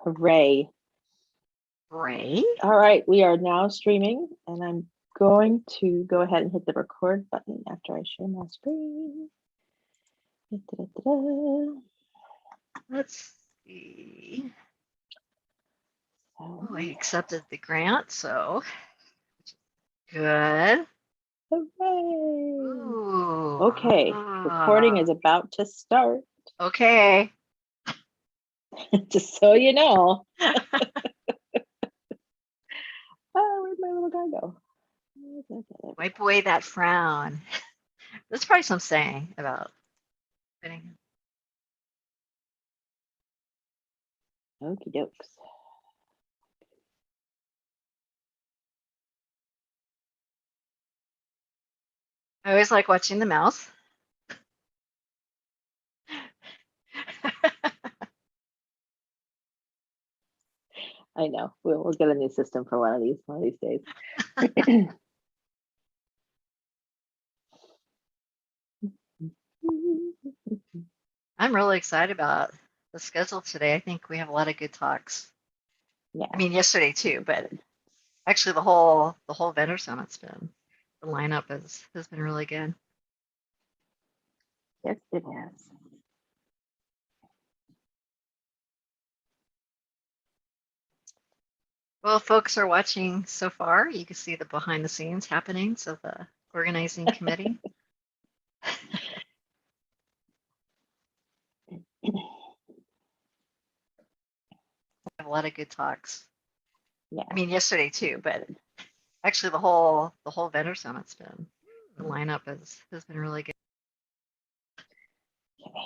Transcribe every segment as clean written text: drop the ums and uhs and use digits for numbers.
Hooray. Hooray. All right, we are now streaming, and I'm going to go ahead and hit the record button after I share my screen. Da-da-da-da. Let's see. So, Oh, I accepted the grant, so good. hooray. Ooh, Okay, recording is about to start. Okay. Just so you know. Oh, where'd my little guy go? Wipe away that frown. There's probably some saying about fitting. Okie dokes. I always like watching the mouse. I know. We'll get a new system for one of these days. I'm really excited about the schedule today. I think we have a lot of good talks. Yeah. I mean, yesterday too, but actually the whole vendor summit's been, the lineup has been really good. Yes, it has. Well, folks are watching so far. You can see the behind the scenes happenings of the organizing committee. We have a lot of good talks. Yeah. I mean, yesterday too, but actually the whole vendor summit's been, the lineup has been really good. Okay.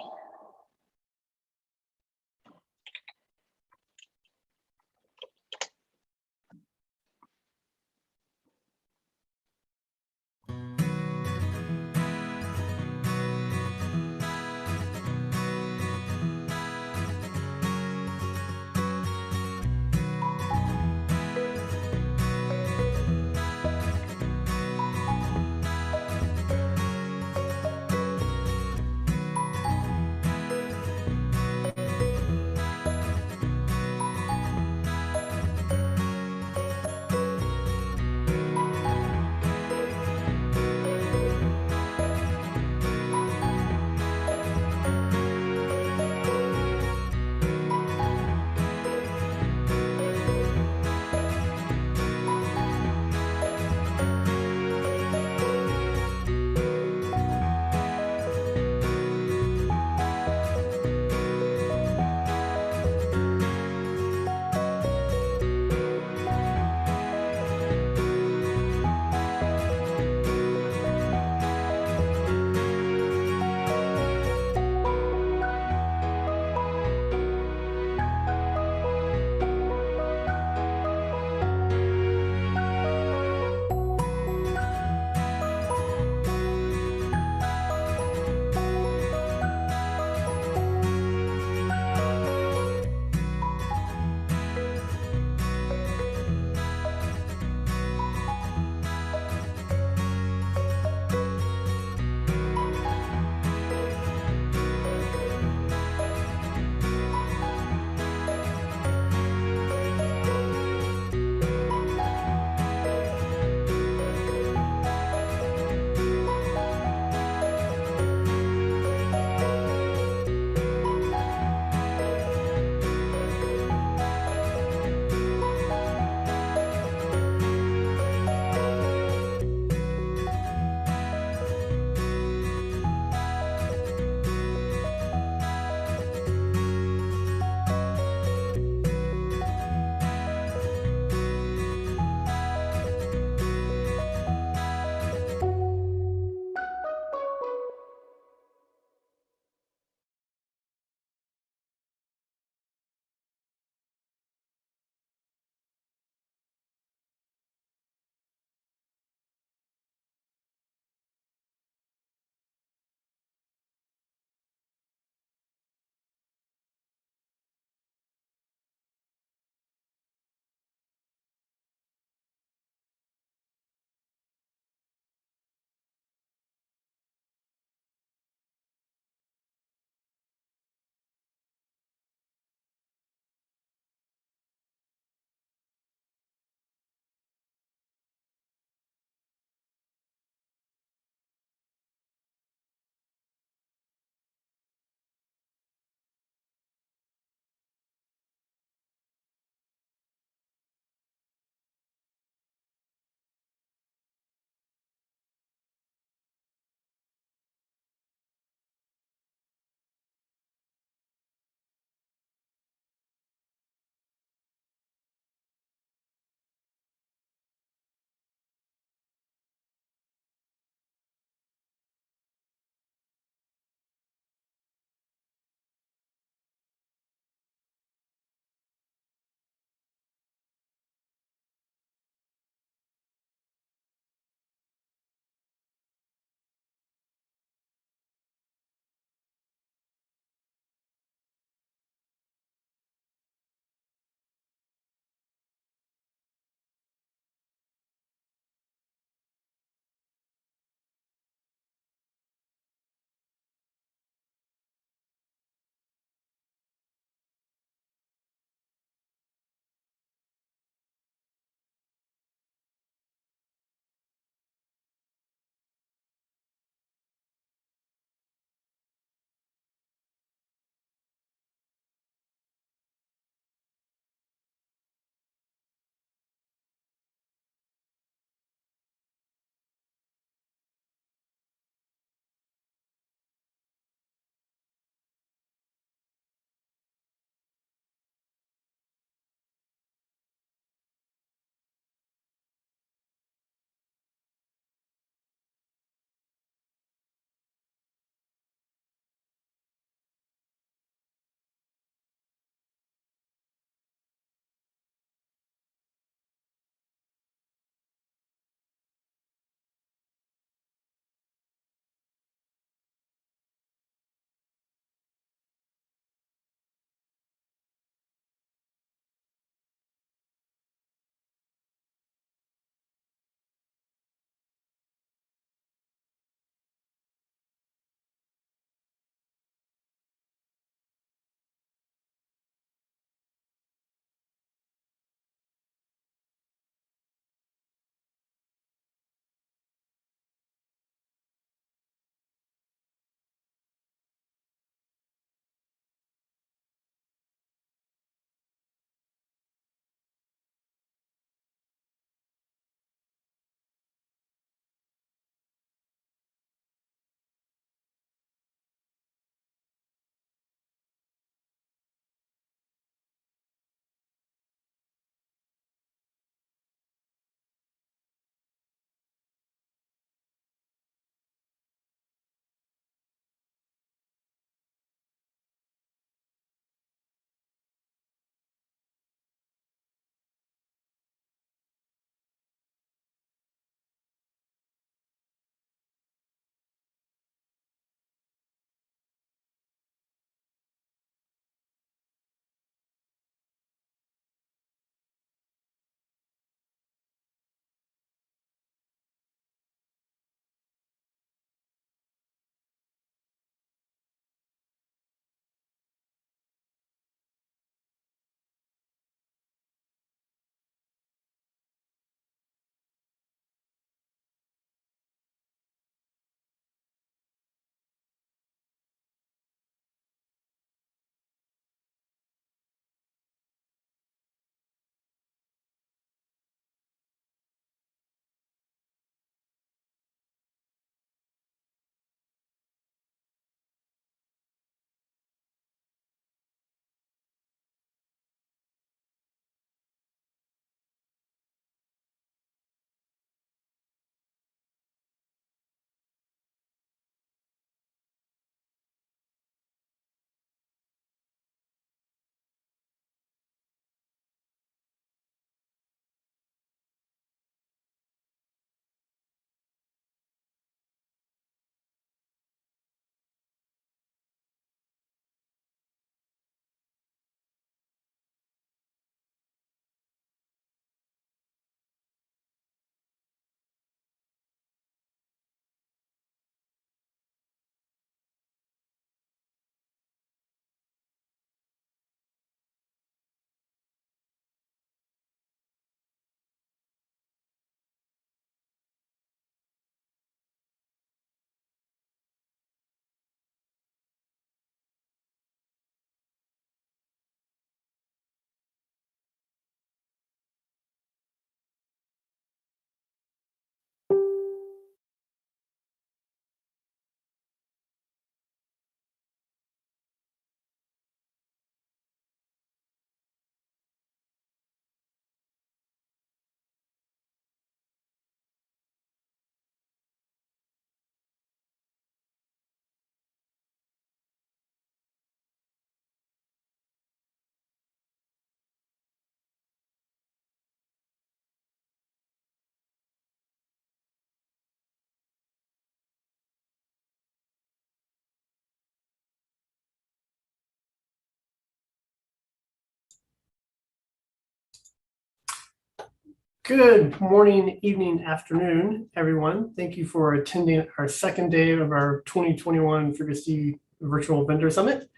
Good morning, evening, afternoon, everyone. Thank you for attending our second day of our 2021 FreeBSD Virtual Vendor Summit.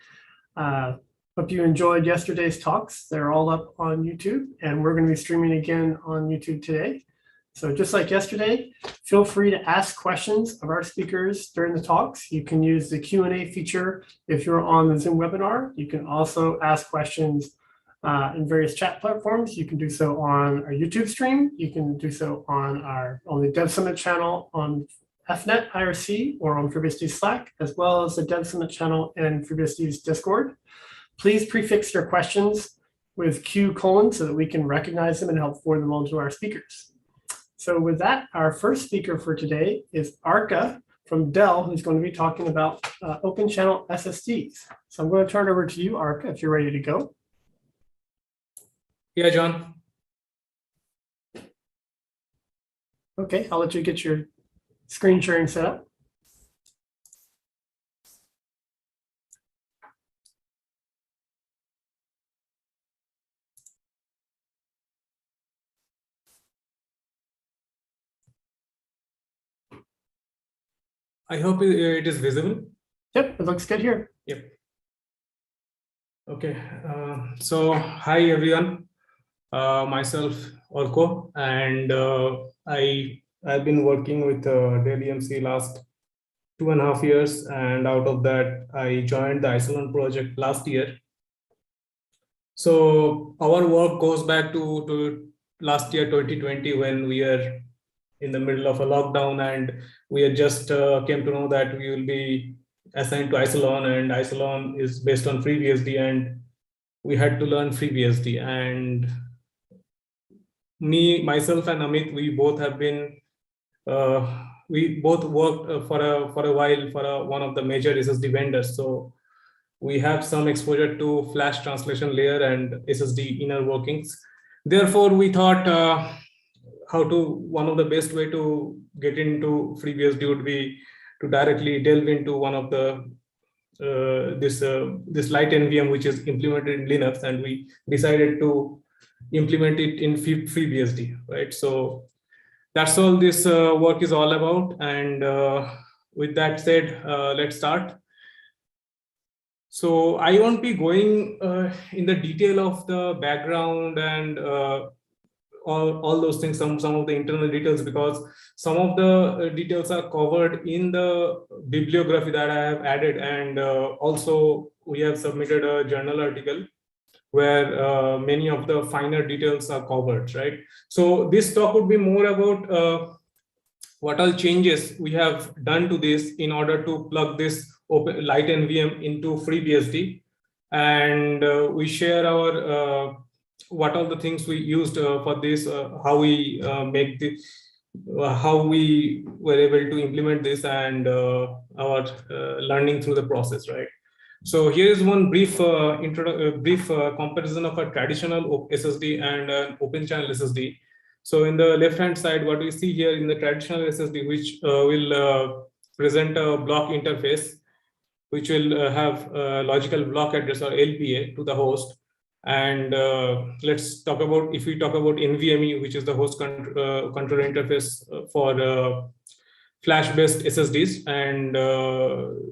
Hope you enjoyed yesterday's talks. They're all up on YouTube, and we're going to be streaming again on YouTube today. So just like yesterday, feel free to ask questions of our speakers during the talks. You can use the Q&A feature if you're on the Zoom webinar. You can also ask questions in various chat platforms. You can do so on our YouTube stream. You can do so on the Dev Summit channel on FNet IRC or on FreeBSD Slack, as well as the Dev Summit channel and FreeBSD's Discord. Please prefix your questions with Q: so that we can recognize them and help forward them on to our speakers. So with that, our first speaker for today is Arka from Dell, who's going to be talking about Open Channel SSDs. So I'm going to turn it over to you, Arka, if you're ready to go. Yeah, John. Okay, I'll let you get your screen sharing set up. I hope it is visible. Yep, it looks good here. Yep. Okay. So hi everyone. Myself Orko, and I've been working with Dell EMC last 2.5 years, and out of that I joined the Isilon project last year. So our work goes back to last year 2020, when we are in the middle of a lockdown, and we had just came to know that we will be assigned to Isilon, and Isilon is based on FreeBSD, and we had to learn FreeBSD. And myself and Amit, we both have been we both worked for a while for one of the major SSD vendors, so we have some exposure to flash translation layer and SSD inner workings. Therefore, we thought one of the best way to get into FreeBSD would be to directly delve into one of the this light NVM, which is implemented in Linux, and we decided to implement it in FreeBSD, right? So that's all this work is all about. And with that said, let's start. So I won't be going in the detail of the background and all those things, some of the internal details, because some of the details are covered in the bibliography that I have added, and also we have submitted a journal article where many of the finer details are covered, right? So this talk would be more about what all changes we have done to this in order to plug this open light NVM into FreeBSD, and we share our what are the things we used for this, how we make this, how we were able to implement this, and our learning through the process, right? So here is one brief comparison of a traditional SSD and an Open Channel SSD. So in the left-hand side, what we see here in the traditional SSD, which will present a block interface, which will have a logical block address or LPA to the host. And let's talk about, if we talk about NVMe, which is the host controller interface for flash-based SSDs, and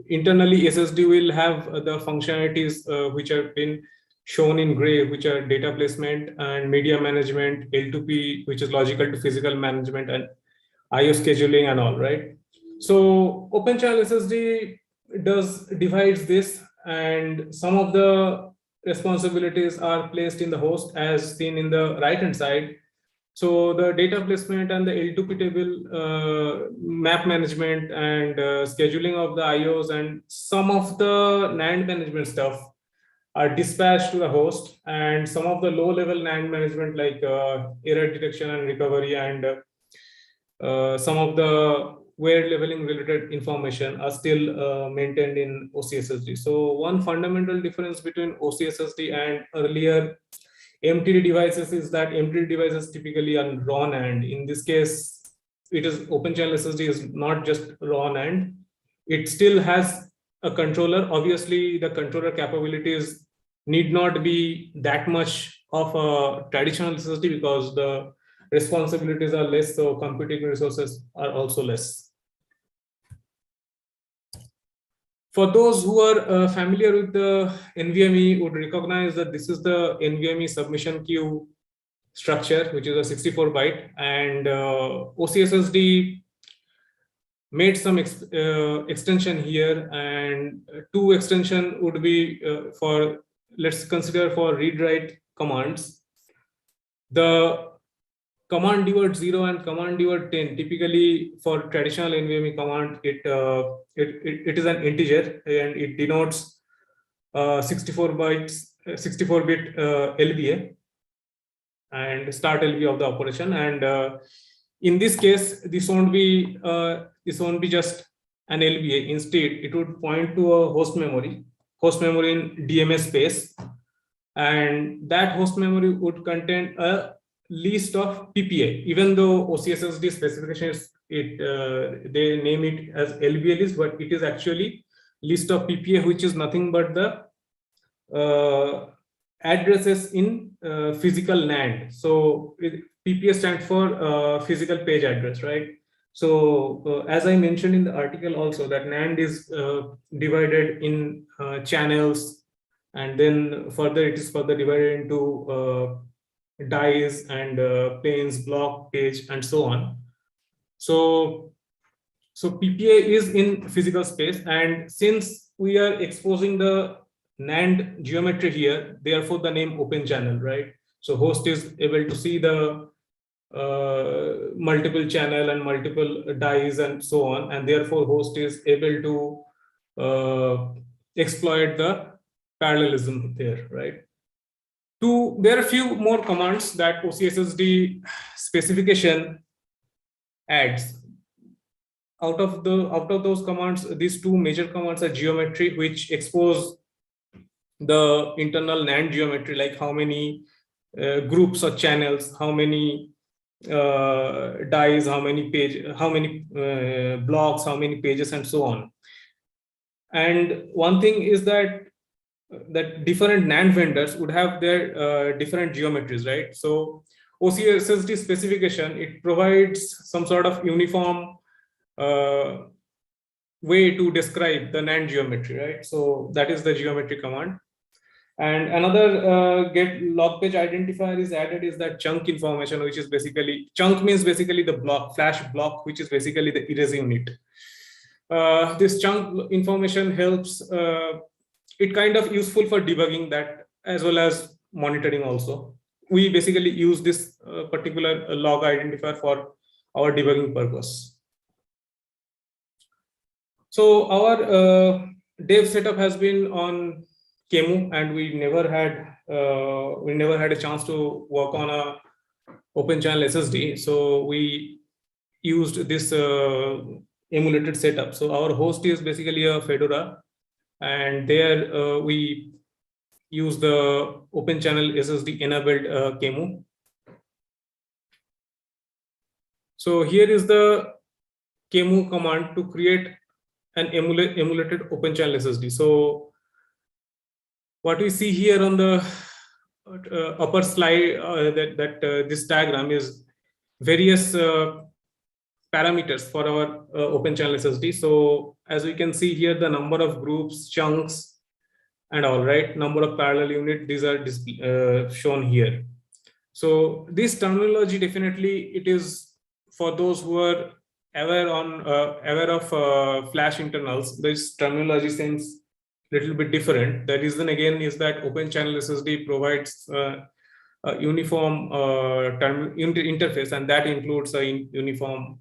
internally SSD will have the functionalities which have been shown in gray, which are data placement and media management, L2P, which is logical to physical management, and IO scheduling and all, right? So Open Channel SSD divides this, and some of the responsibilities are placed in the host, as seen in the right-hand side. So the data placement and the L2P table, map management, and scheduling of the IOs, and some of the NAND management stuff are dispatched to the host, and some of the low-level NAND management, like error detection and recovery, and some of the wear leveling related information are still maintained in OCSSD. So one fundamental difference between OCSSD and earlier MTD devices is that MTD devices typically are raw NAND. In this case, it is Open Channel SSD is not just raw NAND. It still has a controller. Obviously, the controller capabilities need not be that much of a traditional SSD, because the responsibilities are less, so computing resources are also less. For those who are familiar with the NVMe would recognize that this is the NVMe submission queue structure, which is a 64 byte, and OCSSD made some extension here, and two extension would be for, let's consider for read-write commands. The command dword 0 and command dword 10, typically for traditional NVMe command, it is an integer and it denotes 64-bit LBA and start LBA of the operation. And in this case, this won't be just an LBA. Instead, it would point to a host memory in DMA space, and that host memory would contain a list of PPA. Even though OCSSD specification is they name it as LBA list, but it is actually list of PPA, which is nothing but the addresses in physical NAND. So PPA stands for physical page address, right? So as I mentioned in the article also, that NAND is divided in channels, and then further it is further divided into dies and planes, block, page, and so on. So PPA is in physical space, and since we are exposing the NAND geometry here, therefore the name Open Channel, right? So host is able to see the multiple channel and multiple dies and so on, and therefore host is able to exploit the parallelism there, right? There are a few more commands that OCSSD specification adds. Out of those commands, these two major commands are geometry, which expose the internal NAND geometry, like how many groups or channels, how many dies, how many blocks, how many pages, and so on. And one thing is that different NAND vendors would have their different geometries, right? So OCSSD specification, it provides some sort of uniform way to describe the NAND geometry, right? So that is the geometry command. And another get log page identifier is added is that chunk information, which is basically, chunk means basically the block, flash block, which is basically the erasing unit. This chunk information helps, it kind of useful for debugging that as well as monitoring also. We basically use this particular log identifier for our debugging purpose. So our dev setup has been on QEMU, and we never had a chance to work on a Open Channel SSD. So we used this emulated setup. So our host is basically a Fedora, and there we use the Open Channel SSD enabled QEMU. So here is the QEMU command to create an emulated Open Channel SSD. So what we see here on the upper slide, this diagram is various parameters for our Open Channel SSD. So as we can see here, the number of groups, chunks, and all, right, number of parallel units, these are shown here. So this terminology, definitely it is for those who are aware of flash internals. This terminology seems little bit different. The reason again is that Open Channel SSD provides a uniform interface, and that includes a uniform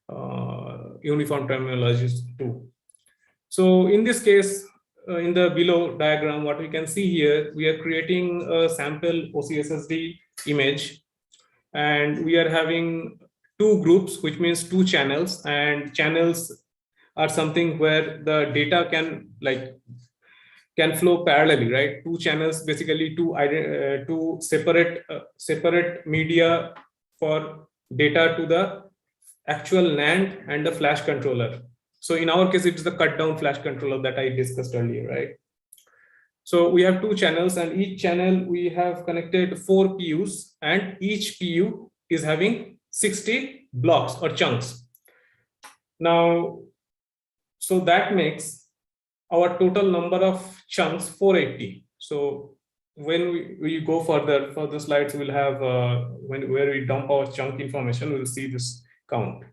terminologies too. So in this case, in the below diagram, what we can see here, we are creating a sample OCSSD image, and we are having two groups, which means two channels, and channels are something where the data can flow parallelly, right? Two channels, basically two separate media for data to the actual NAND and the flash controller. So in our case, it's the cut down flash controller that I discussed earlier, right? So we have two channels, and each channel we have connected 4 PUs, and each PU is having 60 blocks or chunks. Now, so that makes our total number of chunks 480. So when we go further for the slides, we'll have where we dump our chunk information, we'll see this count.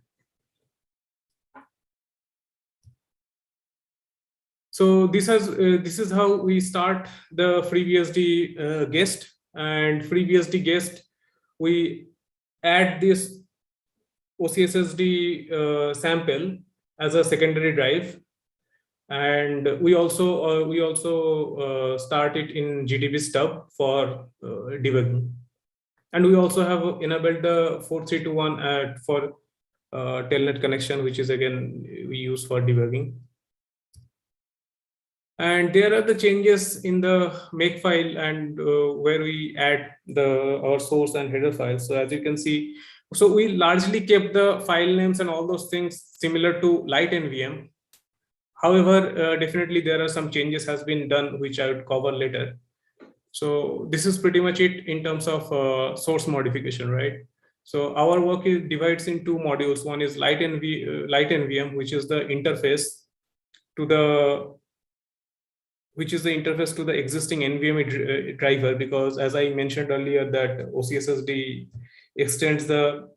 So this is how we start the FreeBSD guest, and FreeBSD guest, we add this OCSSD sample as a secondary drive, and we also start it in GDB stub for debugging, and we also have enabled the 4321 for telnet connection, which is again we use for debugging. And there are the changes in the make file and where we add our source and header files. So as you can see, so we largely kept the file names and all those things similar to light NVM. However, definitely there are some changes has been done, which I would cover later. So this is pretty much it in terms of source modification, right? So our work divides in two modules. One is light NVM, which is the interface to the existing NVMe driver, because as I mentioned earlier, that OCSSD extends the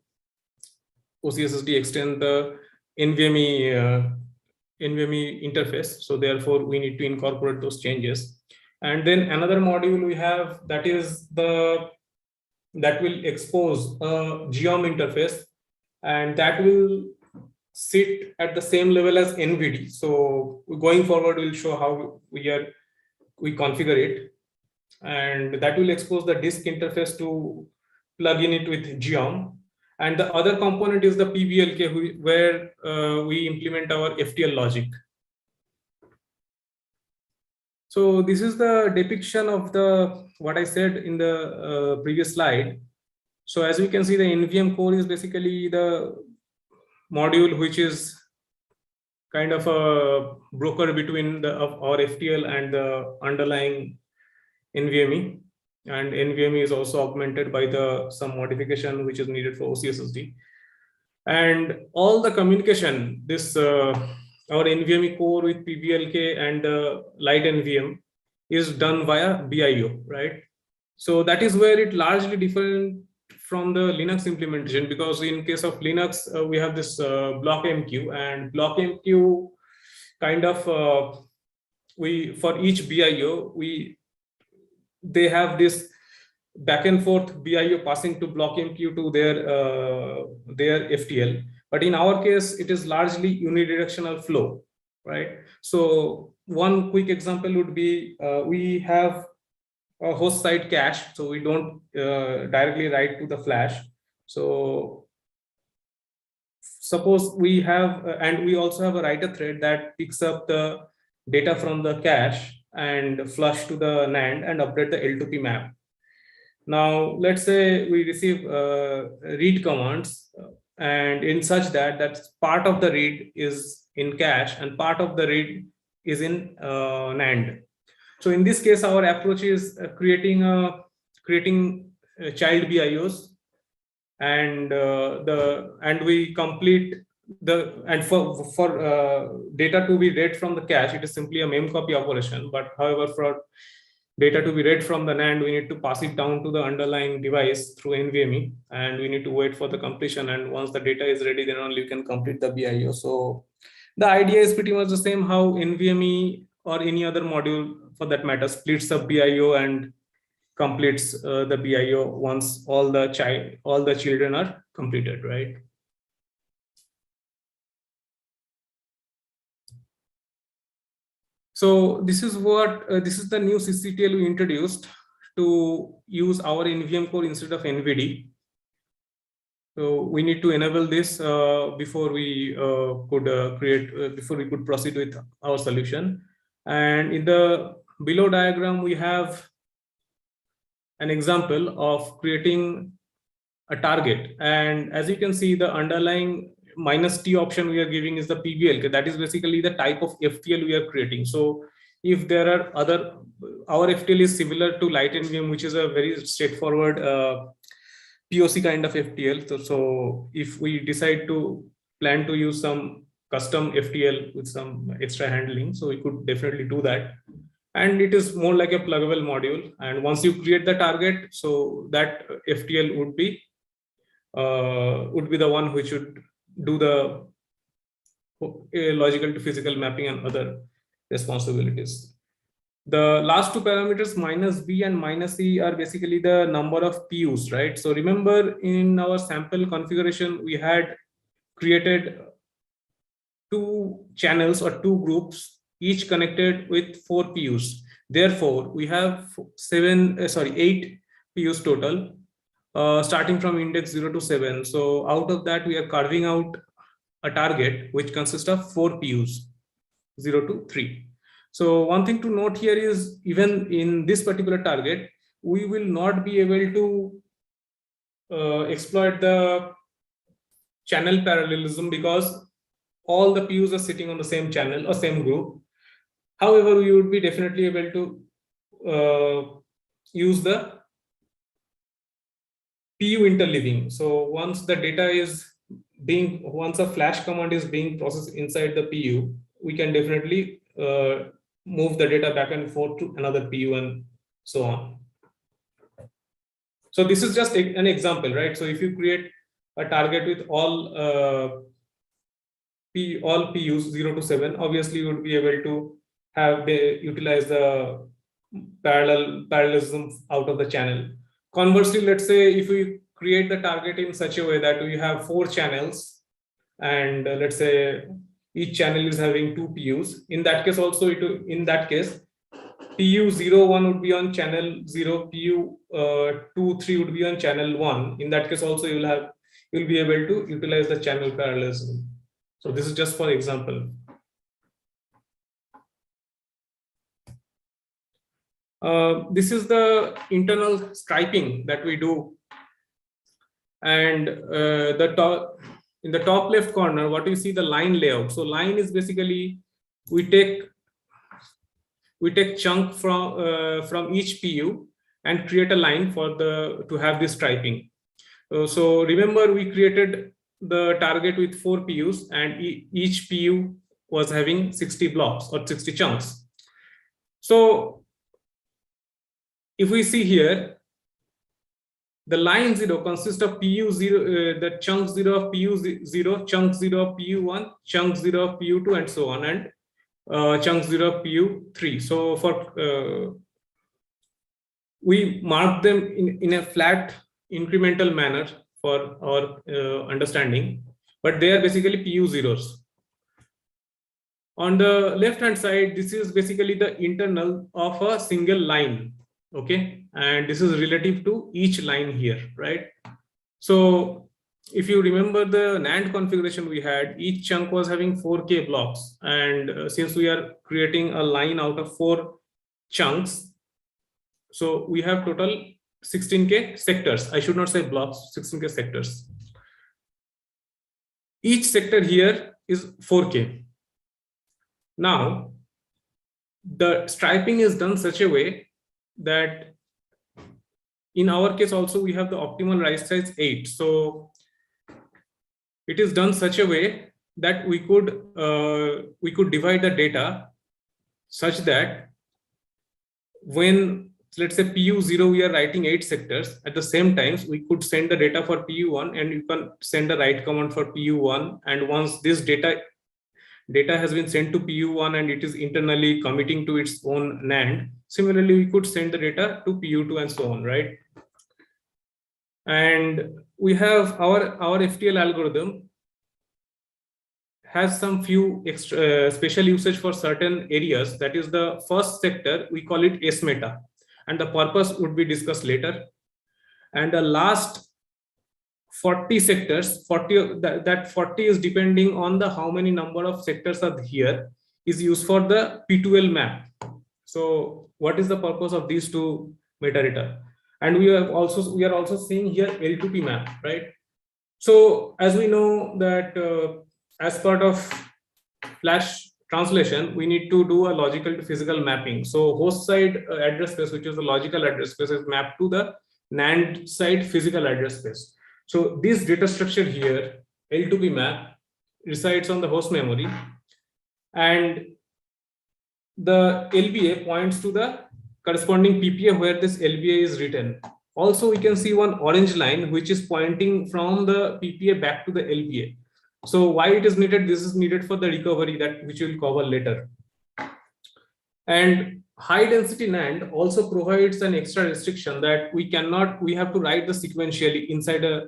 NVMe interface. So therefore we need to incorporate those changes. And then another module we have that will expose a geom interface, and that will sit at the same level as NVD. So going forward, we'll show how we configure it, and that will expose the disk interface to plug in it with geom. And the other component is the PBLK, where we implement our FTL logic. So this is the depiction of what I said in the previous slide. So as we can see, the NVM core is basically the module which is kind of a broker between our FTL and the underlying NVMe. And NVMe is also augmented by some modification which is needed for OCSSD. And all the communication, our NVMe core with PBLK and light NVM is done via BIO, right? So that is where it largely different from the Linux implementation, because in case of Linux, we have this block MQ, and block MQ kind of for each BIO, they have this back and forth BIO passing to block MQ to their FTL. But in our case, it is largely unidirectional flow, right? So one quick example would be we have a host side cache, so we don't directly write to the flash. So suppose we have, and we also have a writer thread that picks up the data from the cache and flush to the NAND and update the L2P map. Now, let's say we receive read commands, and in such that part of the read is in cache and part of the read is in NAND. So in this case, our approach is creating child BIOS, and we complete for data to be read from the cache, it is simply a memcopy operation. But however, for data to be read from the NAND, we need to pass it down to the underlying device through NVMe, and we need to wait for the completion. And once the data is ready, then only you can complete the BIO. So the idea is pretty much the same how NVMe or any other module for that matter splits up BIO and completes the BIO once all the children are completed, right? So this is the new CCTL we introduced to use our NVM core instead of NVD. So we need to enable this before we could proceed with our solution. And in the below diagram, we have an example of creating a target. And as you can see, the underlying -T option we are giving is the PBLK. That is basically the type of FTL we are creating. So if there are our FTL is similar to light NVM, which is a very straightforward POC kind of FTL. So if we decide to plan to use some custom FTL with some extra handling, so we could definitely do that. And it is more like a pluggable module. And once you create the target, so that FTL would be the one which would do the logical to physical mapping and other responsibilities. The last two parameters, minus B and minus C, are basically the number of PUs, right? So remember, in our sample configuration, we had created 2 channels or 2 groups, each connected with 4 PUs. Therefore, we have 8 PUs total, starting from index 0 to 7. So out of that, we are carving out a target which consists of 4 PUs, 0 to 3. So one thing to note here is, even in this particular target, we will not be able to exploit the channel parallelism because all the PUs are sitting on the same channel or same group. However, we would be definitely able to use the PU interleaving. So once the data is once a flash command is being processed inside the PU, we can definitely move the data back and forth to another PU and so on. So this is just an example, right? So if you create a target with all PUs 0 to 7, obviously you would be able to utilize the parallelism out of the channel. Conversely, let's say if we create the target in such a way that we have 4 channels, and let's say each channel is having 2 PUs. In that case, also PU 01 would be on channel 0, PU 23 would be on channel 1. In that case, also you'll be able to utilize the channel parallelism. So this is just for example. This is the internal striping that we do, and in the top left corner, what you see, the line layout. So line is basically we take chunk from each PU and create a line to have this striping. So remember, we created the target with 4 PUs, and each PU was having 60 blocks or 60 chunks. So if we see here, the line 0 consists of PU 0, the chunk 0 of PU 0, chunk 0 of PU 1, chunk 0 of PU 2, and so on, and chunk 0 of PU 3. So for we mark them in a flat incremental manner for our understanding, but they are basically PU zeros. On the left hand side, this is basically the internal of a single line. Okay, and this is relative to each line here, right? So if you remember the NAND configuration we had, each chunk was having 4K blocks, and since we are creating a line out of 4 chunks, so we have total 16K sectors. I should not say blocks, 16K sectors. Each sector here is 4K. Now the striping is done such a way that in our case also we have the optimal write size 8. So it is done such a way that we could divide the data such that when, let's say, PU 0, we are writing 8 sectors, at the same time we could send the data for PU 1, and you can send the write command for PU 1, and once this data has been sent to PU1 and it is internally committing to its own NAND, similarly we could send the data to PU2 and so on, right? And we have our FTL algorithm has some few extra special usage for certain areas. That is, the first sector, we call it S meta, and the purpose would be discussed later. And the last 40 sectors, 40 that 40 is depending on the how many number of sectors are here, is used for the P2L map. So what is the purpose of these two metadata? And we are also seeing here L2P map, right? So as we know that as part of flash translation, we need to do a logical to physical mapping. So host side address space, which is the logical address space, is mapped to the NAND side physical address space. So this data structure here, L2P map, resides on the host memory, and the LBA points to the corresponding PPA where this LBA is written. Also, we can see one orange line which is pointing from the PPA back to the LBA. So why it is needed? This is needed for the recovery, that which we'll cover later. And high density NAND also provides an extra restriction that we have to write the sequentially inside a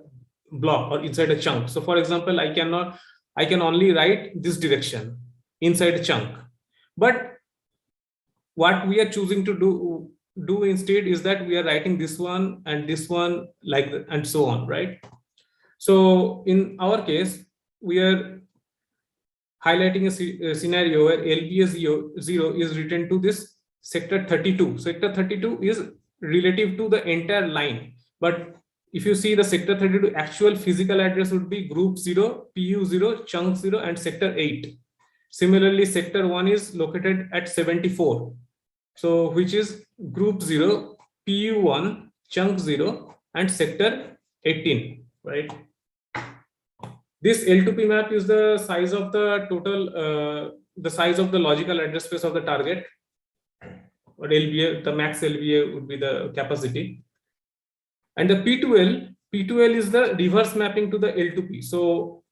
block or inside a chunk. So for example, I can only write this direction inside a chunk. But what we are choosing to do instead is that we are writing this one and this one like that, and so on, right? So in our case, we are highlighting a scenario where LBA 0 is written to this sector 32. Sector 32 is relative to the entire line. But if you see the sector 32 actual physical address would be group 0, PU 0, chunk 0, and sector 8. Similarly, sector 1 is located at 74. So which is group 0, PU 1, chunk 0, and sector 18, right? This L2P map is the size of the total, the size of the logical address space of the target. Or LBA, the max LBA would be the capacity. And the P2L is the reverse mapping to the L2P. So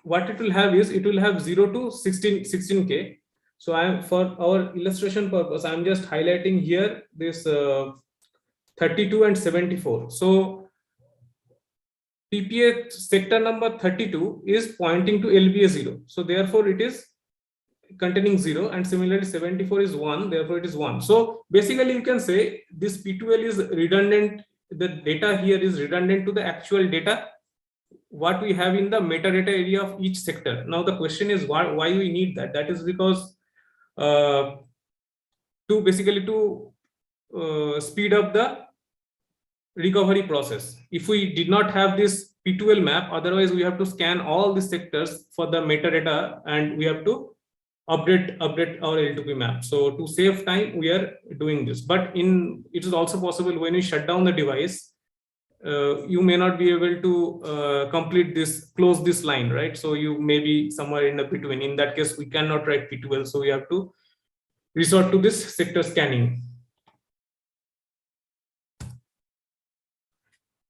what it will have is, it will have 0 to 16K. So for our illustration purpose, I'm just highlighting here this 32 and 74. So PPA sector number 32 is pointing to LBA 0. So therefore it is containing 0, and similarly 74 is 1, therefore it is 1. So basically you can say this P2L is redundant. The data here is redundant to the actual data what we have in the metadata area of each sector. Now the question is why we need that. That is because to speed up the recovery process. If we did not have this P2L map, otherwise we have to scan all the sectors for the metadata and we have to update our L2P map. So to save time, we are doing this. But it is also possible when you shut down the device, you may not be able to close this line, right? So you may be somewhere in the between. In that case, we cannot write P2L, so we have to resort to this sector scanning.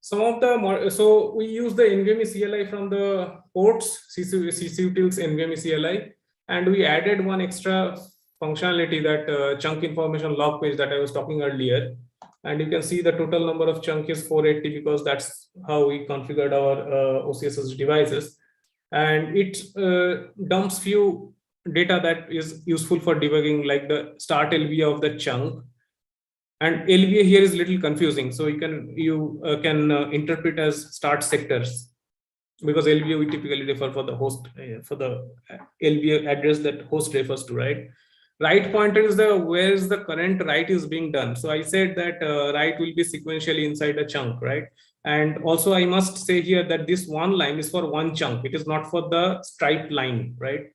So we use the NVMe CLI from the ports, CCUtils NVMe CLI, and we added one extra functionality, that chunk information log page that I was talking earlier. And you can see the total number of chunk is 480 because that's how we configured our OCSS devices. And it dumps few data that is useful for debugging, like the start LBA of the chunk. And LBA here is a little confusing. So you can interpret as start sectors, because LBA we typically refer for the host, for the LBA address that host refers to, right? Write pointer is where is the current write is being done. So I said that write will be sequentially inside a chunk, right? And also I must say here that this one line is for one chunk. It is not for the striped line, right?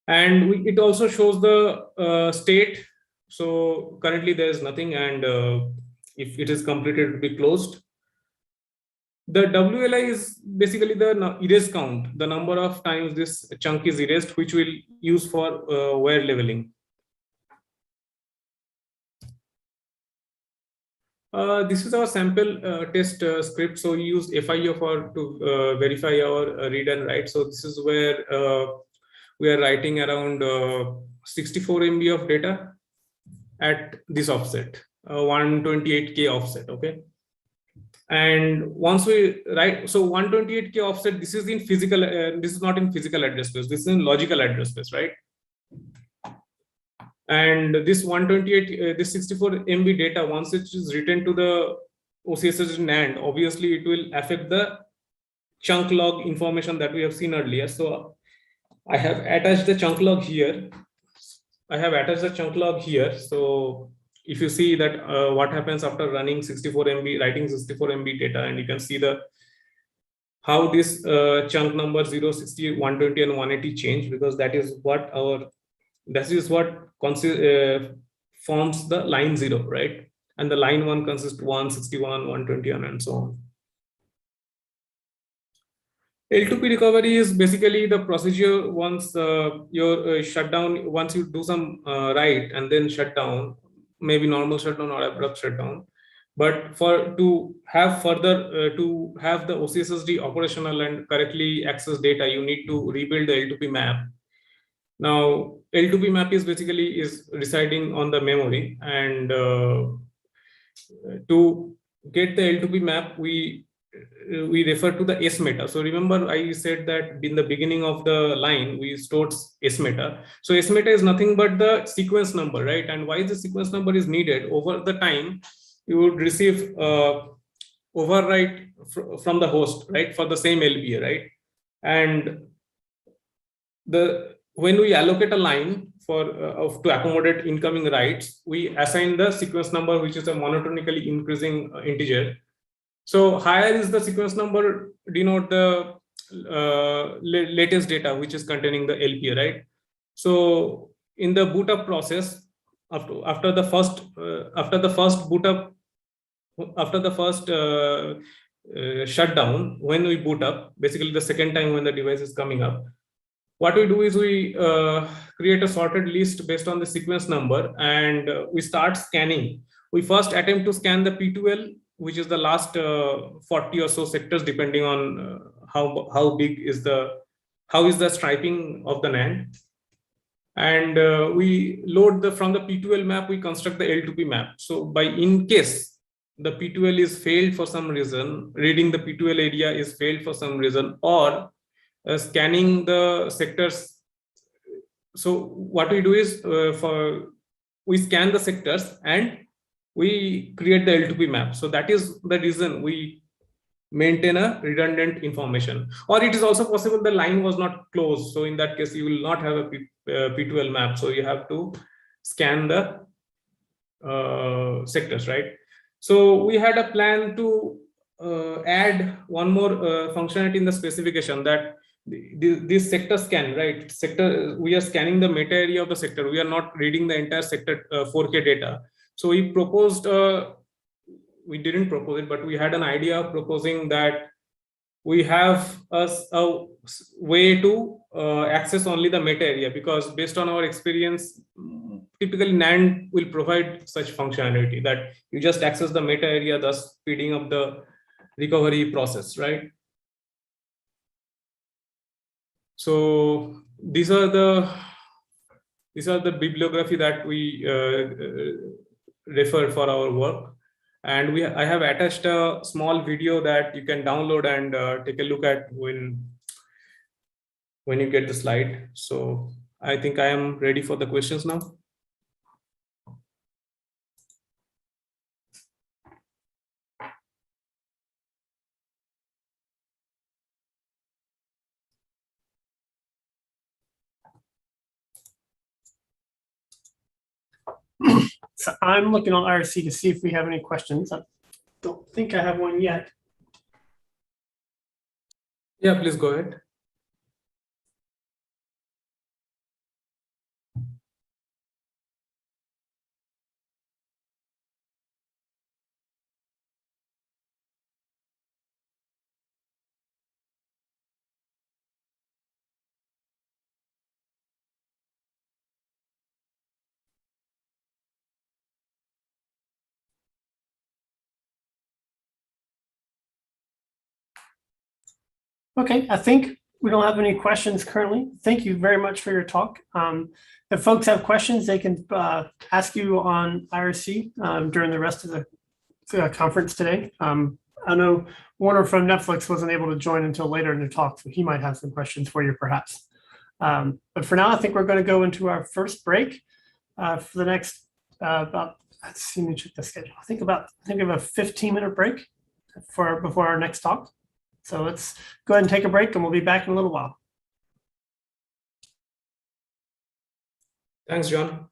And it also shows the state. So currently there is nothing, and if it is completed, it will be closed. The WLI is basically the erase count, the number of times this chunk is erased, which we'll use for wear leveling. This is our sample test script. So we use FIO to verify our read and write. So this is where we are writing around 64 MB of data at this offset, 128K offset, okay? And once we write, so 128K offset, this is in physical, this is not in physical address space, this is in logical address space, right? And this 128, this 64 MB data, once it is written to the OCSS NAND, obviously it will affect the chunk log information that we have seen earlier. So I have attached the chunk log here. So if you see that what happens after running 64 MB, writing 64 MB data, and you can see how this chunk number 0, 60, 120, and 180 change, because that is what forms the line 0, right? and the line 1 consists 161, 121, and so on. L2P recovery is basically the procedure once your shutdown, once you do some write and then shut down, maybe normal shutdown or abrupt shutdown. But to have to have the OCSSD operational and correctly access data, you need to rebuild the L2P map. Now, L2P map is basically residing on the memory, and to get the L2P map, we refer to the S meta. So remember, I said that in the beginning of the line, we stored S meta. So S meta is nothing but the sequence number, right? And why the sequence number is needed? Over the time, you would receive overwrite from the host, right, for the same LBA, right? And when we allocate a line to accommodate incoming writes, we assign the sequence number, which is a monotonically increasing integer. So higher is the sequence number, denote the latest data which is containing the LPA, right? So in the boot up process, after the first boot up, after the first shutdown, when we boot up, basically the second time when the device is coming up, what we do is we create a sorted list based on the sequence number, and we start scanning. We first attempt to scan the P2L, which is the last 40 or so sectors, depending on how big is the striping of the NAND. And we load from the P2L map, we construct the L2P map. So in case the P2L is failed for some reason, reading the P2L area is failed for some reason, or scanning the sectors. So what we do is we scan the sectors and we create the L2P map. So that is the reason we maintain a redundant information. Or it is also possible the line was not closed. So in that case, you will not have a P2L map. So you have to scan the sectors, right? So we had a plan to add one more functionality in the specification, that this sector scan, right? We are scanning the meta area of the sector. We are not reading the entire sector 4K data. So we proposed, we didn't propose it, but we had an idea of proposing that we have a way to access only the meta area, because based on our experience, typically NAND will provide such functionality that you just access the meta area, thus speeding up the recovery process, right? So these are the bibliography that we refer for our work, and I have attached a small video that you can download and take a look at when you get the slide. So I think I am ready for the questions now. So I'm looking on IRC to see if we have any questions. I don't think I have one yet. Yeah, please go ahead. Okay, I think we don't have any questions currently. Thank you very much for your talk. If folks have questions, they can ask you on IRC during the rest of the conference today. I know Warner from Netflix wasn't able to join until later in the talk, so he might have some questions for you perhaps. But for now, I think we're going to go into our first break for the next about, let's see, let me check the schedule. I think we have a 15-minute break before our next talk. So let's go ahead and take a break, and we'll be back in a little while. Thanks, John.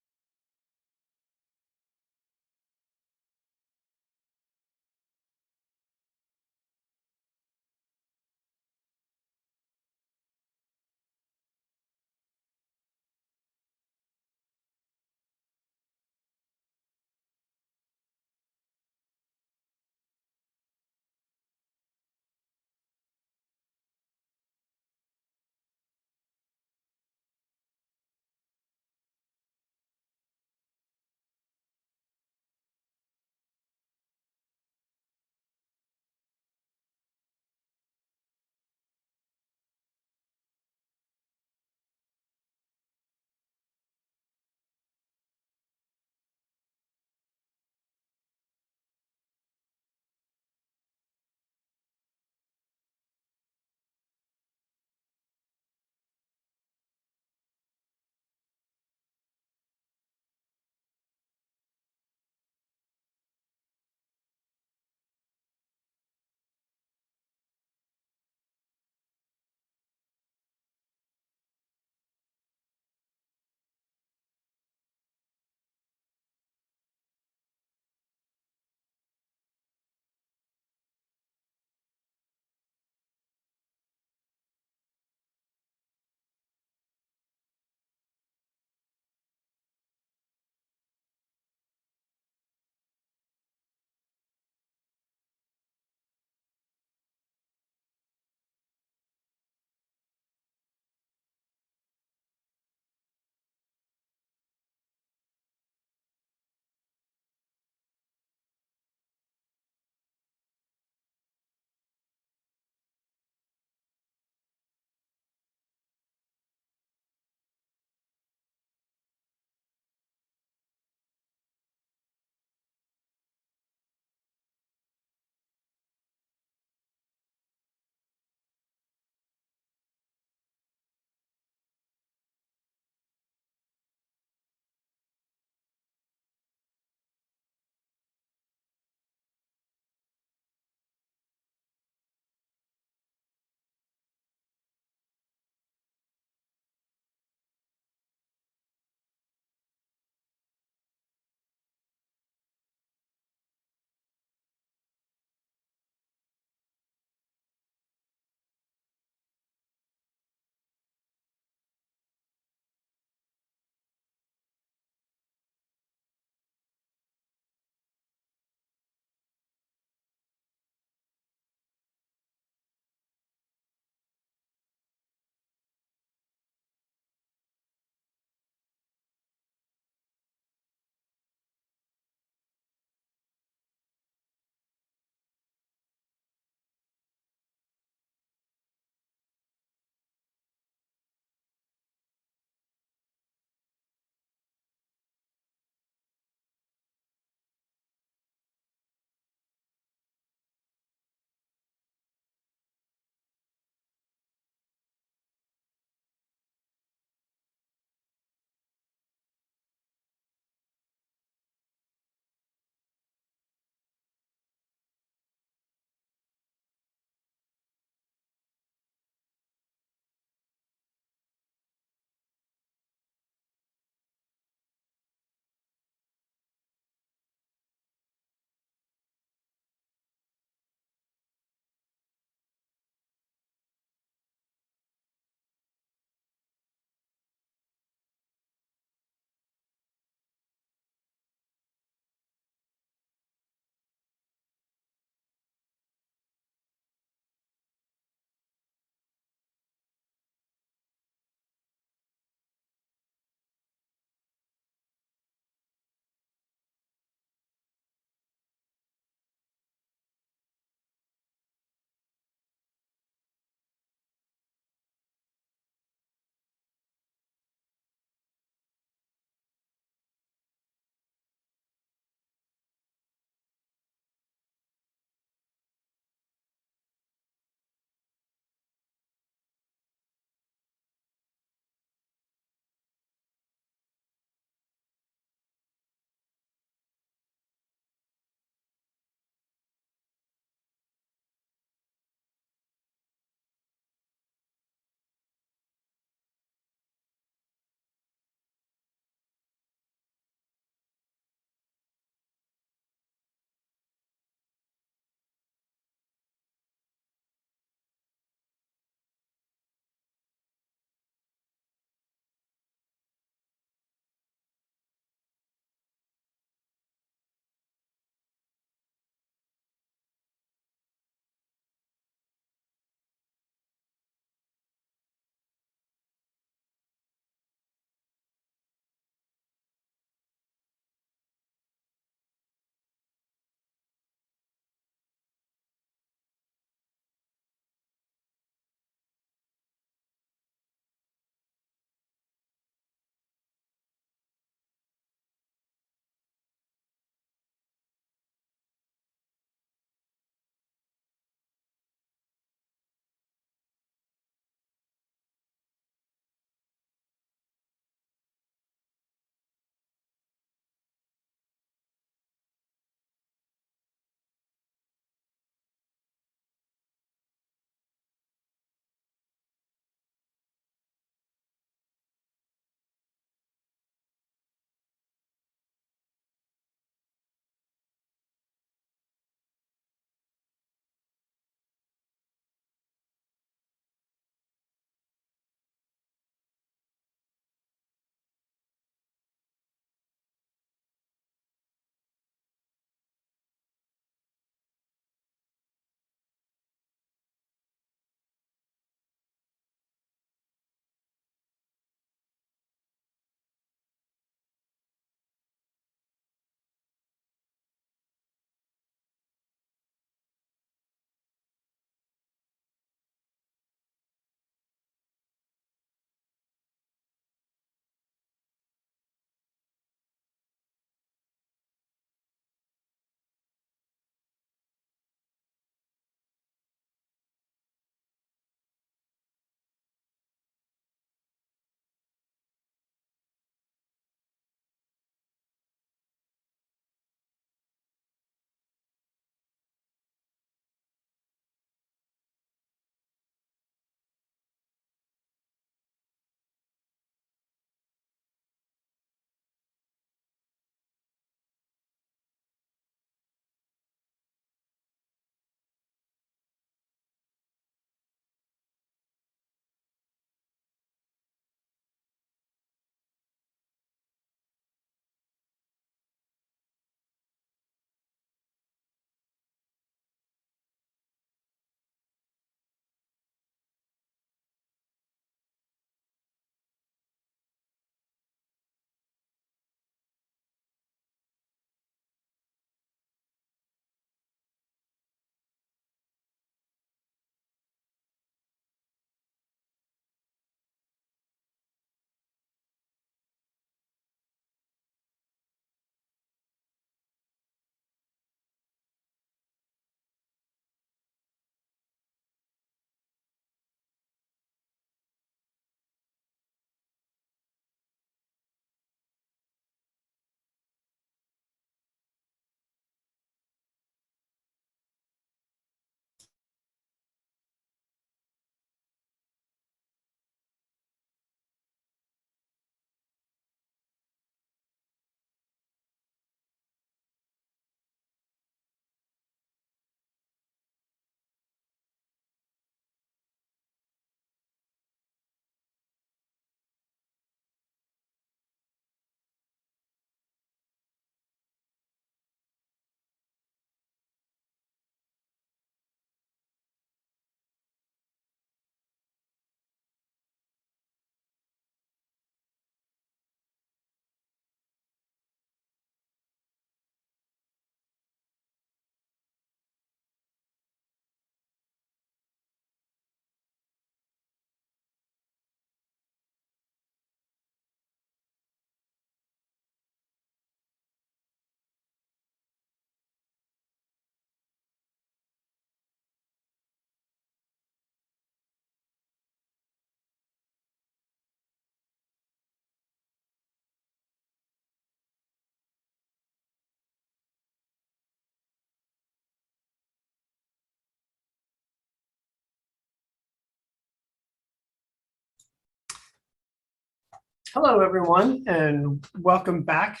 Hello, everyone, and welcome back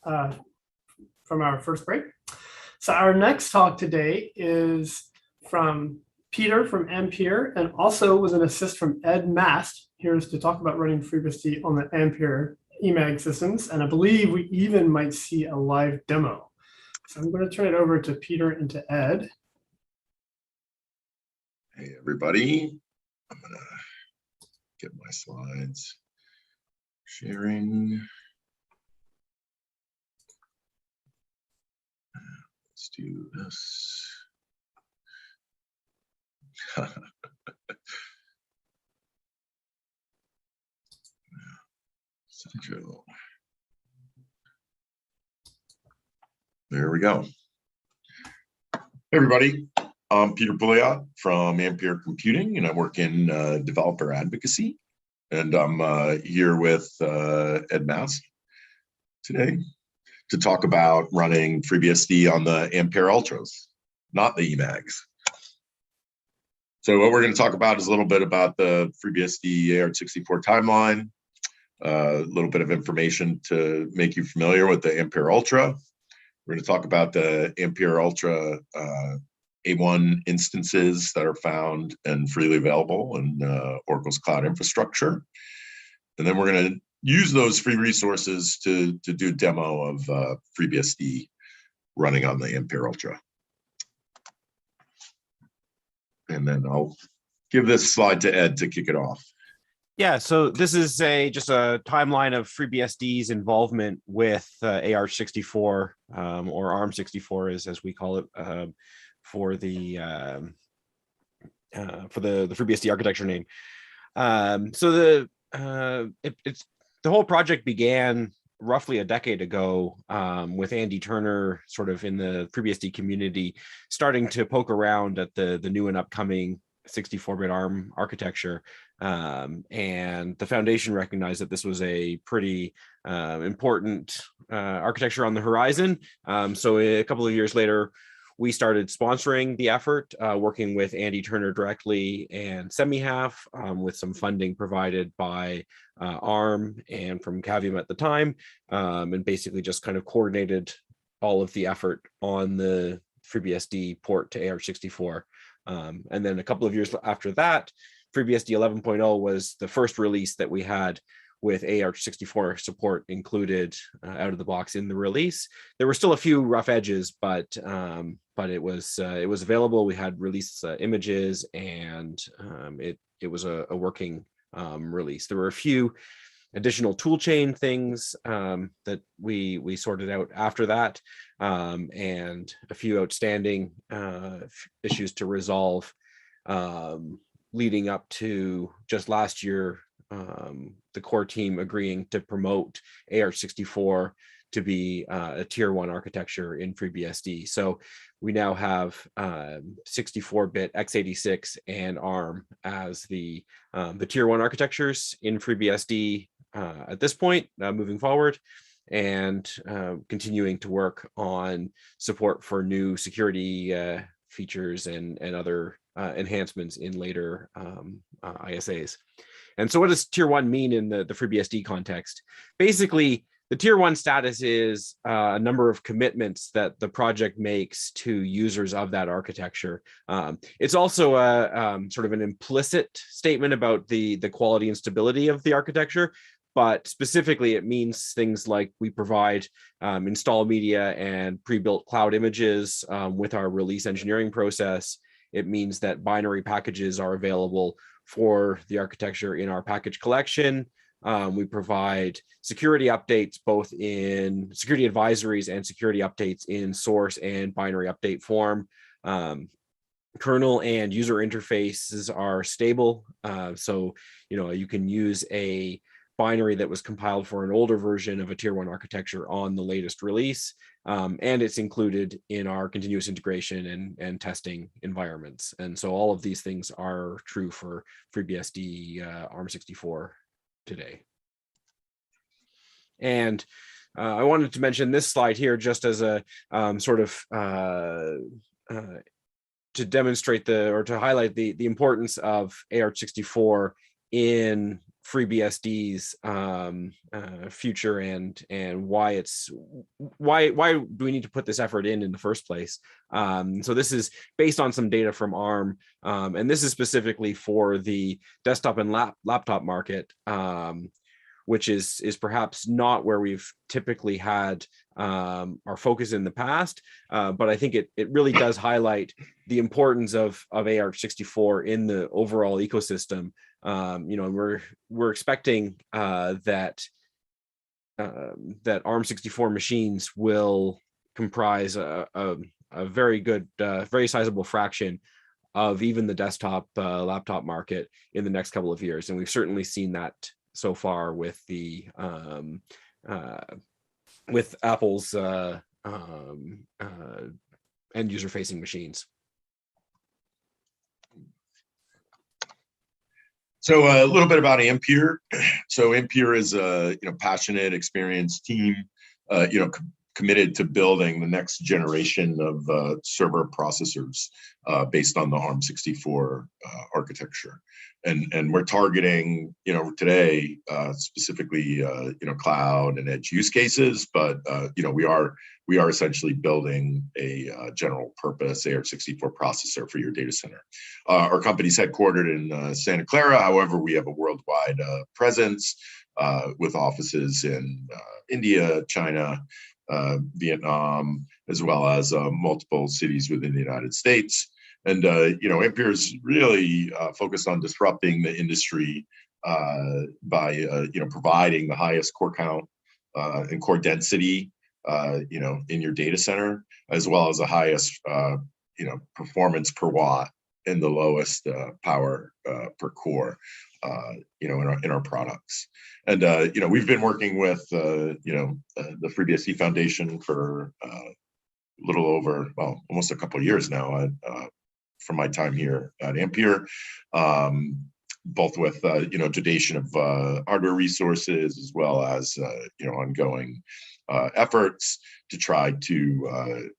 from our first break. So our next talk today is from Peter from Ampere, and also with an assist from Ed Mast. Here's to talk about running FreeBSD on the Ampere eMAG systems, and I believe we even might see a live demo. So I'm going to turn it over to Peter and to Ed. Hey, everybody. I'm going to get my slides. Sharing. Let's do this. There we go. Hey, everybody. I'm Peter Pouliot from Ampere Computing, and I work in developer advocacy. And I'm here with Ed Mast today to talk about running FreeBSD on the Ampere Altras, not the eMAGs. So what we're going to talk about is a little bit about the FreeBSD AR64 timeline, a little bit of information to make you familiar with the Ampere Altra. We're going to talk about the Ampere Altra A1 instances that are found and freely available in Oracle's cloud infrastructure. And then we're going to use those free resources to do a demo of FreeBSD running on the Ampere Altra. And then I'll give this slide to Ed to kick it off. Yeah, so this is just a timeline of FreeBSD's involvement with AR64 or ARM64 as we call it. For the FreeBSD architecture name. So the whole project began roughly a decade ago with Andy Turner sort of in the FreeBSD community starting to poke around at the new and upcoming 64-bit ARM architecture. And the foundation recognized that this was a pretty important architecture on the horizon. So a couple of years later, we started sponsoring the effort, working with Andy Turner directly and SemiHalf with some funding provided by ARM and from Cavium at the time, and basically just kind of coordinated all of the effort on the FreeBSD port to AR64. And then a couple of years after that, FreeBSD 11.0 was the first release that we had with AR64 support included out of the box in the release. There were still a few rough edges, but it was available. We had release images, and it was a working release. There were a few additional toolchain things that we sorted out after that, and a few outstanding issues to resolve leading up to just last year. The core team agreeing to promote AR64 to be a tier 1 architecture in FreeBSD. So we now have 64-bit x86 and ARM as the tier 1 architectures in FreeBSD at this point, moving forward, and continuing to work on support for new security features and other enhancements in later ISAs. And so what does tier 1 mean in the FreeBSD context? Basically, the tier 1 status is a number of commitments that the project makes to users of that architecture. It's also a sort of an implicit statement about the quality and stability of the architecture, but specifically it means things like we provide install media and pre-built cloud images with our release engineering process. It means that binary packages are available for the architecture in our package collection. We provide security updates, both in security advisories and security updates in source and binary update form. Kernel and user interfaces are stable. So, you can use a binary that was compiled for an older version of a tier 1 architecture on the latest release. And it's included in our continuous integration and testing environments. And so all of these things are true for FreeBSD ARM64 today. And I wanted to mention this slide here just as a sort of to demonstrate or to highlight the importance of AR64 in FreeBSD's future and why do we need to put this effort in the first place. So this is based on some data from ARM, and this is specifically for the desktop and laptop market, which is perhaps not where we've typically had our focus in the past, but I think it really does highlight the importance of AR64 in the overall ecosystem. We're expecting that ARM64 machines will comprise a very good, very sizable fraction of even the desktop laptop market in the next couple of years, and we've certainly seen that so far with the with Apple's end user facing machines. So a little bit about Ampere. So Ampere is a passionate, experienced team, committed to building the next generation of server processors based on the ARM64 architecture, and we're targeting today specifically cloud and edge use cases, but we are essentially building a general purpose AR64 processor for your data center. Our company's headquartered in Santa Clara. However, we have a worldwide presence with offices in India, China, Vietnam, as well as multiple cities within the United States. And Ampere is really focused on disrupting the industry by providing the highest core count and core density in your data center, as well as the highest performance per watt and the lowest power per core in our products. And we've been working with the FreeBSD Foundation for a little over, well, almost a couple of years now from my time here at Ampere, both with donation of hardware resources, as well as ongoing efforts to try to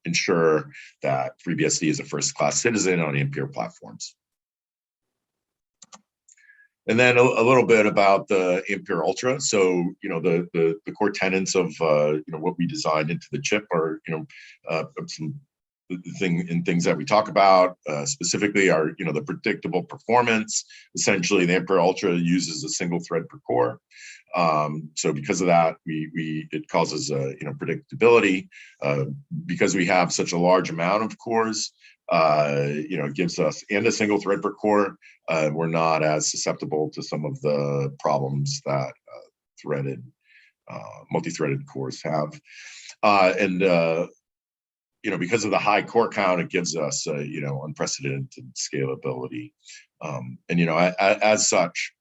ensure that FreeBSD is a first-class citizen on Ampere platforms. And then a little bit about the Ampere Altra. So, the core tenets of what we designed into the chip are some things that we talk about specifically are the predictable performance. Essentially, the Ampere Altra uses a single thread per core. So because of that, it causes predictability. Because we have such a large amount of cores, it gives us, and a single thread per core, we're not as susceptible to some of the problems that multi-threaded cores have. Because of the high core count, it gives us unprecedented scalability. As such,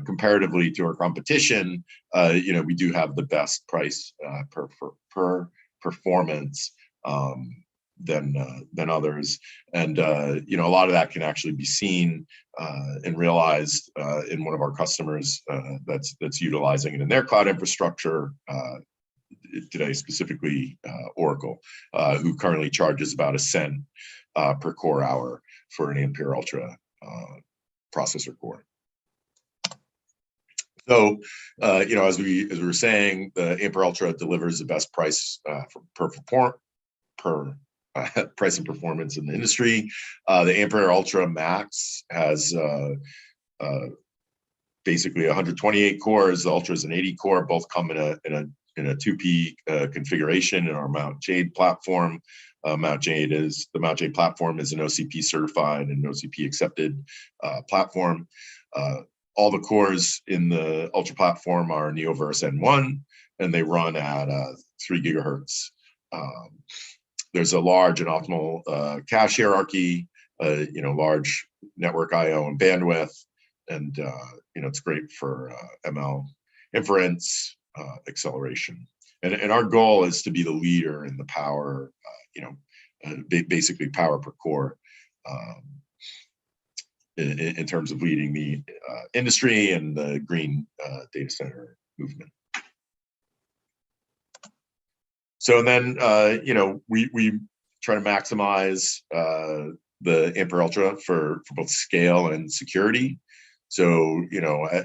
comparatively to our competition, we do have the best price per performance than others, and a lot of that can actually be seen and realized in one of our customers that's utilizing it in their cloud infrastructure today, specifically Oracle, who currently charges about $0.01 per core hour for an Ampere Altra processor core. So, as we were saying, the Ampere Altra delivers the best price per price and performance in the industry. The Ampere Altra Max has basically 128 cores. The Ultra is an 80 core. Both come in a 2P configuration in our Mount Jade platform. The Mount Jade platform is an OCP certified and OCP accepted platform. All the cores in the Ultra platform are Neoverse N1, and they run at 3 gigahertz. There's a large and optimal cache hierarchy, large network I/O and bandwidth, and it's great for ML inference, acceleration. And our goal is to be the leader in the power, basically power per core, in terms of leading the industry and the green data center movement. So then, we try to maximize the Ampere Altra for both scale and security. So,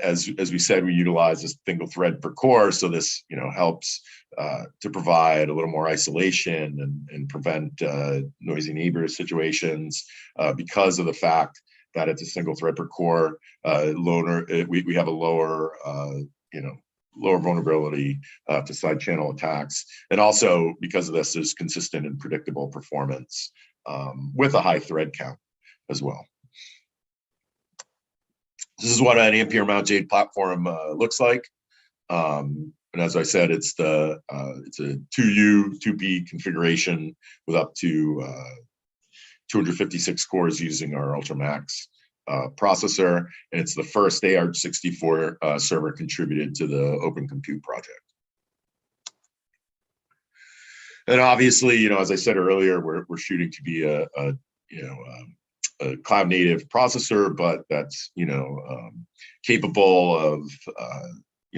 as we said, we utilize a single thread per core. So this, helps to provide a little more isolation and prevent noisy neighbor situations because of the fact that it's a single thread per core. We have a lower, lower vulnerability to side channel attacks. And also because of this, there's consistent and predictable performance with a high thread count as well. This is what an Ampere Mount Jade platform looks like. And as I said, it's a 2U, 2P configuration with up to 256 cores using our UltraMax processor. And it's the first AR64 server contributed to the Open Compute project. And obviously, as I said earlier, we're shooting to be a cloud native processor, but that's capable of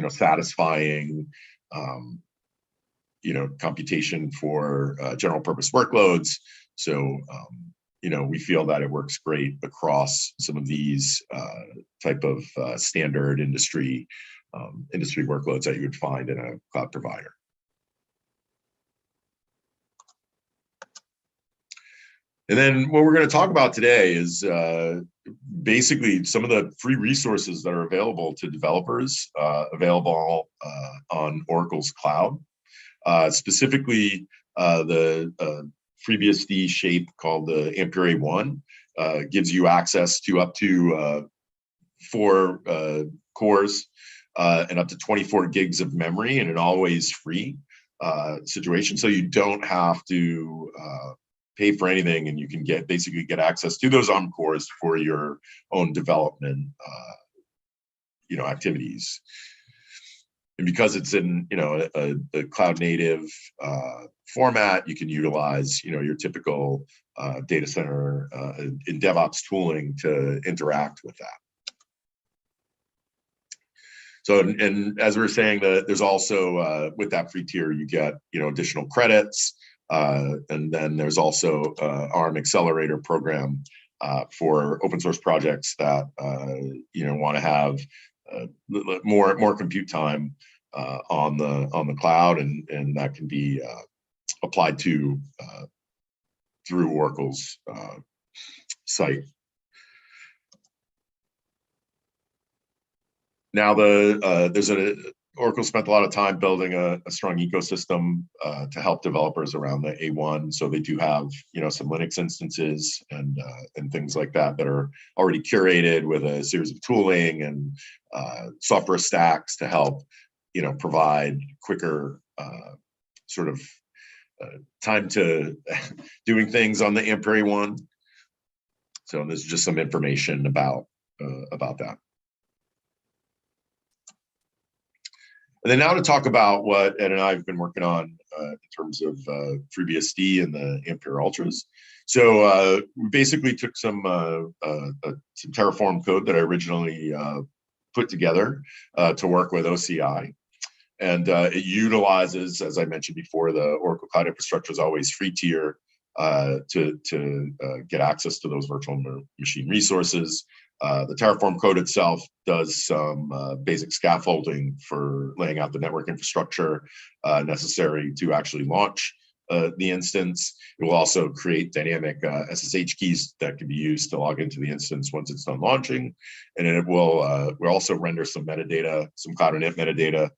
satisfying computation for general purpose workloads. So we feel that it works great across some of these type of standard industry workloads that you would find in a cloud provider. And then what we're going to talk about today is basically some of the free resources that are available to developers, available on Oracle's cloud. Specifically, the FreeBSD shape called the Ampere 1 gives you access to up to 4 cores and up to 24 gigs of memory in an always free situation. So you don't have to pay for anything, and you can basically get access to those ARM cores for your own development, activities. And because it's in, a cloud native format, you can utilize, your typical data center in DevOps tooling to interact with that. So, and as we were saying, there's also with that free tier, you get, additional credits. And then there's also ARM Accelerator program for open source projects that want to have more compute time on the cloud, and that can be applied to through Oracle's site. Now Oracle spent a lot of time building a strong ecosystem to help developers around the A1. So they do have, some Linux instances and things like that are already curated with a series of tooling and software stacks to help, provide quicker time to doing things on the Ampere 1. So there's just some information about that. And then now to talk about what Ed and I have been working on in terms of FreeBSD and the Ampere Ultras. So we basically took some Terraform code that I originally put together to work with OCI. And it utilizes, as I mentioned before, the Oracle Cloud Infrastructure is always free tier to get access to those virtual machine resources. The Terraform code itself does some basic scaffolding for laying out the network infrastructure necessary to actually launch the instance. It will also create dynamic SSH keys that can be used to log into the instance once it's done launching. And then it will also render some metadata, some cloud init metadata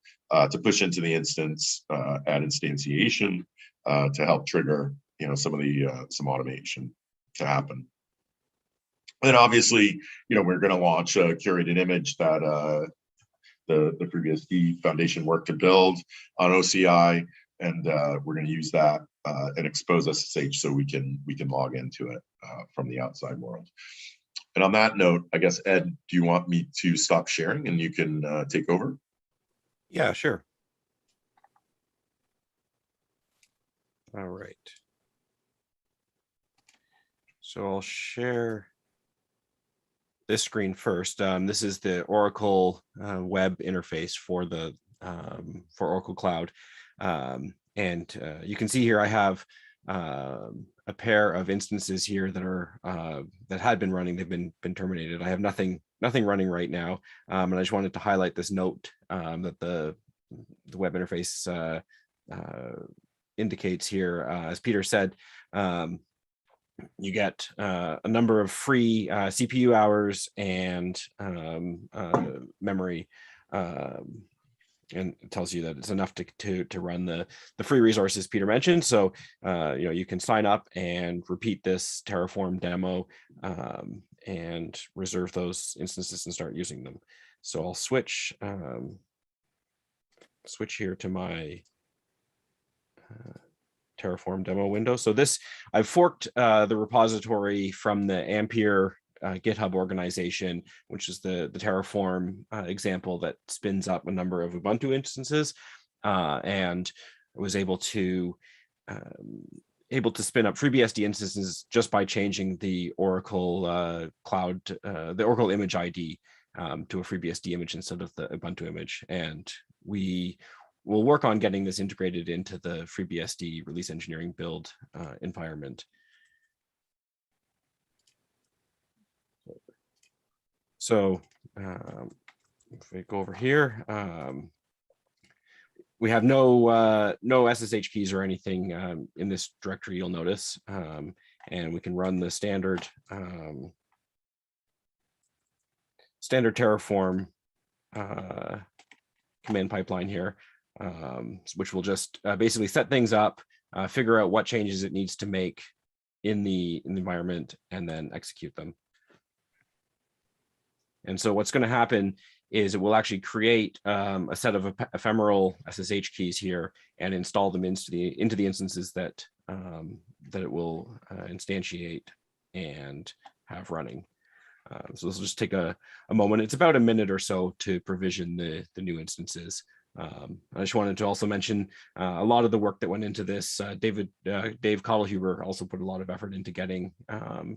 to push into the instance at instantiation to help trigger some automation to happen. And obviously, we're going to launch a curated image that the FreeBSD Foundation worked to build on OCI, and we're going to use that and expose SSH so we can log into it from the outside world. And on that note, I guess, Ed, do you want me to stop sharing and you can take over? Yeah, sure. All right. So I'll share this screen first. This is the Oracle web interface for the for Oracle Cloud, and you can see here I have a pair of instances here that are that had been running. They've been terminated. I have nothing running right now, and I just wanted to highlight this note that the web interface indicates here. As Peter said, you get a number of free CPU hours and memory, and it tells you that it's enough to run the free resources Peter mentioned. So you can sign up and repeat this Terraform demo and reserve those instances and start using them. So I'll switch here to my Terraform demo window. So this, I've forked the repository from the Ampere GitHub organization, which is the Terraform example that spins up a number of Ubuntu instances, and was able to spin up FreeBSD instances just by changing the Oracle cloud, the Oracle image ID to a FreeBSD image instead of the Ubuntu image. And we'll work on getting this integrated into the FreeBSD release engineering build environment. So if we go over here, we have no SSH keys or anything in this directory, you'll notice, and we can run the standard Terraform command pipeline here, which will just basically set things up, figure out what changes it needs to make in the environment, and then execute them. And so what's going to happen is it will actually create a set of ephemeral SSH keys here and install them into the instances that it will instantiate and have running. So this will just take a moment. It's about a minute or so to provision the new instances. I just wanted to also mention a lot of the work that went into this. Dave Kottlehuber also put a lot of effort into getting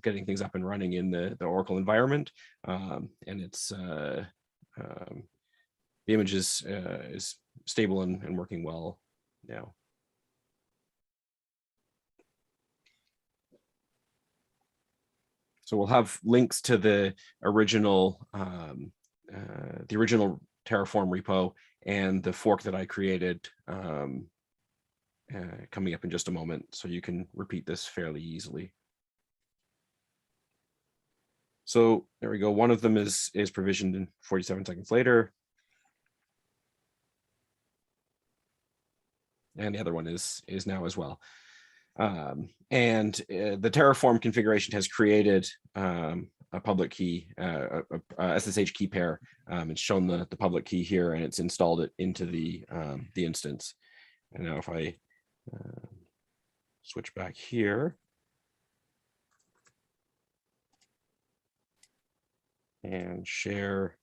things up and running in the Oracle environment, and it's the image is stable and working well now. So we'll have links to the original Terraform repo and the fork that I created coming up in just a moment, so you can repeat this fairly easily. So there we go. One of them is provisioned in 47 seconds later, and the other one is now as well. And the Terraform configuration has created a public key, a SSH key pair. It's shown the public key here, and it's installed it into the instance. And now if I switch back here and share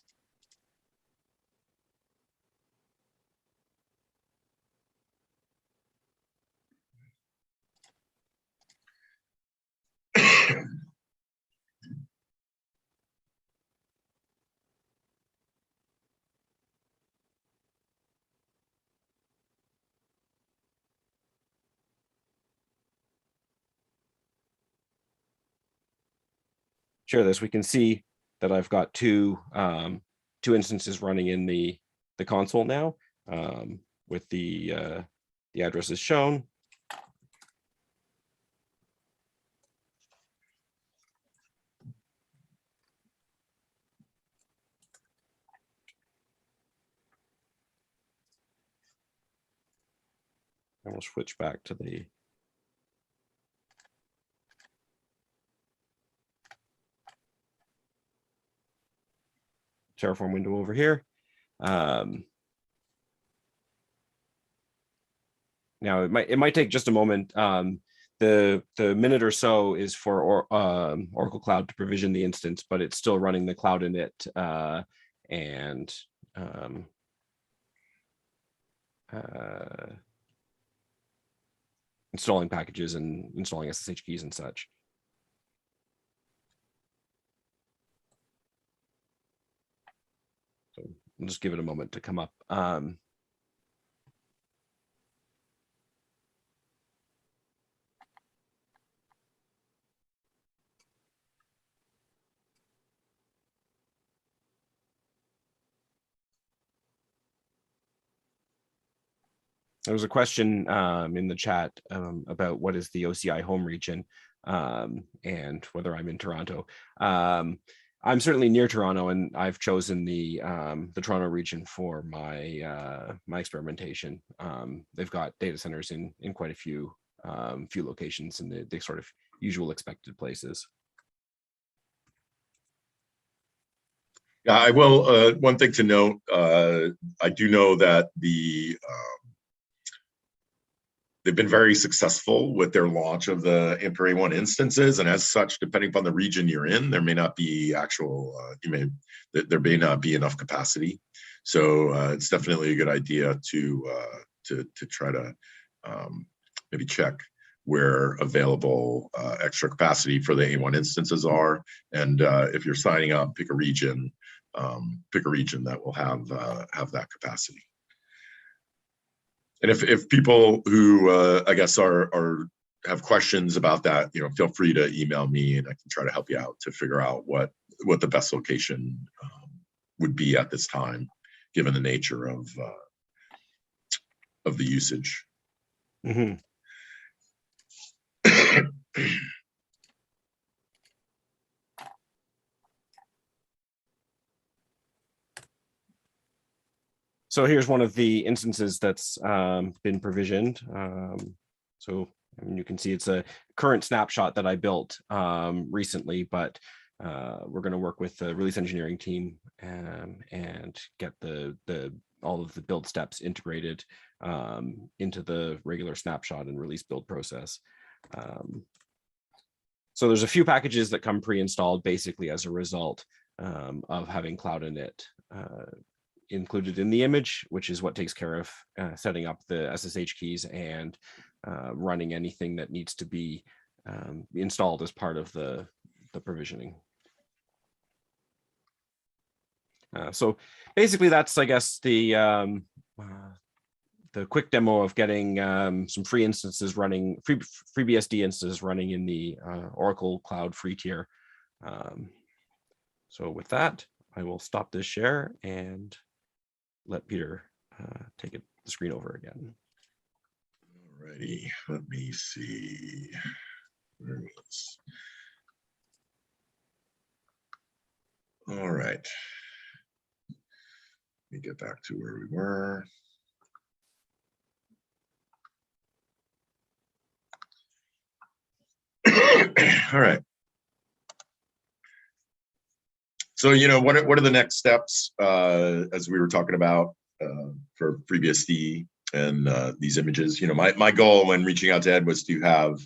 this, we can see that I've got two instances running in the console now, with the addresses shown. And we'll switch back to the Terraform window over here. Now it might take just a moment. The minute or so is for Oracle Cloud to provision the instance, but it's still running the cloud init and installing packages and installing SSH keys and such. So I'll just give it a moment to come up. There was a question in the chat about what is the OCI home region and whether I'm in Toronto. I'm certainly near Toronto, and I've chosen the Toronto region for my my experimentation. They've got data centers in quite a few locations in the sort of usual expected places. Yeah, I will. One thing to note, I do know that they've been very successful with their launch of the Ampere A1 instances, and as such, depending upon the region you're in, there may not be actual, there may not be enough capacity. So it's definitely a good idea to try to maybe check where available extra capacity for the A1 instances are, and if you're signing up, pick a region that will have that capacity. And if people who I guess have questions about that, feel free to email me, and I can try to help you out to figure out what the best location would be at this time, given the nature of the usage. Mm-hmm. So here's one of the instances that's been provisioned. So you can see it's a current snapshot that I built recently, but we're going to work with the release engineering team and get all of the build steps integrated into the regular snapshot and release build process. So there's a few packages that come pre-installed basically as a result of having Cloud Init included in the image, which is what takes care of setting up the SSH keys and running anything that needs to be installed as part of the provisioning. So basically that's, I guess, the quick demo of getting some free instances running, FreeBSD instances running in the Oracle Cloud free tier. So with that, I will stop this share and let Peter take the screen over again. Alrighty, let me see. There it is. All right. Let me get back to where we were. All right. So, what are the next steps as we were talking about for FreeBSD and these images? My goal when reaching out to Ed was to have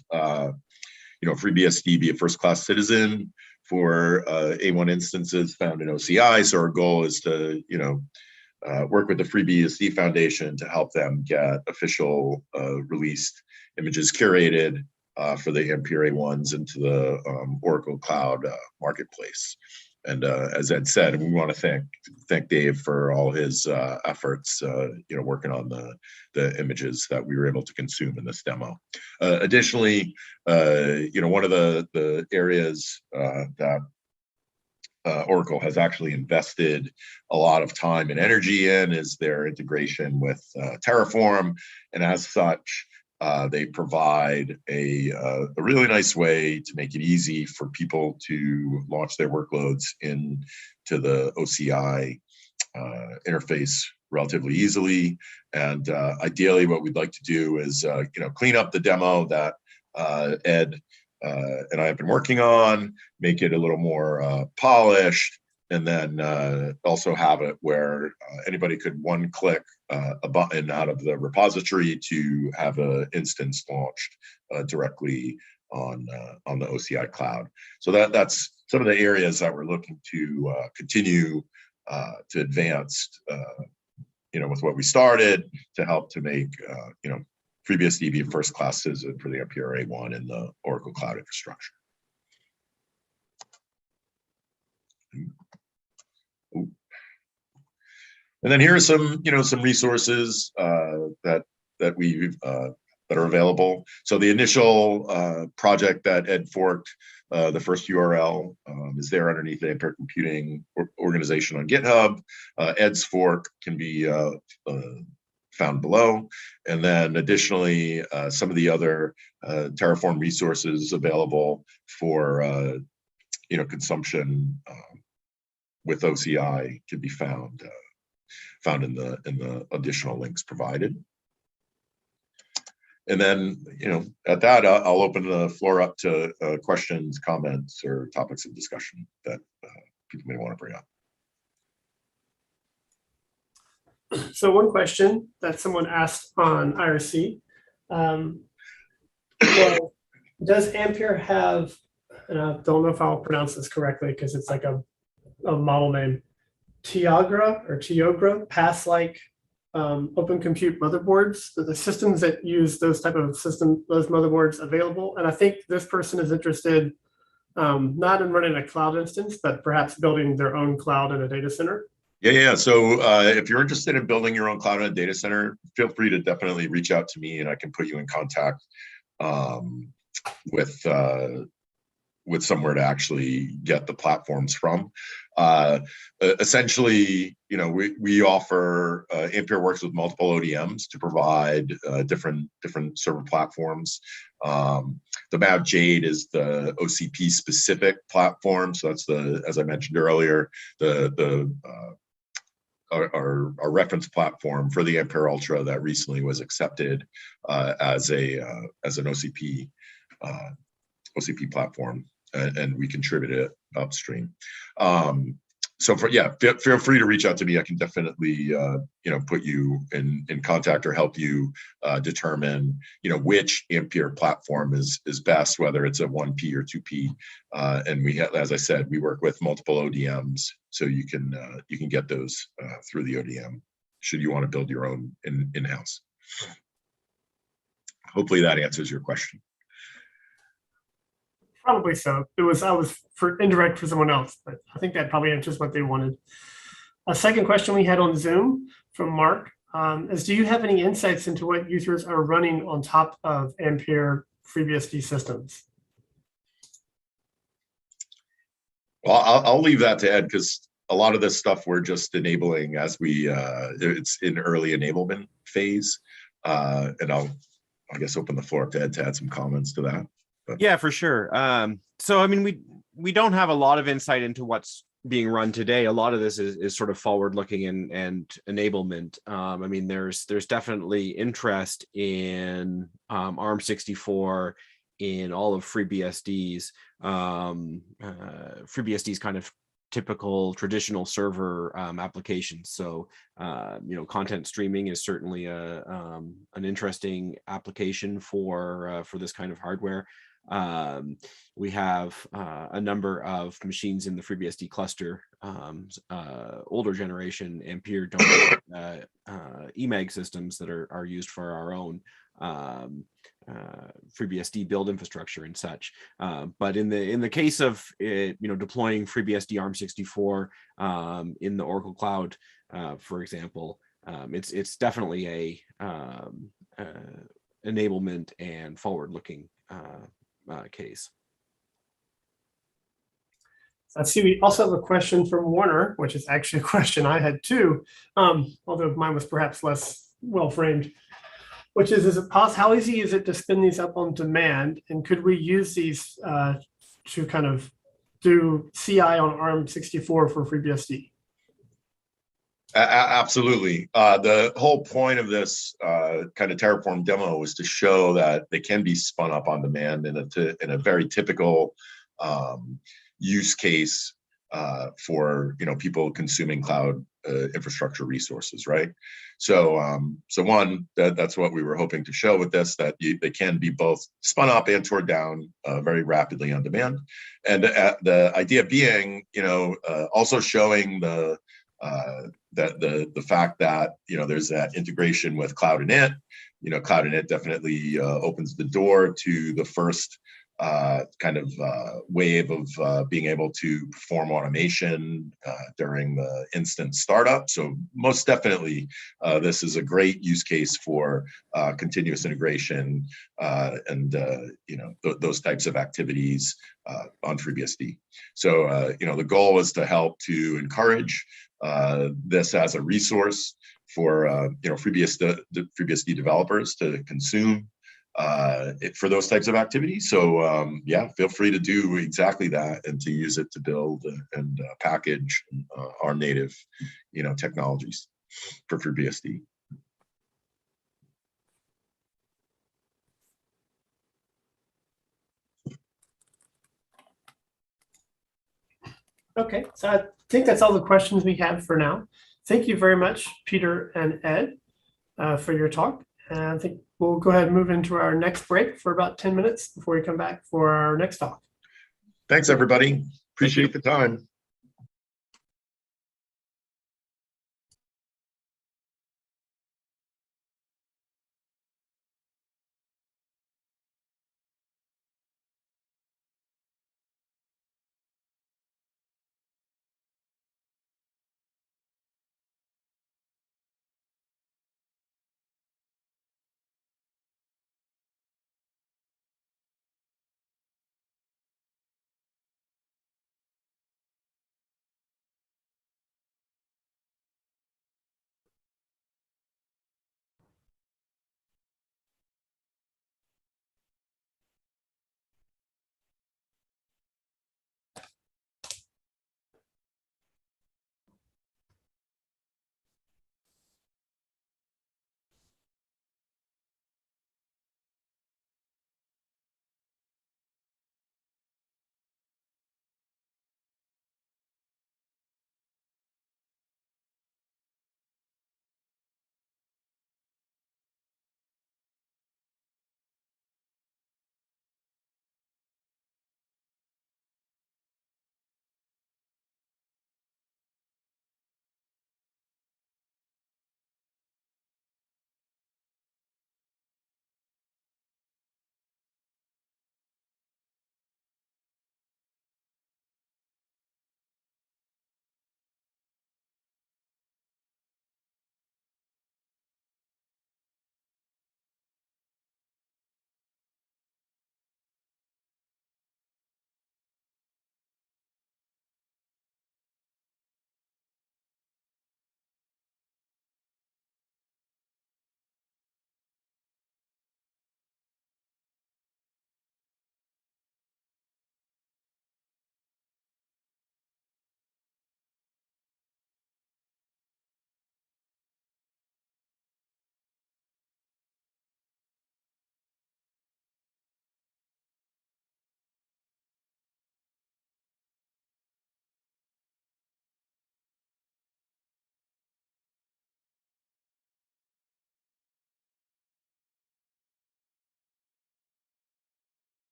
FreeBSD be a first-class citizen for A1 instances found in OCI. So our goal is to work with the FreeBSD Foundation to help them get official released images curated for the Ampere A1s into the Oracle Cloud marketplace. And as Ed said, we want to thank Dave for all his efforts, working on the images that we were able to consume in this demo. Additionally, one of the areas that Oracle has actually invested a lot of time and energy in is their integration with Terraform, and as such, they provide a really nice way to make it easy for people to launch their workloads into the OCI interface relatively easily. And ideally, what we'd like to do is clean up the demo that Ed and I have been working on, make it a little more polished, and then also have it where anybody could one-click a button out of the repository to have an instance launched directly on the OCI cloud. So that's some of the areas that we're looking to continue to advance, with what we started to help to make, FreeBSD be a first-class citizen for the Ampere A1 in the Oracle Cloud infrastructure. And then here are some, some resources that are available. So the initial project that Ed forked, the first URL is there underneath the Ampere Computing organization on GitHub. Ed's fork can be found below. And then additionally, some of the other Terraform resources available for consumption with OCI can be found in the additional links provided. And then, at that, I'll open the floor up to questions, comments, or topics of discussion that people may want to bring up. So one question that someone asked on IRC, well, does Ampere have, and I don't know if I'll pronounce this correctly because it's like a model name, Tiogra pass-like open compute motherboards? So the systems that use those type of those motherboards available. And I think this person is interested not in running a cloud instance, but perhaps building their own cloud in a data center. Yeah. So if you're interested in building your own cloud in a data center, feel free to definitely reach out to me, and I can put you in contact with somewhere to actually get the platforms from. Essentially, we offer, Ampere works with multiple ODMs to provide different server platforms. The Mab Jade is the OCP specific platform. So that's as I mentioned earlier, our reference platform for the Ampere Altra that recently was accepted as an OCP platform, and we contribute it upstream. So feel free to reach out to me. I can definitely put you in contact or help you determine which Ampere platform is best, whether it's a 1P or 2P. And we have, as I said, we work with multiple ODMs, so you can get those through the ODM should you want to build your own in-house. Hopefully that answers your question. Probably so. I was for indirect for someone else, but I think that probably answers what they wanted. A second question we had on Zoom from Mark is, do you have any insights into what users are running on top of Ampere FreeBSD systems? Well, I'll leave that to Ed, because a lot of this stuff we're just enabling as it's in early enablement phase. And I guess open the floor up to Ed to add some comments to that. Yeah, for sure. So, I mean, we don't have a lot of insight into what's being run today. A lot of this is sort of forward-looking and enablement. I mean, there's definitely interest in ARM64 in all of FreeBSD's. FreeBSD's kind of typical traditional server applications. So, content streaming is certainly an interesting application for this kind of hardware. We have a number of machines in the FreeBSD cluster, older generation Ampere eMag systems that are used for our own FreeBSD build infrastructure and such. But in the case of deploying FreeBSD ARM64 in the Oracle Cloud, for example, it's definitely a enablement and forward-looking case. I see we also have a question from Warner, which is actually a question I had too, although mine was perhaps less well-framed, which is it possible, how easy is it to spin these up on demand? And could we use these to kind of do CI on ARM64 for FreeBSD? Absolutely. The whole point of this kind of Terraform demo was to show that they can be spun up on demand in a very typical use case for people consuming cloud infrastructure resources, right? So one, that's what we were hoping to show with this, that they can be both spun up and torn down very rapidly on demand, and the idea being, also showing the fact that there's that integration with Cloud Init. Cloud Init definitely opens the door to the first kind of wave of being able to perform automation during the instance startup. So most definitely, this is a great use case for continuous integration and those types of activities on FreeBSD. So the goal is to help to encourage this as a resource for FreeBSD developers to consume for those types of activities. So yeah, feel free to do exactly that and to use it to build and package our native, technologies for FreeBSD. Okay, so I think that's all the questions we have for now. Thank you very much, Peter and Ed, for your talk. And I think we'll go ahead and move into our next break for about 10 minutes before we come back for our next talk. Thanks, everybody. Appreciate the time.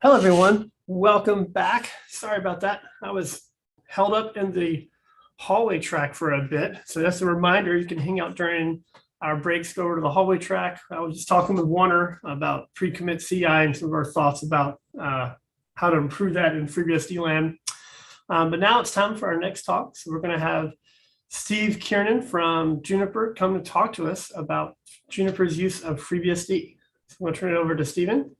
Hello, everyone. Welcome back. Sorry about that. I was held up in the hallway track for a bit. So that's a reminder, you can hang out during our breaks, go over to the hallway track. I was just talking with Warner about pre-commit CI and some of our thoughts about how to improve that in FreeBSD land. But now it's time for our next talk. So we're going to have Steve Kiernan from Juniper come to talk to us about Juniper's use of FreeBSD. So I'm going to turn it over to Steven.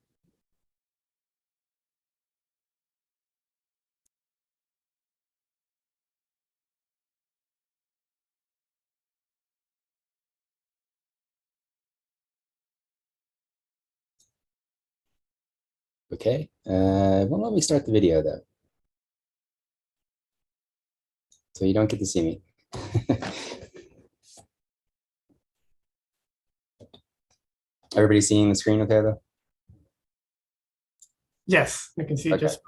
Okay, won't let me start the video though. So you don't get to see me. Everybody seeing the screen okay though? Yes, I can see it Okay. just.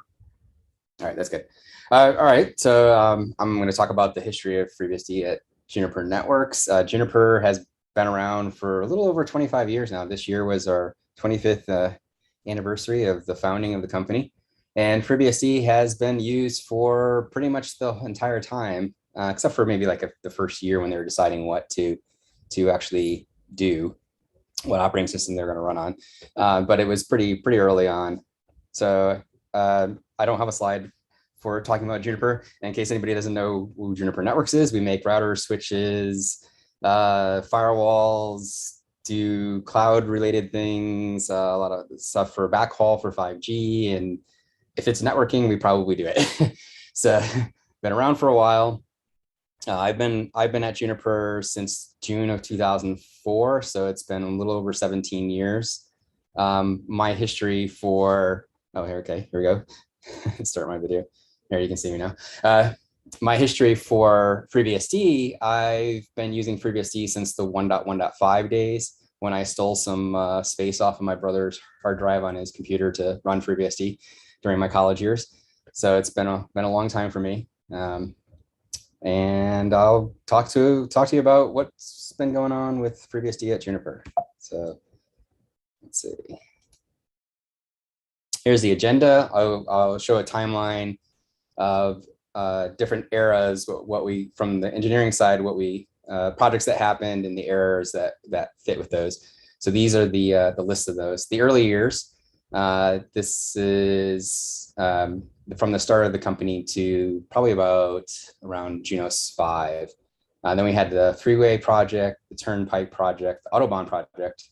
All right, that's good. All right, so I'm going to talk about the history of FreeBSD at Juniper Networks. Juniper has been around for a little over 25 years now. This year was our 25th anniversary of the founding of the company. And FreeBSD has been used for pretty much the entire time, except for maybe like the first year when they were deciding what to actually do, what operating system they're going to run on. But it was pretty early on. So I don't have a slide for talking about Juniper. In case anybody doesn't know who Juniper Networks is, we make routers, switches, firewalls, do cloud related things, a lot of stuff for backhaul for 5G. And if it's networking, we probably do it. So been around for a while. I've been at Juniper since June of 2004. So it's been a little over 17 years. My history for, okay, here we go. Start my video. Here you can see me now. My history for FreeBSD, I've been using FreeBSD since the 1.1.5 days when I stole some space off of my brother's hard drive on his computer to run FreeBSD during my college years. So it's been a long time for me. And I'll talk to you about what's been going on with FreeBSD at Juniper. So let's see. Here's the agenda. I'll show a timeline of different eras, what we, from the engineering side, what we, projects that happened and the errors that fit with those. So these are the list of those. The early years, this is from the start of the company to probably about around Junos 5. Then we had the Freeway project, the Turnpike project, the Autobahn project,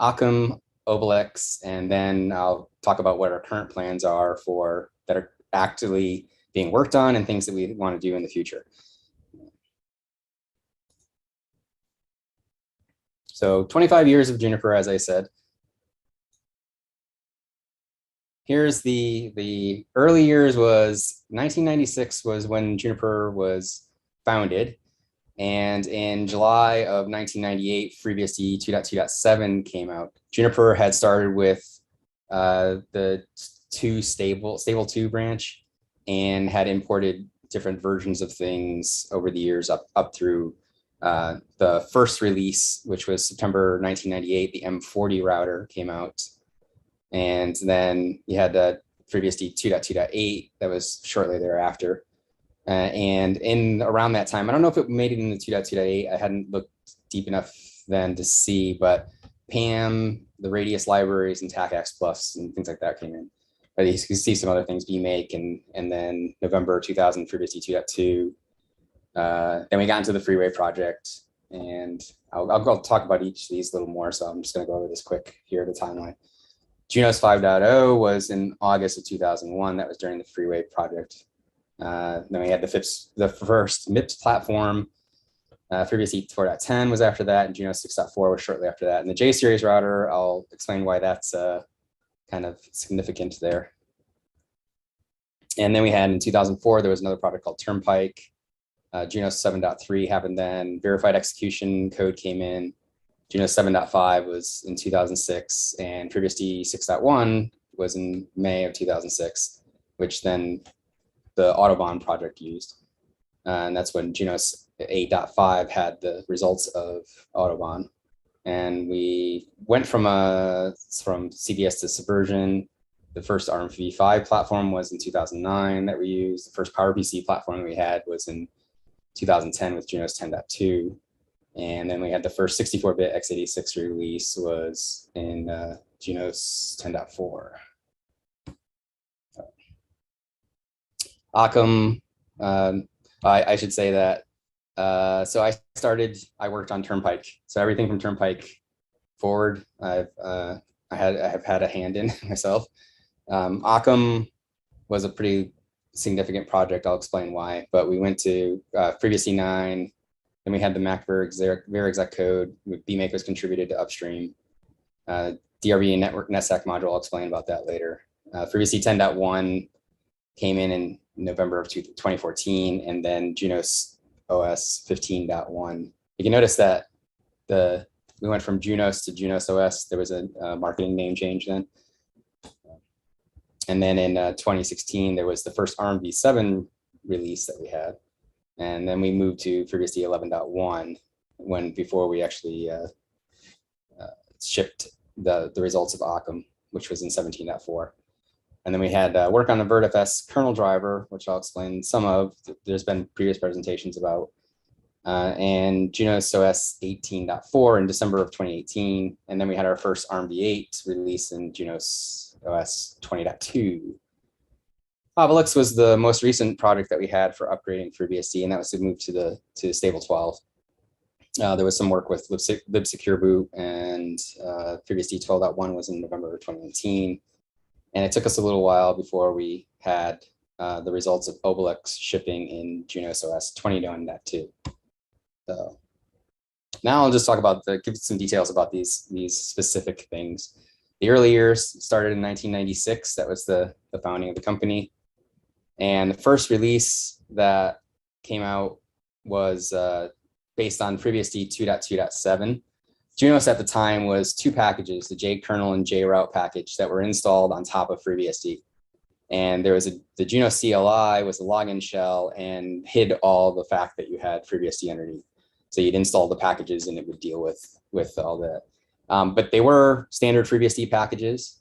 Occam, Obelix, and then I'll talk about what our current plans are for that are actively being worked on and things that we want to do in the future. So 25 years of Juniper, as I said. Here's the early years. Was 1996 was when Juniper was founded. And in July of 1998, FreeBSD 2.2.7 came out. Juniper had started with the stable 2 branch and had imported different versions of things over the years up through the first release, which was September 1998. The M40 router came out. And then you had the FreeBSD 2.2.8 that was shortly thereafter. And in around that time, I don't know if it made it in the 2.2.8. I hadn't looked deep enough then to see, but PAM, the Radius libraries, and TACAX Plus and things like that came in. But you can see some other things, BMake, and then November 2000, FreeBSD 2.2. Then we got into the Freeway project, and I'll talk about each of these a little more. So I'm just going to go over this quick here, the timeline. Junos 5.0 was in August of 2001. That was during the Freeway project. Then we had the first MIPS platform. FreeBSD 4.10 was after that, and Junos 6.4 was shortly after that. And the J-series router, I'll explain why that's kind of significant there. And then we had in 2004, there was another project called Turnpike. Junos 7.3 happened then. Verified execution code came in. Junos 7.5 was in 2006, and FreeBSD 6.1 was in May of 2006, which then the Autobahn project used. And that's when Junos 8.5 had the results of Autobahn. And we went from CBS to Subversion The first ARM-v5 platform was in 2009 that we used. The first PowerPC platform we had was in 2010 with Junos 10.2. And then we had the first 64-bit x86 release was in Junos 10.4. Occam, I should say that. So I worked on Turnpike. So everything from Turnpike forward, I have had a hand in myself. Occam was a pretty significant project. I'll explain why, but we went to FreeBSD 9, then we had the Mac Verexec code. BMake was contributed to upstream. DRV and network NetStack module, I'll explain about that later. FreeBSD 10.1 came in November of 2014, and then Junos OS 15.1. You can notice that we went from Junos to Junos OS. There was a marketing name change then. And then in 2016, there was the first ARM-v7 release that we had. And then we moved to FreeBSD 11.1 before we actually shipped the results of Occam, which was in 17.4. And then we had work on the VertFS kernel driver, which I'll explain some of. There's been previous presentations about. And Junos OS 18.4 in December of 2018. And then we had our first ARM-v8 release in Junos OS 20.2. Obelix was the most recent project that we had for upgrading FreeBSD, and that was to move to stable 12. There was some work with libsecure boot, and FreeBSD 12.1 was in November of 2019. And it took us a little while before we had the results of Obelix shipping in Junos OS 20.2. So now I'll just talk about give some details about these specific things. The early years started in 1996. That was the founding of the company. And the first release that came out was based on FreeBSD 2.2.7. Junos at the time was two packages, the jkernel and jroute package that were installed on top of FreeBSD. And there was the Junos CLI was a login shell and hid all the fact that you had FreeBSD underneath. So you'd install the packages and it would deal with all that. But they were standard FreeBSD packages.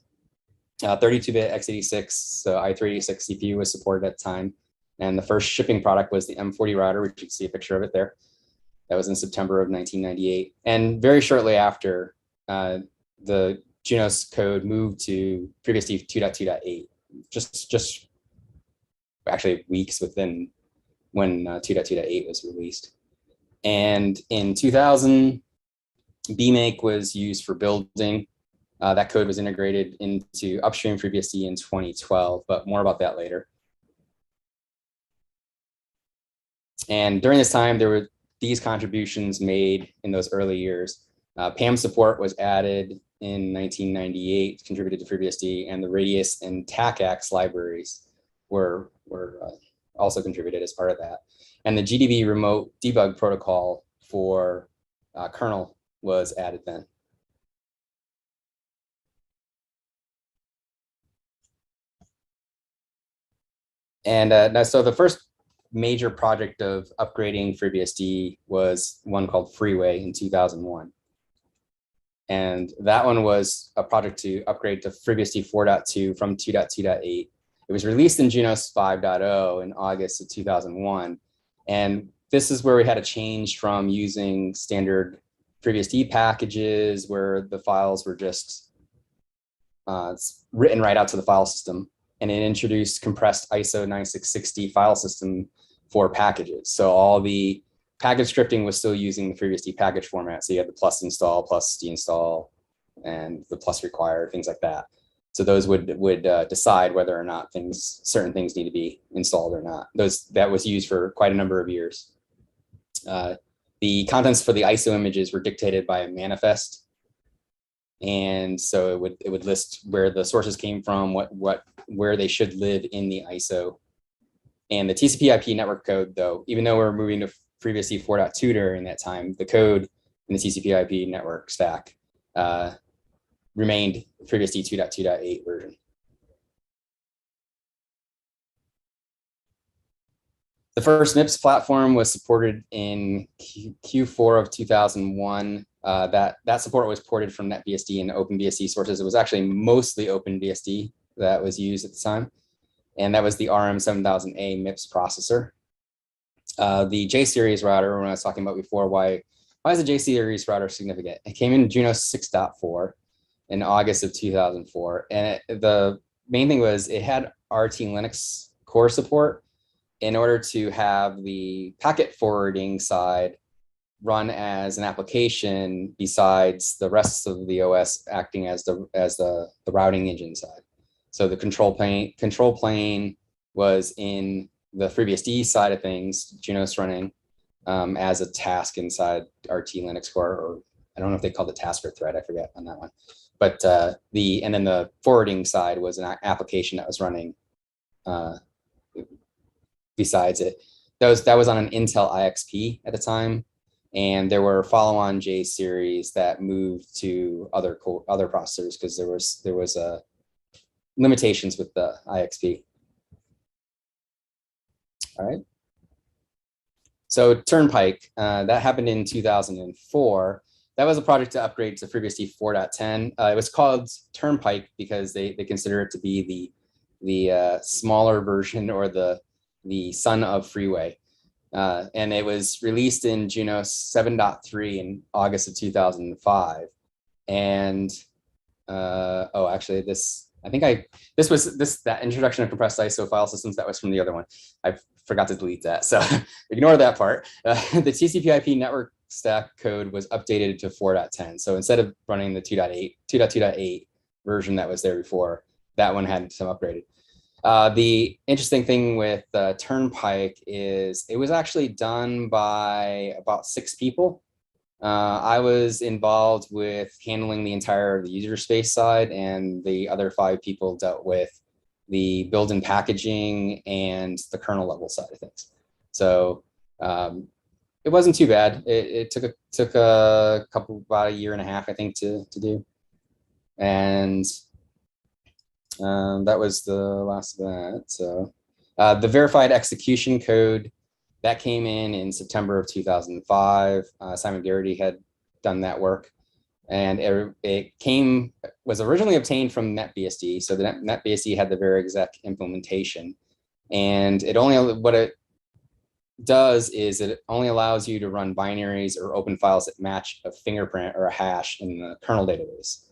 32-bit x86, so i386 CPU was supported at the time. And the first shipping product was the M40 router, which you can see a picture of it there. That was in September of 1998. And very shortly after, the Junos code moved to FreeBSD 2.2.8, just actually weeks within when 2.2.8 was released. And in 2000, BMake was used for building. That code was integrated into upstream FreeBSD in 2012, but more about that later. And during this time, there were these contributions made in those early years. PAM support was added in 1998, contributed to FreeBSD, and the Radius and TACAX libraries were also contributed as part of that. And the GDB remote debug protocol for kernel was added then. And so the first major project of upgrading FreeBSD was one called Freeway in 2001. And that one was a project to upgrade to FreeBSD 4.2 from 2.2.8. It was released in Junos 5.0 in August of 2001. And this is where we had a change from using standard FreeBSD packages where the files were just written right out to the file system. And it introduced compressed ISO 9660 file system for packages. So all the package scripting was still using the FreeBSD package format. So you had the plus install, plus deinstall, and the plus require, things like that. So those would decide whether or not certain things need to be installed or not. That was used for quite a number of years. The contents for the ISO images were dictated by a manifest. And so it would list where the sources came from, where they should live in the ISO. And the TCP/IP network code, though, even though we're moving to FreeBSD 4.2 during that time, the code in the TCP/IP network stack remained FreeBSD 2.2.8 version. The first MIPS platform was supported in Q4 of 2001. That support was ported from NetBSD and OpenBSD sources. It was actually mostly OpenBSD that was used at the time. And that was the RM7000A MIPS processor. The J series router, when I was talking about before, why is the J series router significant? It came in Juno 6.4 in August of 2004. And the main thing was it had RT Linux core support in order to have the packet forwarding side run as an application besides the rest of the OS acting as the routing engine side. So the control plane was in the FreeBSD side of things, Junos running as a task inside RT Linux core, or I don't know if they called it task or thread, I forget on that one. But and then the forwarding side was an application that was running besides it. That was on an Intel IXP at the time, and there were follow-on J series that moved to other processors because there was limitations with the IXP. All right. So Turnpike, that happened in 2004. That was a project to upgrade to FreeBSD 4.10. It was called Turnpike because they consider it to be the smaller version or the son of Freeway. And it was released in Juno 7.3 in August of 2005. And actually that introduction of compressed ISO file systems, that was from the other one. I forgot to delete that, so ignore that part. The TCP/IP network stack code was updated to 4.10. So instead of running the 2.2.8 version that was there before, that one had some upgraded. The interesting thing with Turnpike is it was actually done by about 6 people. I was involved with handling the entire user space side, and the other 5 people dealt with the build and packaging and the kernel level side of things. So it wasn't too bad. It took about a year and a half, I think, to do. And that was the last of that. So the verified execution code, that came in September of 2005. Simon Garrity had done that work, and it was originally obtained from NetBSD. So the NetBSD had the VeriExec implementation, and what it does is it only allows you to run binaries or open files that match a fingerprint or a hash in the kernel database.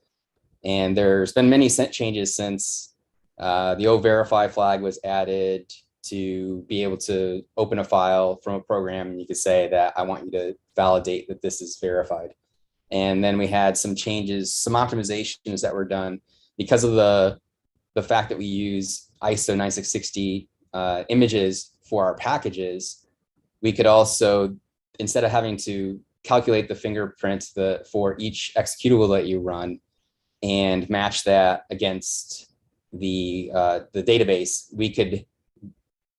And there's been many changes since the O-verify flag was added to be able to open a file from a program, and you could say that I want you to validate that this is verified. And then we had some changes, some optimizations that were done because of the fact that we use ISO 9660 images for our packages. We could also, instead of having to calculate the fingerprint for each executable that you run and match that against the database, we could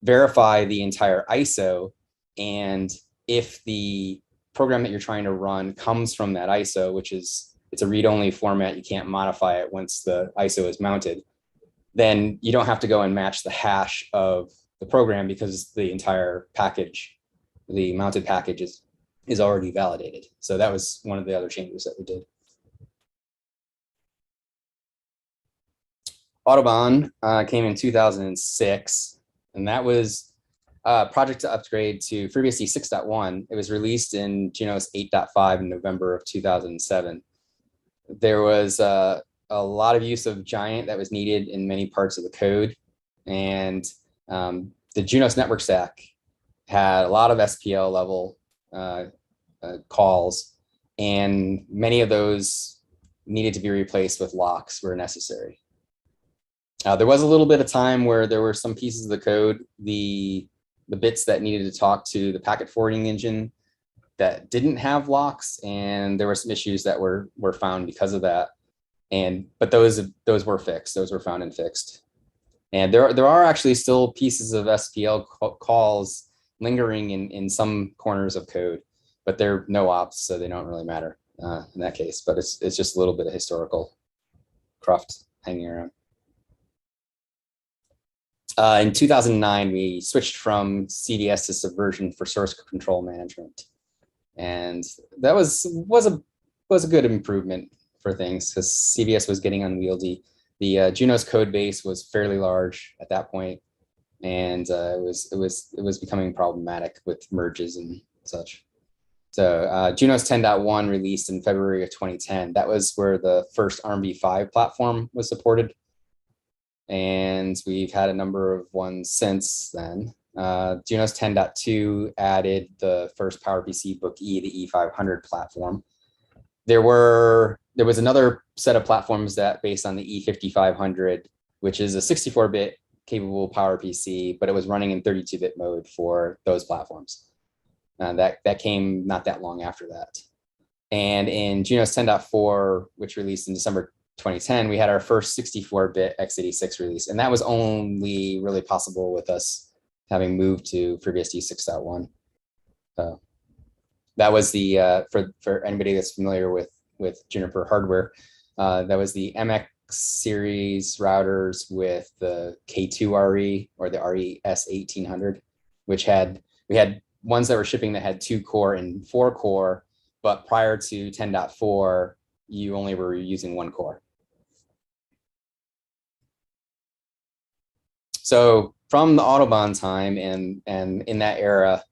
verify the entire ISO, and if the program that you're trying to run comes from that ISO, which is, it's a read-only format, you can't modify it once the ISO is mounted, then you don't have to go and match the hash of the program because the entire package, the mounted package is already validated. So that was one of the other changes that we did. Autobahn came in 2006. And that was a project to upgrade to FreeBSD 6.1. It was released in Junos 8.5 in November of 2007. There was a lot of use of Giant that was needed in many parts of the code. And the Junos network stack had a lot of SPL level calls, and many of those needed to be replaced with locks where necessary. There was a little bit of time where there were some pieces of the code, the bits that needed to talk to the packet forwarding engine that didn't have locks, and there were some issues that were found because of that. But those were fixed. Those were found and fixed. And there are actually still pieces of SPL calls lingering in some corners of code, but they're no ops, so they don't really matter in that case. But it's just a little bit of historical cruft hanging around. In 2009, we switched from CDS to Subversion for source control management, and that was a good improvement for things because CVS was getting unwieldy. The Junos code base was fairly large at that point, and it was becoming problematic with merges and such. So Junos 10.1 released in February of 2010. That was where the first ARMv5 platform was supported. And we've had a number of ones since then. Junos 10.2 added the first PowerPC Book E, the E500 platform. There was another set of platforms that based on the E5500, which is a 64-bit capable PowerPC, but it was running in 32-bit mode for those platforms. That came not that long after that. And in Junos 10.4, which released in December 2010, we had our first 64-bit x86 release. And that was only really possible with us having moved to FreeBSD 6.1. That was the, for anybody that's familiar with Juniper hardware, that was the MX series routers with the K2RE or the RES 1800, which we had ones that were shipping that had 2-core and 4-core, but prior to 10.4, you only were using 1 core. So from the Autobahn time and in that era,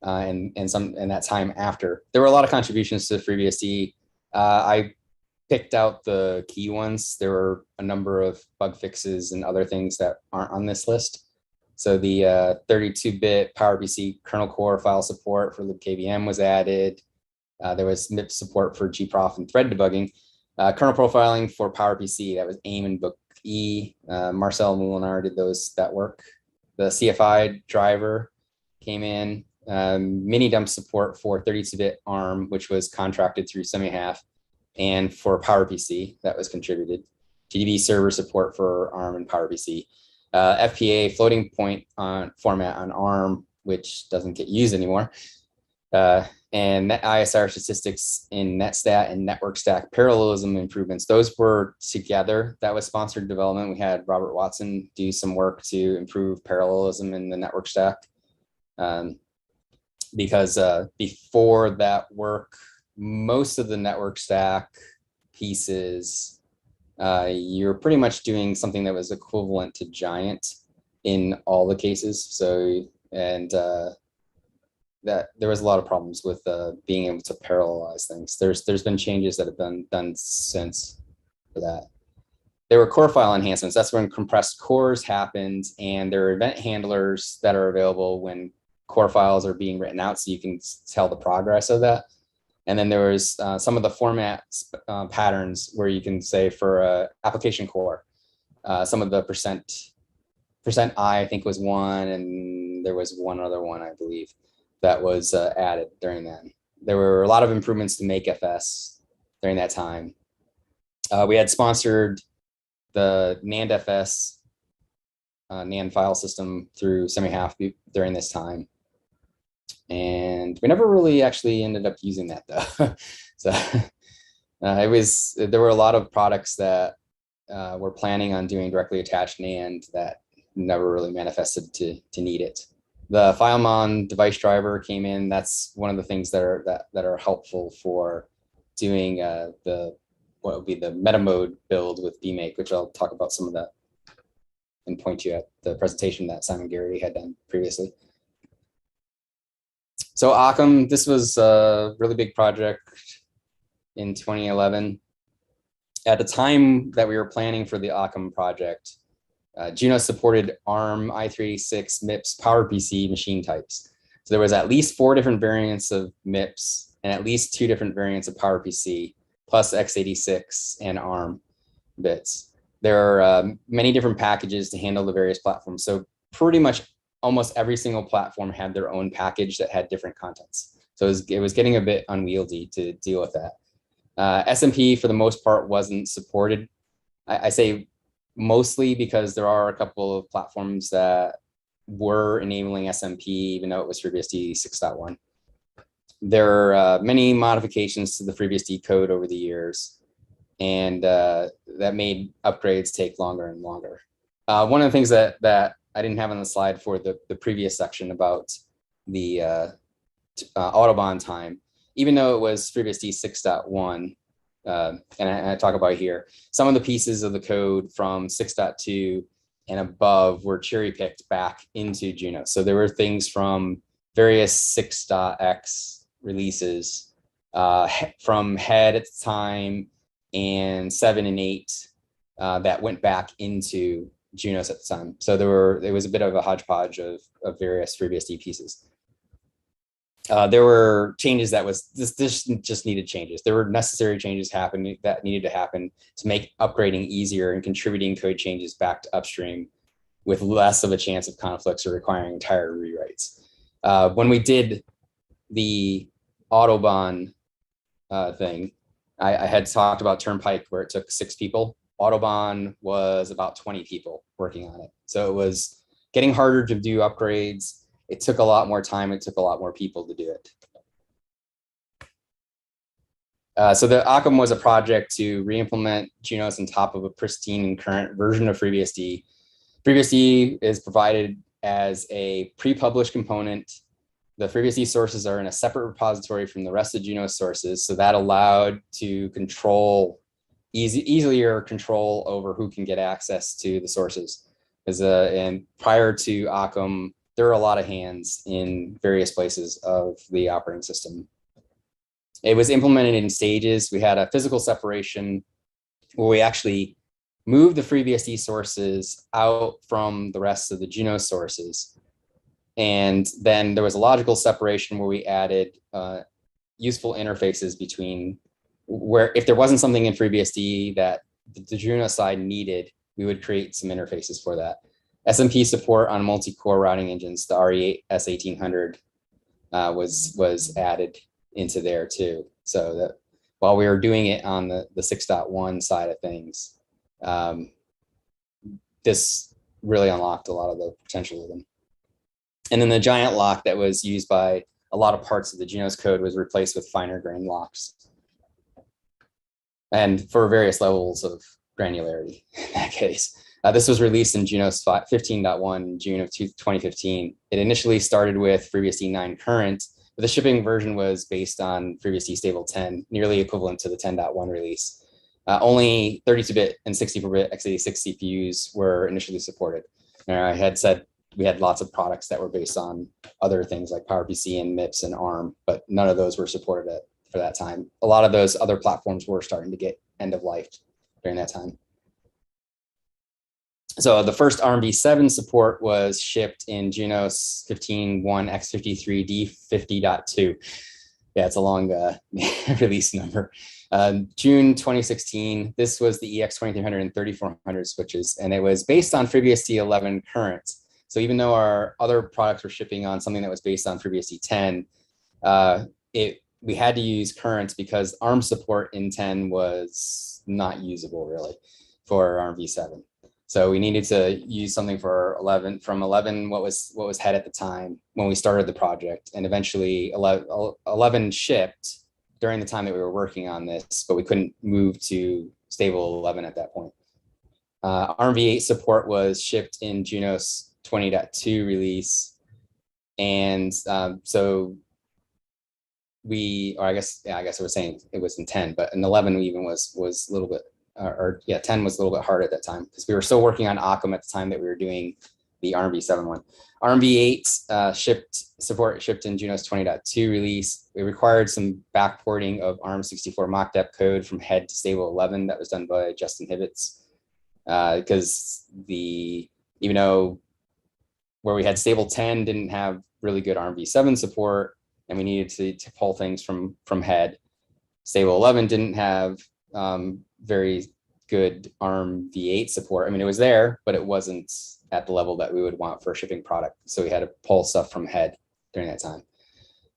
and that time after, there were a lot of contributions to FreeBSD. I picked out the key ones. There were a number of bug fixes and other things that aren't on this list. So the 32-bit PowerPC kernel core file support for libkvm was added. There was MIPS support for gprof and thread debugging. Kernel profiling for PowerPC, that was AIM and Book E. Marcel Moulinar did that work. The CFI driver came in. Mini dump support for 32-bit ARM, which was contracted through SemiHalf, and for PowerPC, that was contributed. GDB server support for ARM and PowerPC. FPA floating point format on ARM, which doesn't get used anymore. And ISR statistics in NetStat and network stack parallelism improvements. Those were together. That was sponsored development. We had Robert Watson do some work to improve parallelism in the network stack. Because before that work, most of the network stack pieces, you're pretty much doing something that was equivalent to Giant in all the cases. So, and that there was a lot of problems with being able to parallelize things. There's been changes that have been done since for that. There were core file enhancements. That's when compressed cores happened, and there are event handlers that are available when core files are being written out, so you can tell the progress of that. And then there was some of the format patterns where you can say for application core, some of the percent I think was one, and there was one other one, I believe, that was added during then. There were a lot of improvements to MakeFS during that time. We had sponsored the NANDFS NAND file system through SemiHalf during this time. And we never really actually ended up using that though. So there were a lot of products that were planning on doing directly attached NAND that never really manifested to need it. The FileMon device driver came in. That's one of the things that are helpful for doing what would be the meta mode build with bmake, which I'll talk about some of that and point you at the presentation that Simon Garrity had done previously. So Occam, this was a really big project in 2011. At the time that we were planning for the Occam project, Junos supported ARM i386 MIPS PowerPC machine types. So there was at least 4 different variants of MIPS and at least 2 different variants of PowerPC, plus x86 and ARM bits. There are many different packages to handle the various platforms. So pretty much almost every single platform had their own package that had different contents. So it was getting a bit unwieldy to deal with that. SMP for the most part wasn't supported. I say mostly because there are a couple of platforms that were enabling SMP, even though it was FreeBSD 6.1. There are many modifications to the FreeBSD code over the years, and that made upgrades take longer and longer. One of the things that I didn't have on the slide for the previous section about the Autobahn time, even though it was FreeBSD 6.1, and I talk about here. Some of the pieces of the code from 6.2 and above were cherry picked back into Juno. So there were things from various 6.x releases from head at the time and 7 and 8 that went back into Junos at the time. So it was a bit of a hodgepodge of various FreeBSD pieces. There were changes that this just needed changes. There were necessary changes that needed to happen to make upgrading easier and contributing code changes back to upstream with less of a chance of conflicts or requiring entire rewrites. When we did the Autobahn thing, I had talked about Turnpike where it took 6 people. Autobahn was about 20 people working on it. So it was getting harder to do upgrades. It took a lot more time. It took a lot more people to do it. So the Occam was a project to re-implement Junos on top of a pristine and current version of FreeBSD. FreeBSD is provided as a pre-published component. The FreeBSD sources are in a separate repository from the rest of Junos sources. So that allowed to easier control over who can get access to the sources. And prior to Occam, there are a lot of hands in various places of the operating system. It was implemented in stages. We had a physical separation where we actually moved the FreeBSD sources out from the rest of the Junos sources. And then there was a logical separation where we added useful interfaces between where if there wasn't something in FreeBSD that the Juno side needed, we would create some interfaces for that. SMP support on multi-core routing engines, the RE8 S1800 was added into there too. So that while we were doing it on the 6.1 side of things, this really unlocked a lot of the potential of them. And then the giant lock that was used by a lot of parts of the Junos code was replaced with finer grain locks. And for various levels of granularity in that case. This was released in Junos 15.1 in June of 2015. It initially started with FreeBSD 9 current, but the shipping version was based on FreeBSD stable 10, nearly equivalent to the 10.1 release. Only 32-bit and 64-bit x86 CPUs were initially supported. And I had said we had lots of products that were based on other things like PowerPC and MIPS and ARM, but none of those were supported for that time. A lot of those other platforms were starting to get end of life during that time. So the first ARMv7 support was shipped in Junos 15.1 x53d 50.2. Yeah, it's a long release number. June 2016, this was the EX2300 and 3400 switches, and it was based on FreeBSD 11 current. So even though our other products were shipping on something that was based on FreeBSD 10, we had to use current because ARM support in 10 was not usable really for ARMv7. So we needed to use something for 11, from 11, what was head at the time when we started the project, and eventually 11 shipped during the time that we were working on this, but we couldn't move to stable 11 at that point. ARMv8 support was shipped in Junos 20.2 release. And so I guess I was saying it was in 10, but in 11 even was a little bit, 10 was a little bit hard at that time because we were still working on Occam at the time that we were doing the ARMv7 one. ARMv8 shipped in Junos 20.2 release. We required some backporting of ARM64 mock-dep code from head to stable 11 that was done by Justin Hibbets because even though where we had stable 10 didn't have really good ARMv7 support and we needed to pull things from head. Stable 11 didn't have very good ARMv8 support. I mean, it was there, but it wasn't at the level that we would want for a shipping product. So we had to pull stuff from head during that time.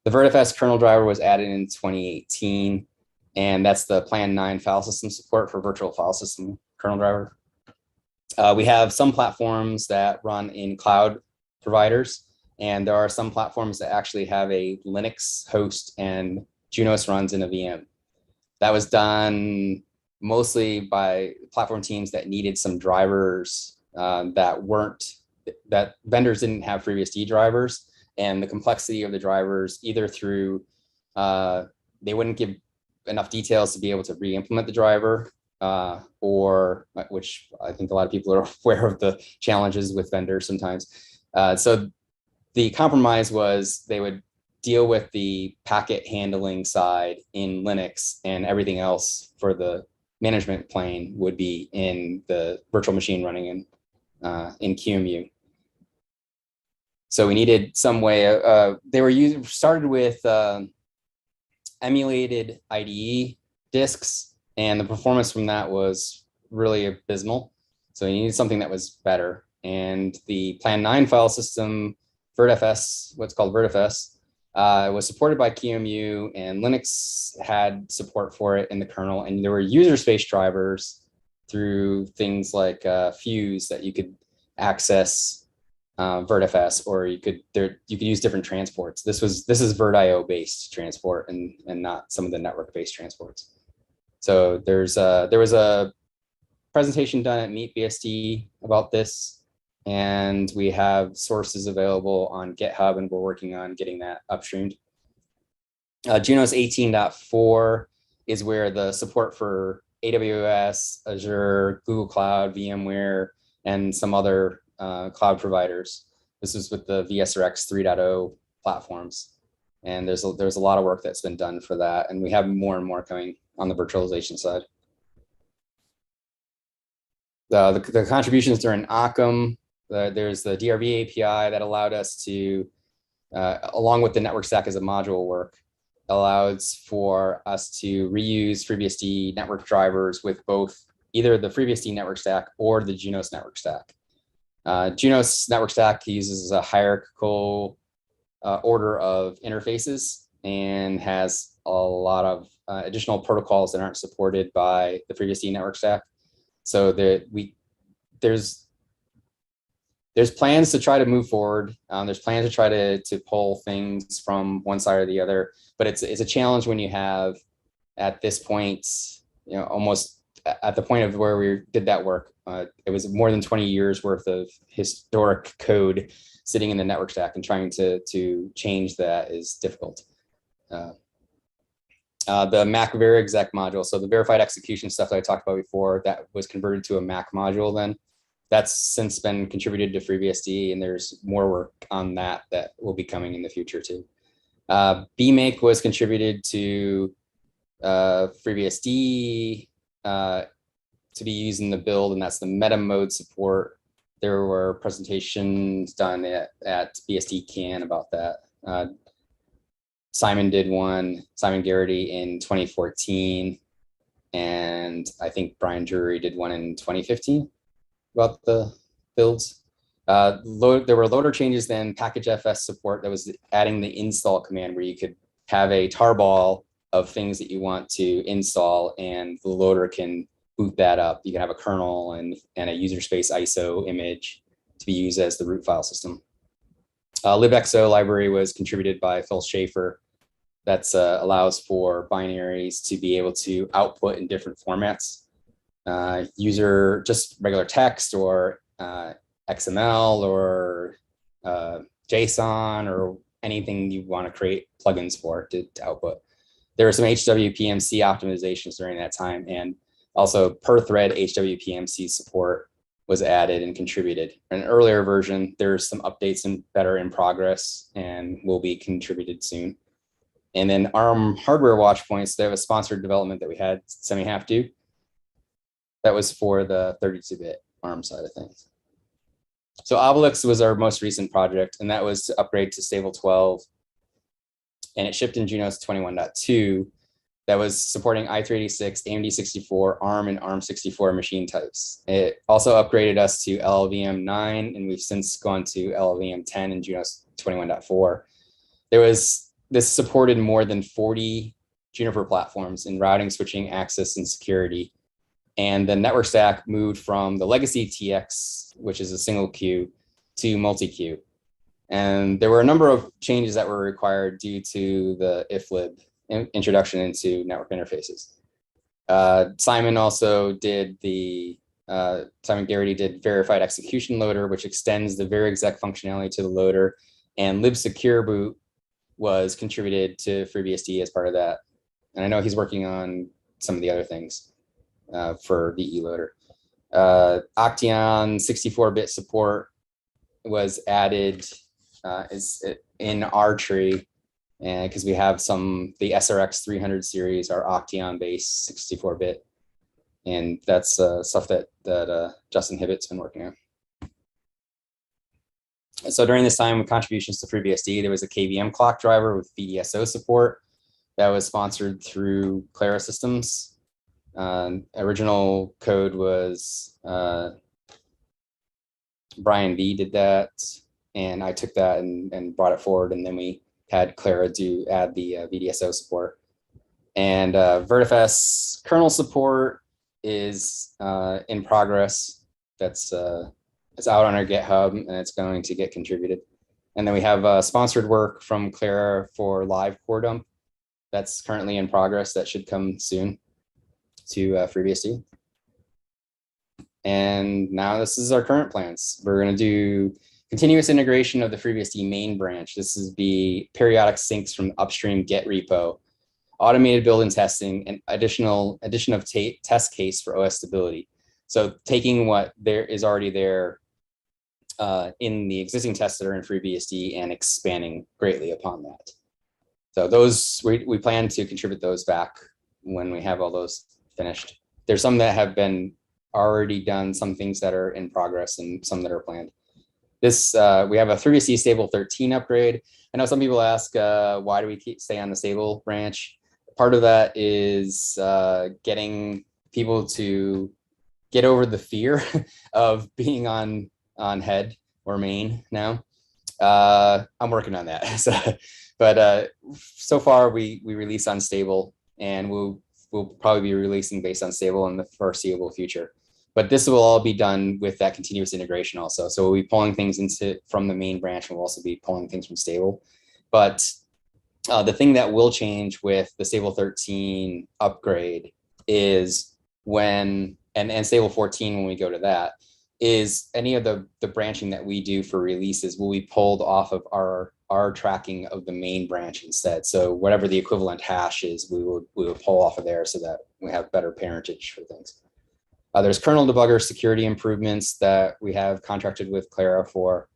The VertiFS kernel driver was added in 2018, and that's the Plan 9 file system support for virtual file system kernel driver. We have some platforms that run in cloud providers, and there are some platforms that actually have a Linux host and Junos runs in a VM. That was done mostly by platform teams that needed some drivers that vendors didn't have FreeBSD drivers, and the complexity of the drivers either through they wouldn't give enough details to be able to re-implement the driver, or which I think a lot of people are aware of the challenges with vendors sometimes. So the compromise was they would deal with the packet handling side in Linux, and everything else for the management plane would be in the virtual machine running in QEMU. So we needed some way. They were started with emulated IDE disks, and the performance from that was really abysmal. So you needed something that was better. And the Plan 9 file system, VertFS, what's called VertFS, was supported by QEMU, and Linux had support for it in the kernel. And there were user space drivers through things like Fuse that you could access VertFS, or you could use different transports. This is VirtIO based transport and not some of the network based transports. So there was a presentation done at MeetBSD about this, and we have sources available on GitHub, and we're working on getting that upstreamed. Junos 18.4 is where the support for AWS, Azure, Google Cloud, VMware, and some other cloud providers. This is with the VSRX 3.0 platforms. And there's a lot of work that's been done for that. And we have more and more coming on the virtualization side. The contributions during Occam, there's the DRV API that allowed us to, along with the network stack as a module work, allows for us to reuse FreeBSD network drivers with both either the FreeBSD network stack or the Junos network stack. Junos network stack uses a hierarchical order of interfaces and has a lot of additional protocols that aren't supported by the FreeBSD network stack. So there's plans to try to move forward. There's plans to try to pull things from one side or the other, but it's a challenge when you have, at this point, almost at the point of where we did that work, it was more than 20 years worth of historic code sitting in the network stack, and trying to change that is difficult. The Mac VerExec module, so the verified execution stuff that I talked about before, that was converted to a Mac module then. That's since been contributed to FreeBSD, and there's more work on that will be coming in the future too. BMake was contributed to FreeBSD to be used in the build, and that's the meta mode support. There were presentations done at BSD CAN about that. Simon did one, Simon Garrity in 2014, and I think Brian Drury did one in 2015 about the builds. There were loader changes, then package.fs support that was adding the install command, where you could have a tarball of things that you want to install, and the loader can boot that up. You can have a kernel and a user space ISO image to be used as the root file system. libxo library was contributed by Phil Schaefer. That allows for binaries to be able to output in different formats. User just regular text, or XML, or JSON, or anything you want to create plugins for to output. There were some HWPMC optimizations during that time, and also per thread HWPMC support was added and contributed. In an earlier version, there's some updates and better in progress and will be contributed soon. And then ARM hardware watch points, they have a sponsored development that we had semi-half do. That was for the 32-bit ARM side of things. So Obelix was our most recent project, and that was to upgrade to Stable 12. And it shipped in Junos 21.2. That was supporting i386, AMD 64, ARM, and ARM 64 machine types. It also upgraded us to LLVM 9, and we've since gone to LLVM 10 in Junos 21.4. This supported more than 40 Juniper platforms in routing, switching, access, and security. And the network stack moved from the legacy TX, which is a single queue, to multi-queue. And there were a number of changes that were required due to the iflib introduction into network interfaces. Simon also did Simon Garrity did verified execution loader, which extends the VerExec functionality to the loader, and libsecure boot was contributed to FreeBSD as part of that. And I know he's working on some of the other things for the e-loader. Octeon 64-bit support was added is in our tree, and because we have the SRX 300 series are Octeon based 64-bit, and that's stuff that Justin Hibbett's been working on. So during this time with contributions to FreeBSD, there was a KVM clock driver with VDSO support that was sponsored through Clara Systems. Original code was Brian V did that, and I took that and brought it forward, and then we had Clara add the VDSO support. And VertiFS kernel support is in progress. That's it's out on our GitHub, and it's going to get contributed. And then we have sponsored work from Clara for live core dump. That's currently in progress. That should come soon to FreeBSD. And now this is our current plans. We're going to do continuous integration of the FreeBSD main branch. This is the periodic syncs from upstream Git repo, automated build and testing, and addition of test case for OS stability. So taking what there is already there in the existing tests that are in FreeBSD and expanding greatly upon that. So those, we plan to contribute those back when we have all those finished. There's some that have been already done, some things that are in progress, and some that are planned. This, we have a FreeBSD stable 13 upgrade. I know some people ask, why do we stay on the stable branch? Part of that is getting people to get over the fear of being on head or main now. I'm working on that. But so far we release on stable, and we'll probably be releasing based on stable in the foreseeable future. But this will all be done with that continuous integration also. So we'll be pulling things from the main branch, and we'll also be pulling things from stable. But the thing that will change with the stable 13 upgrade is when, and stable 14 when we go to that, is any of the branching that we do for releases will be pulled off of our tracking of the main branch instead. So whatever the equivalent hash is, we will pull off of there so that we have better parentage for things. There's kernel debugger security improvements that we have contracted with Clara for.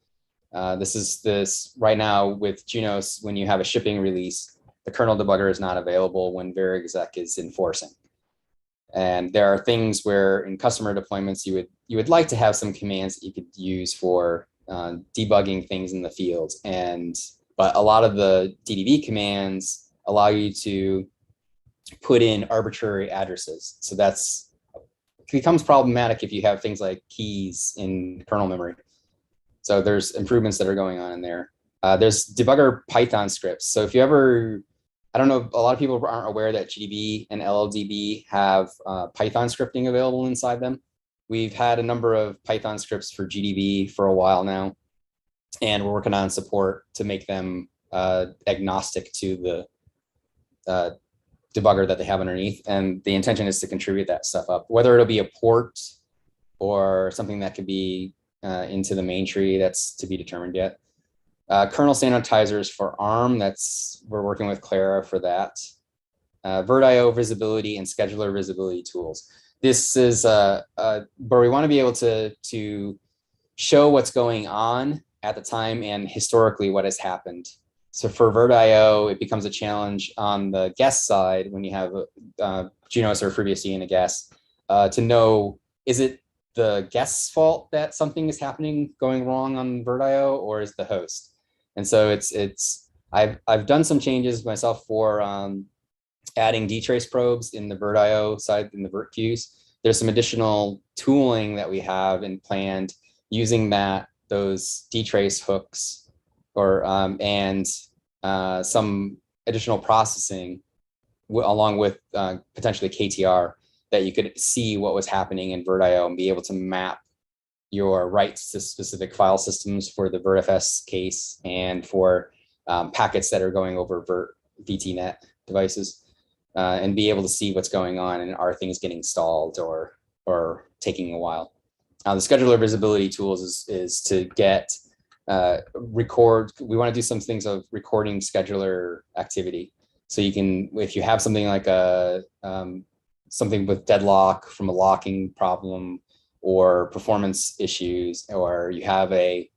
This right now with Junos, when you have a shipping release, the kernel debugger is not available when VerExec is enforcing. And there are things where in customer deployments, you would like to have some commands that you could use for debugging things in the field. But a lot of the DDB commands allow you to put in arbitrary addresses. So that's becomes problematic if you have things like keys in kernel memory. So there's improvements that are going on in there. There's debugger Python scripts. So if you ever, I don't know, a lot of people aren't aware that GDB and LLDB have Python scripting available inside them. We've had a number of Python scripts for GDB for a while now, and we're working on support to make them agnostic to the debugger that they have underneath. And the intention is to contribute that stuff up, whether it'll be a port or something that could be into the main tree, that's to be determined yet. Kernel sanitizers for ARM, we're working with Clara for that. VirtIO visibility and scheduler visibility tools. This is where we want to be able to show what's going on at the time and historically what has happened. So for VirtIO, it becomes a challenge on the guest side when you have Junos or FreeBSD and a guest to know, is it the guest's fault that something is going wrong on VirtIO, or is the host? And so I've done some changes myself for adding dtrace probes in the VirtIO side in the vert queues. There's some additional tooling that we have and planned using those dtrace hooks or and some additional processing along with potentially KTR, that you could see what was happening in VirtIO and be able to map your writes to specific file systems for the VertFS case and for packets that are going over VTNet devices, and be able to see what's going on and are things getting stalled or taking a while. The scheduler visibility tools is to get we want to do some things of recording scheduler activity. So you can, if you have something like something with deadlock from a locking problem or performance issues, or you have a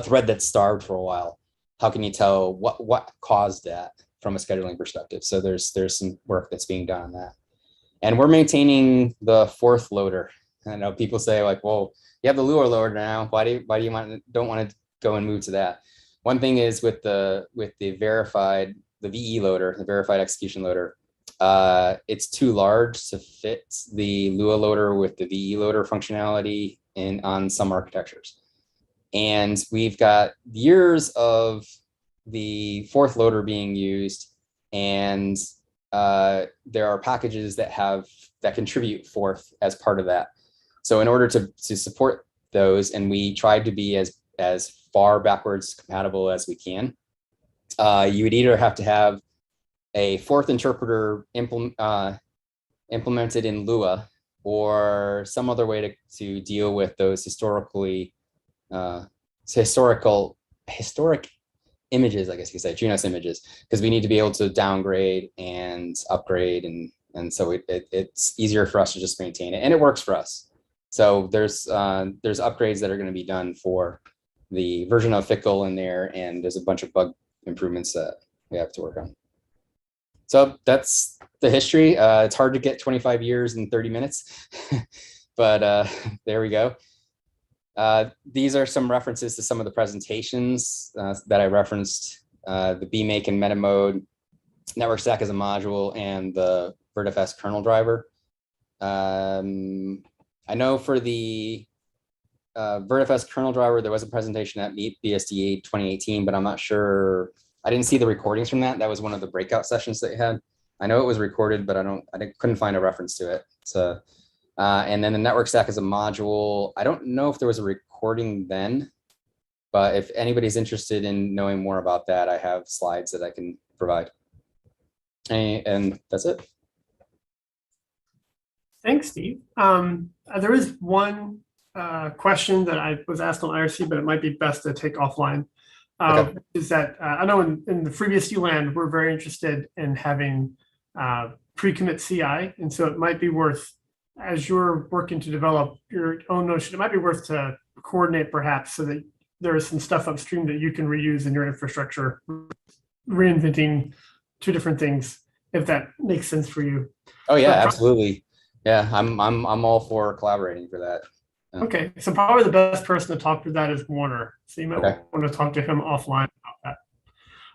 thread that's starved for a while, how can you tell what caused that from a scheduling perspective? So there's some work that's being done on that. And we're maintaining the fourth loader. I know people say like, well, you have the Lua loader now. Why do you don't want to go and move to that? One thing is with the verified, the VE loader, the verified execution loader, it's too large to fit the Lua loader with the VE loader functionality on some architectures. And we've got years of the fourth loader being used, and there are packages that contribute fourth as part of that. So in order to support those, and we tried to be as far backwards compatible as we can, you would either have to have a fourth interpreter implemented in Lua, or some other way to deal with those historic images, I guess you could say, Junos images, because we need to be able to downgrade and upgrade, and so it's easier for us to just maintain it, and it works for us. So there's upgrades that are going to be done for the version of Fickle in there, and there's a bunch of bug improvements that we have to work on. So that's the history. It's hard to get 25 years in 30 minutes, but there we go. These are some references to some of the presentations that I referenced, the BMake and meta mode, network stack as a module, and the VertFS kernel driver. I know for the VertFS kernel driver, there was a presentation at Meet BSD 2018, but I'm not sure. I didn't see the recordings from that. That was one of the breakout sessions that you had. I know it was recorded, but I couldn't find a reference to it. So, and then the network stack as a module. I don't know if there was a recording then, but if anybody's interested in knowing more about that, I have slides that I can provide. And that's it. Thanks, Steve. There is one question that I was asked on IRC, but it might be best to take offline. Okay. Is that I know in the FreeBSD land, we're very interested in having pre-commit CI. And so it might be worth, as you're working to develop your own notion, it might be worth to coordinate perhaps so that there is some stuff upstream that you can reuse in your infrastructure, reinventing two different things, if that makes sense for you. Oh yeah, absolutely. Yeah, I'm all for collaborating for that. Yeah. Okay, so probably the best person to talk to that is Warner. So you might Okay. want to talk to him offline about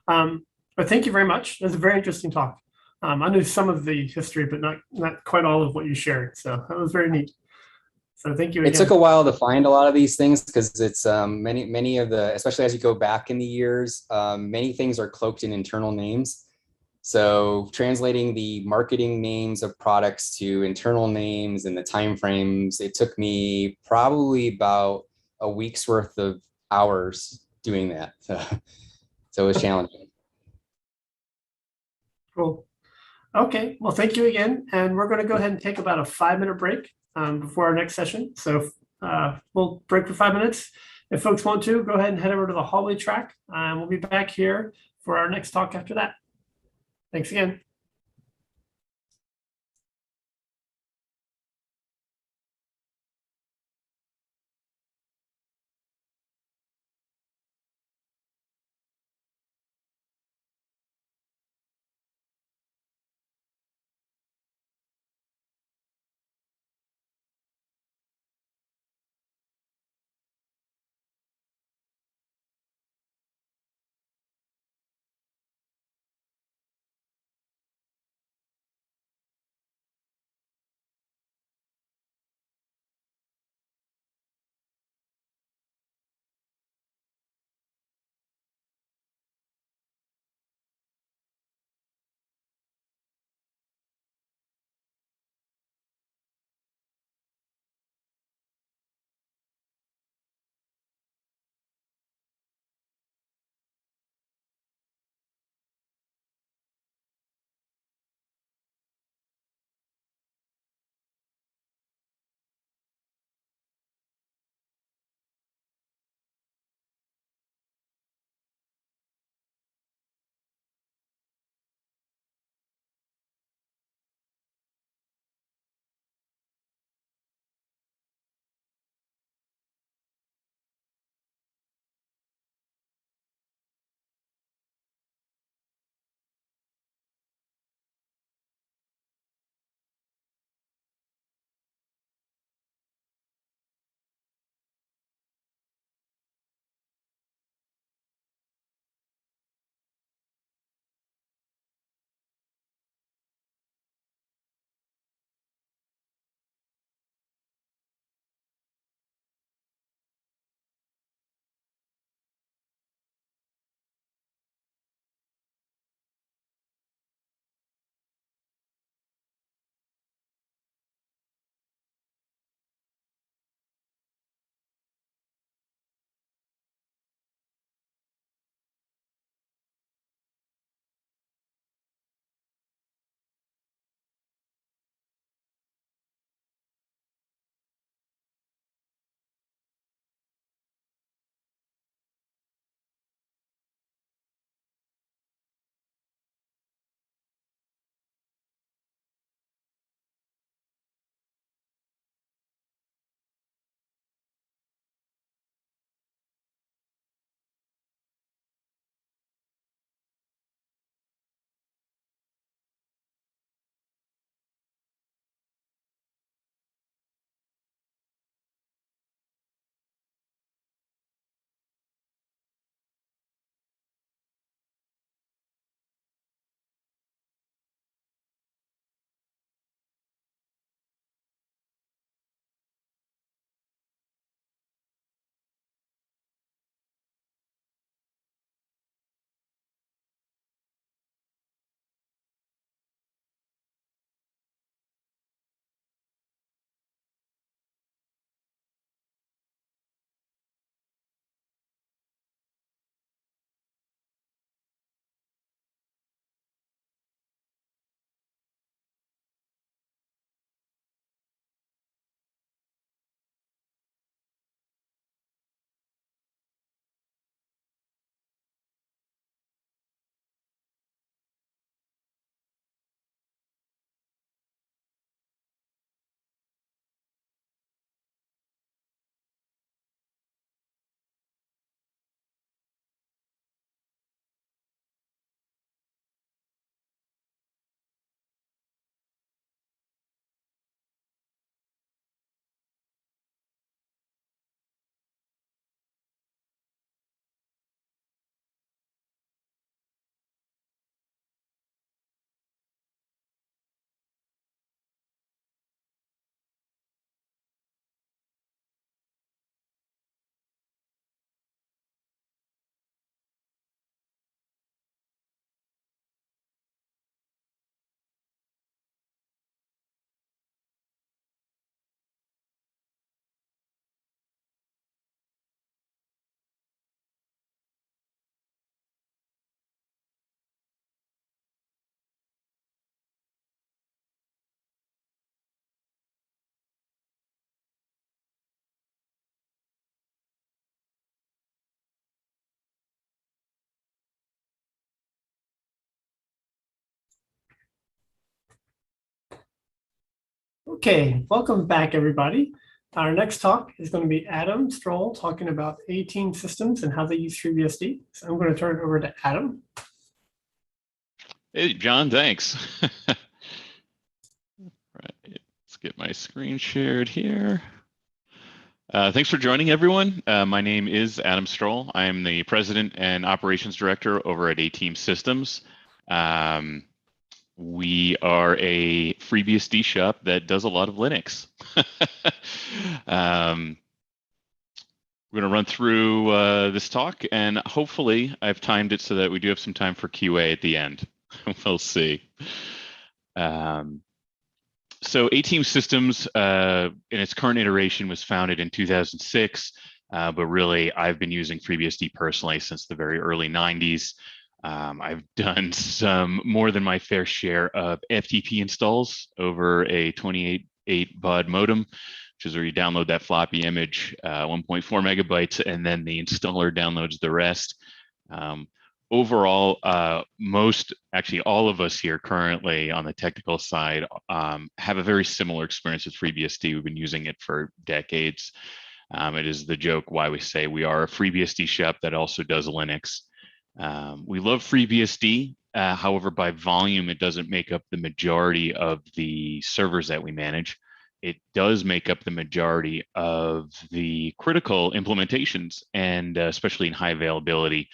that. But thank you very much. It was a very interesting talk. I knew some of the history, but not quite all of what you shared. So that was very neat. So thank you again. It took a while to find a lot of these things because it's many of the, especially as you go back in the years, many things are cloaked in internal names. So translating the marketing names of products to internal names and the timeframes, it took me probably about a week's worth of hours doing that. So it was challenging. Cool. Okay, well, thank you again. And we're going to go ahead and take about a 5-minute break before our next session. So we'll break for 5 minutes. If folks want to, go ahead and head over to the hallway track. We'll be back here for our next talk after that. Thanks again. Okay, welcome back, everybody. Our next talk is going to be Adam Stroll talking about A-Team systems and how they use FreeBSD. So I'm going to turn it over to Adam. Hey, John, thanks. Right, let's get my screen shared here. Thanks for joining, everyone. My name is Adam Stroll. I am the President and Operations Director over at A-Team Systems. We are a FreeBSD shop that does a lot of Linux. We're going to run through this talk, and hopefully I've timed it so that we do have some time for QA at the end. We'll see. So A-Team Systems in its current iteration was founded in 2006, but really I've been using FreeBSD personally since the very early 90s. I've done some more than my fair share of FTP installs over a 28.8 baud modem, which is where you download that floppy image, 1.4 megabytes, and then the installer downloads the rest. Overall, actually all of us here currently on the technical side have a very similar experience with FreeBSD. We've been using it for decades. It is the joke why we say we are a FreeBSD shop that also does Linux. We love FreeBSD. However, by volume, it doesn't make up the majority of the servers that we manage. It does make up the majority of the critical implementations, and especially in high availability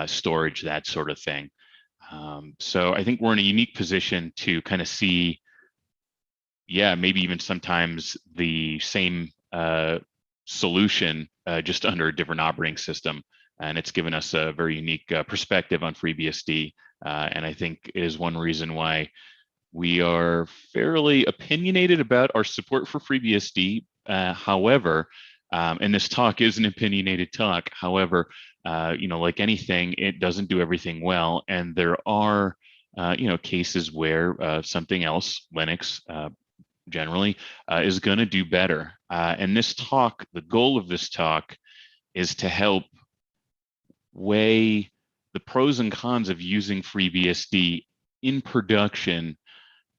storage, that sort of thing. So I think we're in a unique position to kind of see, maybe even sometimes the same solution just under a different operating system. And it's given us a very unique perspective on FreeBSD. And I think is one reason why we are fairly opinionated about our support for FreeBSD. However, and this talk is an opinionated talk. However, like anything, it doesn't do everything well. And there are, cases where something else, Linux generally, is going to do better. And this talk, the goal of this talk is to help weigh the pros and cons of using FreeBSD in production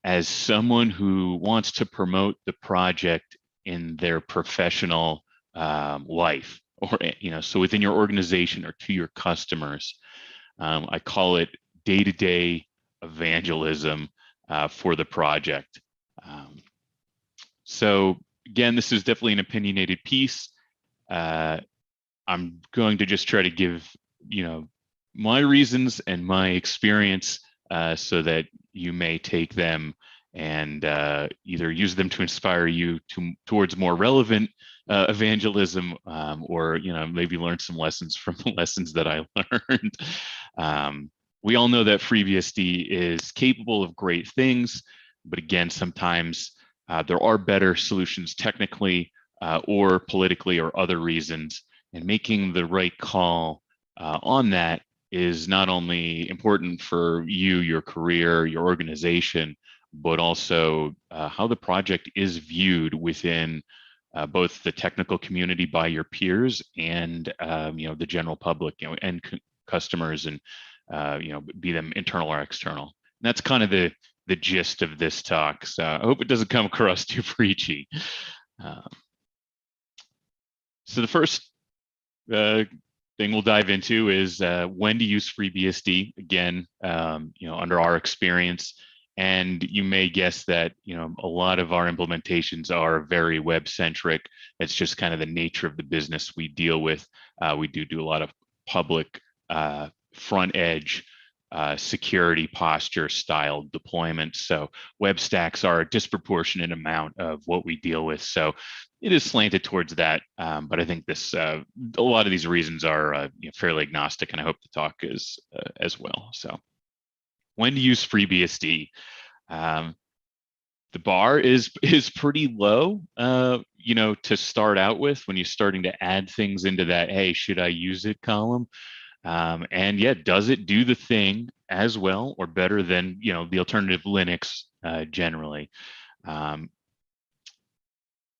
as someone who wants to promote the project in their professional life, or so within your organization or to your customers. I call it day-to-day evangelism for the project. So again, this is definitely an opinionated piece. I'm going to just try to give my reasons and my experience so that you may take them and either use them to inspire you towards more relevant evangelism, or maybe learn some lessons from the lessons that I learned. We all know that FreeBSD is capable of great things, but again, sometimes there are better solutions technically or politically or other reasons, and making the right call on that is not only important for you, your career, your organization, but also how the project is viewed within both the technical community by your peers and the general public, and customers, and be them internal or external. And that's kind of the gist of this talk. So I hope it doesn't come across too preachy. So the first thing we'll dive into is when to use FreeBSD. Again, under our experience, and you may guess that a lot of our implementations are very web centric. It's just kind of the nature of the business we deal with. We do a lot of public front edge security posture style deployments. So web stacks are a disproportionate amount of what we deal with. So it is slanted towards that. But I think this a lot of these reasons are fairly agnostic, and I hope the talk is as well. So when to use FreeBSD? The bar is pretty low, to start out with when you're starting to add things into that, hey, should I use it column? And yet, does it do the thing as well or better than the alternative Linux generally?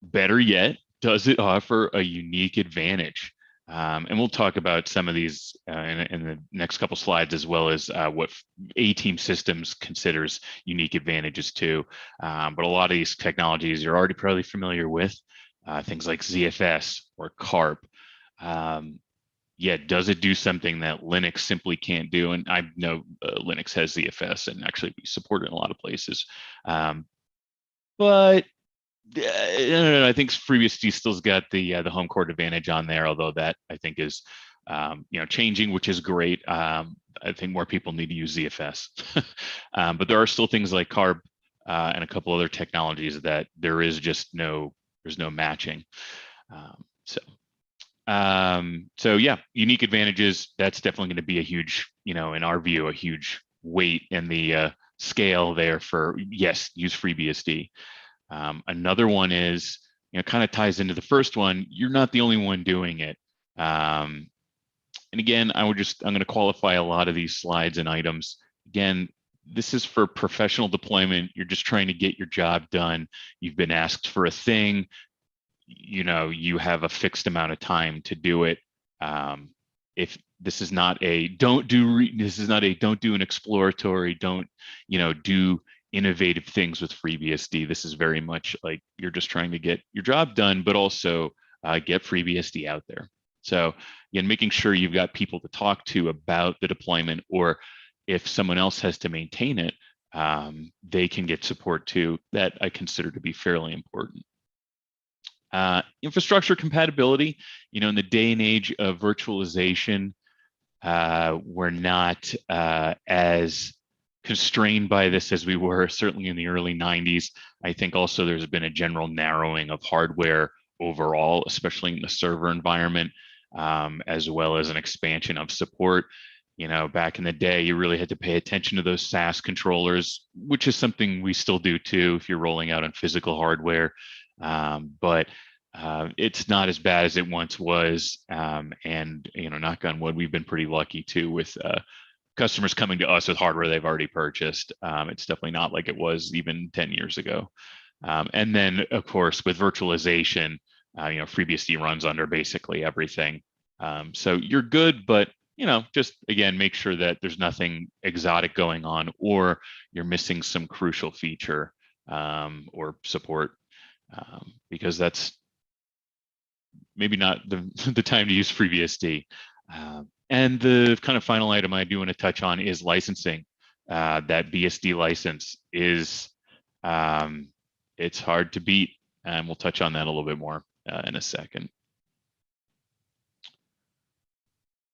Better yet, does it offer a unique advantage? And we'll talk about some of these in the next couple slides, as well as what A-Team Systems considers unique advantages too. But a lot of these technologies you're already probably familiar with, things like ZFS or CARP. Yeah, does it do something that Linux simply can't do? And I know Linux has ZFS, and actually we support it in a lot of places. But I think FreeBSD still's got the home court advantage on there, although that I think is changing, which is great. I think more people need to use ZFS, but there are still things like CARB and a couple other technologies that there's no matching. So yeah, unique advantages. That's definitely going to be a huge, in our view, a huge weight in the scale there for yes, use FreeBSD. Another one is, kind of ties into the first one. You're not the only one doing it. And again, I'm going to qualify a lot of these slides and items. Again, this is for professional deployment. You're just trying to get your job done. You've been asked for a thing. You have a fixed amount of time to do it. If this is not a don't do an exploratory, don't do innovative things with FreeBSD. This is very much like you're just trying to get your job done, but also get FreeBSD out there. So again, making sure you've got people to talk to about the deployment, or if someone else has to maintain it, they can get support too. That I consider to be fairly important. Infrastructure compatibility, in the day and age of virtualization, we're not as constrained by this as we were certainly in the early 90s. I think also there's been a general narrowing of hardware overall, especially in the server environment, as well as an expansion of support. Back in the day, you really had to pay attention to those SAS controllers, which is something we still do too if you're rolling out on physical hardware. But it's not as bad as it once was. And, knock on wood, we've been pretty lucky too with customers coming to us with hardware they've already purchased. It's definitely not like it was even 10 years ago. And then, of course, with virtualization, FreeBSD runs under basically everything. So you're good, but just again, make sure that there's nothing exotic going on, or you're missing some crucial feature or support, because that's maybe not the time to use FreeBSD. And the kind of final item I do want to touch on is licensing. That BSD license is, it's hard to beat, and we'll touch on that a little bit more in a second.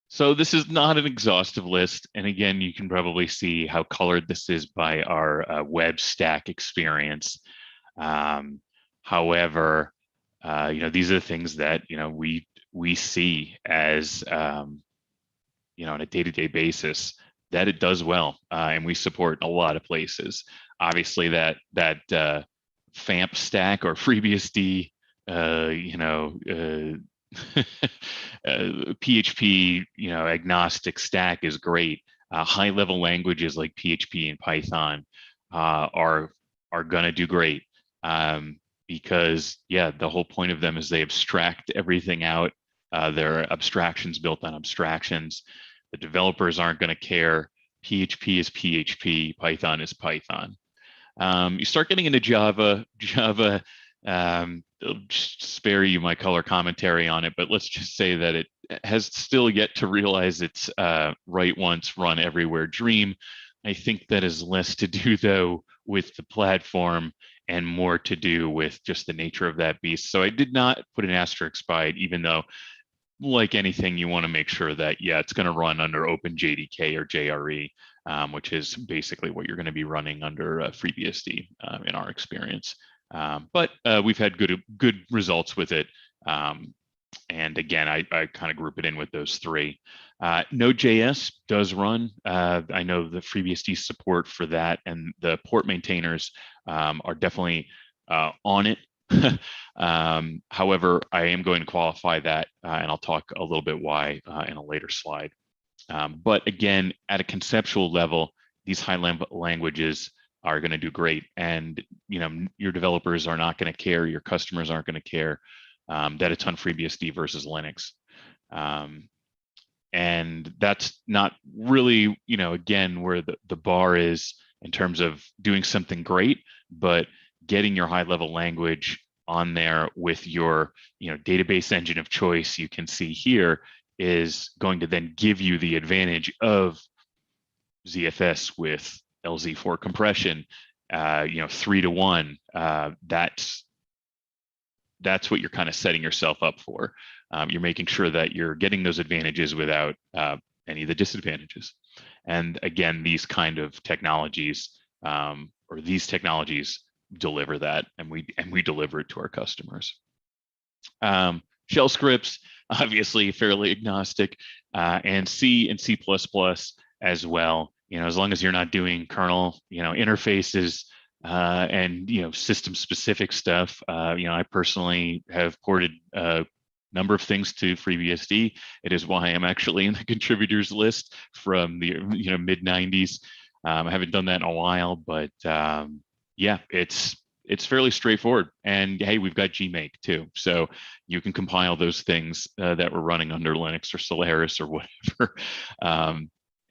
So this is not an exhaustive list. And again, you can probably see how colored this is by our web stack experience. However, these are the things that, we see as, on a day-to-day basis that it does well. And we support a lot of places. Obviously that FAMP stack or FreeBSD, PHP, agnostic stack is great. High-level languages like PHP and Python are going to do great, because the whole point of them is they abstract everything out. They're abstractions built on abstractions. The developers aren't going to care. PHP is PHP. Python is Python. You start getting into Java. I'll spare you my color commentary on it, but let's just say that it has still yet to realize its write once, run everywhere dream. I think that is less to do though with the platform and more to do with just the nature of that beast. So I did not put an asterisk by it, even though, like anything, you want to make sure that it's going to run under OpenJDK or JRE, which is basically what you're going to be running under FreeBSD in our experience. But we've had good results with it. And again, I kind of group it in with those three. Node.js does run. I know the FreeBSD support for that, and the port maintainers are definitely on it. However, I am going to qualify that, and I'll talk a little bit why in a later slide. But again, at a conceptual level, these high languages are going to do great, and your developers are not going to care, your customers aren't going to care that it's on FreeBSD versus Linux. And that's not really, again, where the bar is in terms of doing something great, but getting your high level language on there with your database engine of choice, you can see here, is going to then give you the advantage of ZFS with LZ4 compression, 3-to-1. That's what you're kind of setting yourself up for. You're making sure that you're getting those advantages without any of the disadvantages. And again, these kind of technologies, or these technologies, deliver that, and we deliver it to our customers. Shell scripts, obviously fairly agnostic, and C and C++ as well. As long as you're not doing kernel, interfaces, and system specific stuff. I personally have ported a number of things to FreeBSD. It is why I'm actually in the contributors list from the mid 90s. I haven't done that in a while, but yeah, it's fairly straightforward. And hey, we've got Gmake too, so you can compile those things that were running under Linux or Solaris or whatever.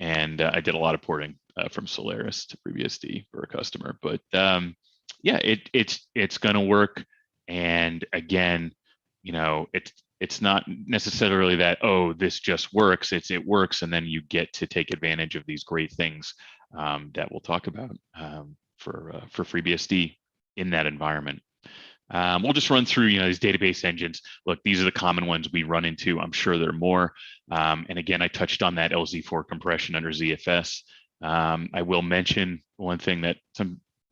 And I did a lot of porting from Solaris to FreeBSD for a customer, but yeah, it's going to work. And again, it's not necessarily that, oh, this just works. It works, and then you get to take advantage of these great things that we'll talk about for FreeBSD in that environment. We'll just run through, these database engines. Look, these are the common ones we run into. I'm sure there are more. And again, I touched on that LZ4 compression under ZFS. I will mention one thing that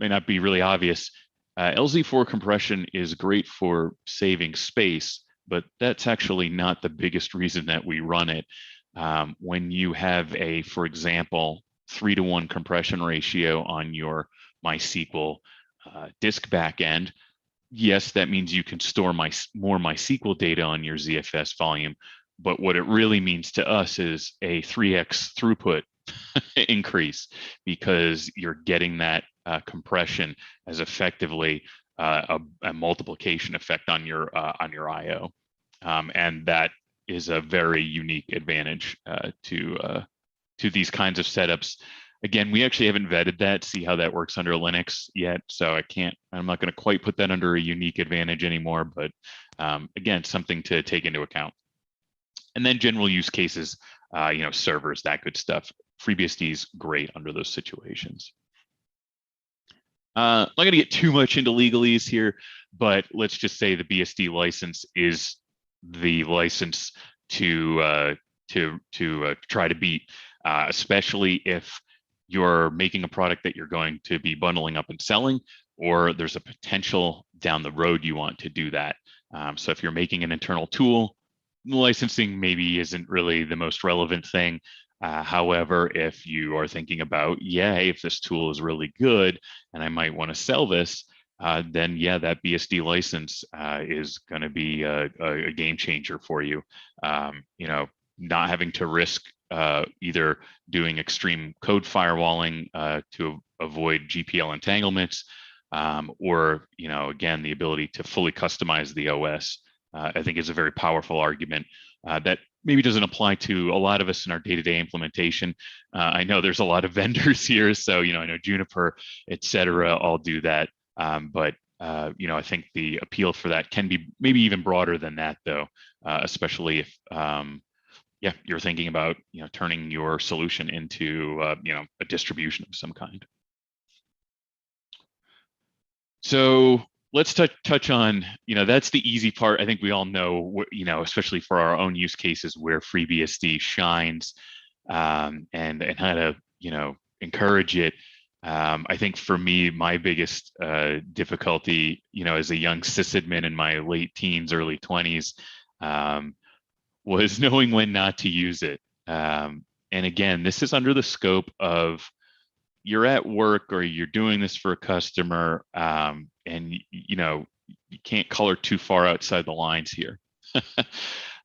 may not be really obvious. LZ4 compression is great for saving space, but that's actually not the biggest reason that we run it. When you have for example, 3-to-1 compression ratio on your MySQL disk backend, yes, that means you can store more MySQL data on your ZFS volume, but what it really means to us is a 3x throughput increase, because you're getting that compression as effectively a multiplication effect on your I/O, and that is a very unique advantage to these kinds of setups. Again, we actually haven't vetted that, see how that works under Linux yet, so I'm not going to quite put that under a unique advantage anymore, but again, something to take into account. And then general use cases, servers, that good stuff. FreeBSD is great under those situations. I'm not going to get too much into legalese here, but let's just say the BSD license is the license to try to beat, especially if you're making a product that you're going to be bundling up and selling, or there's a potential down the road you want to do that. So if you're making an internal tool, licensing maybe isn't really the most relevant thing. However, if you are thinking about, hey, if this tool is really good and I might want to sell this, then yeah, that BSD license is going to be a game changer for you. Not having to risk either doing extreme code firewalling to avoid GPL entanglements, or again, the ability to fully customize the OS, I think is a very powerful argument that maybe doesn't apply to a lot of us in our day-to-day implementation. I know there's a lot of vendors here, so I know Juniper, et cetera, all do that. But I think the appeal for that can be maybe even broader than that, though, especially if you're thinking about turning your solution into a distribution of some kind. So let's touch on, that's the easy part. I think we all know, especially for our own use cases, where FreeBSD shines, and how to, encourage it. I think for me, my biggest difficulty, as a young sysadmin in my late teens, early 20s, was knowing when not to use it. And again, this is under the scope of you're at work or you're doing this for a customer, and you can't color too far outside the lines here.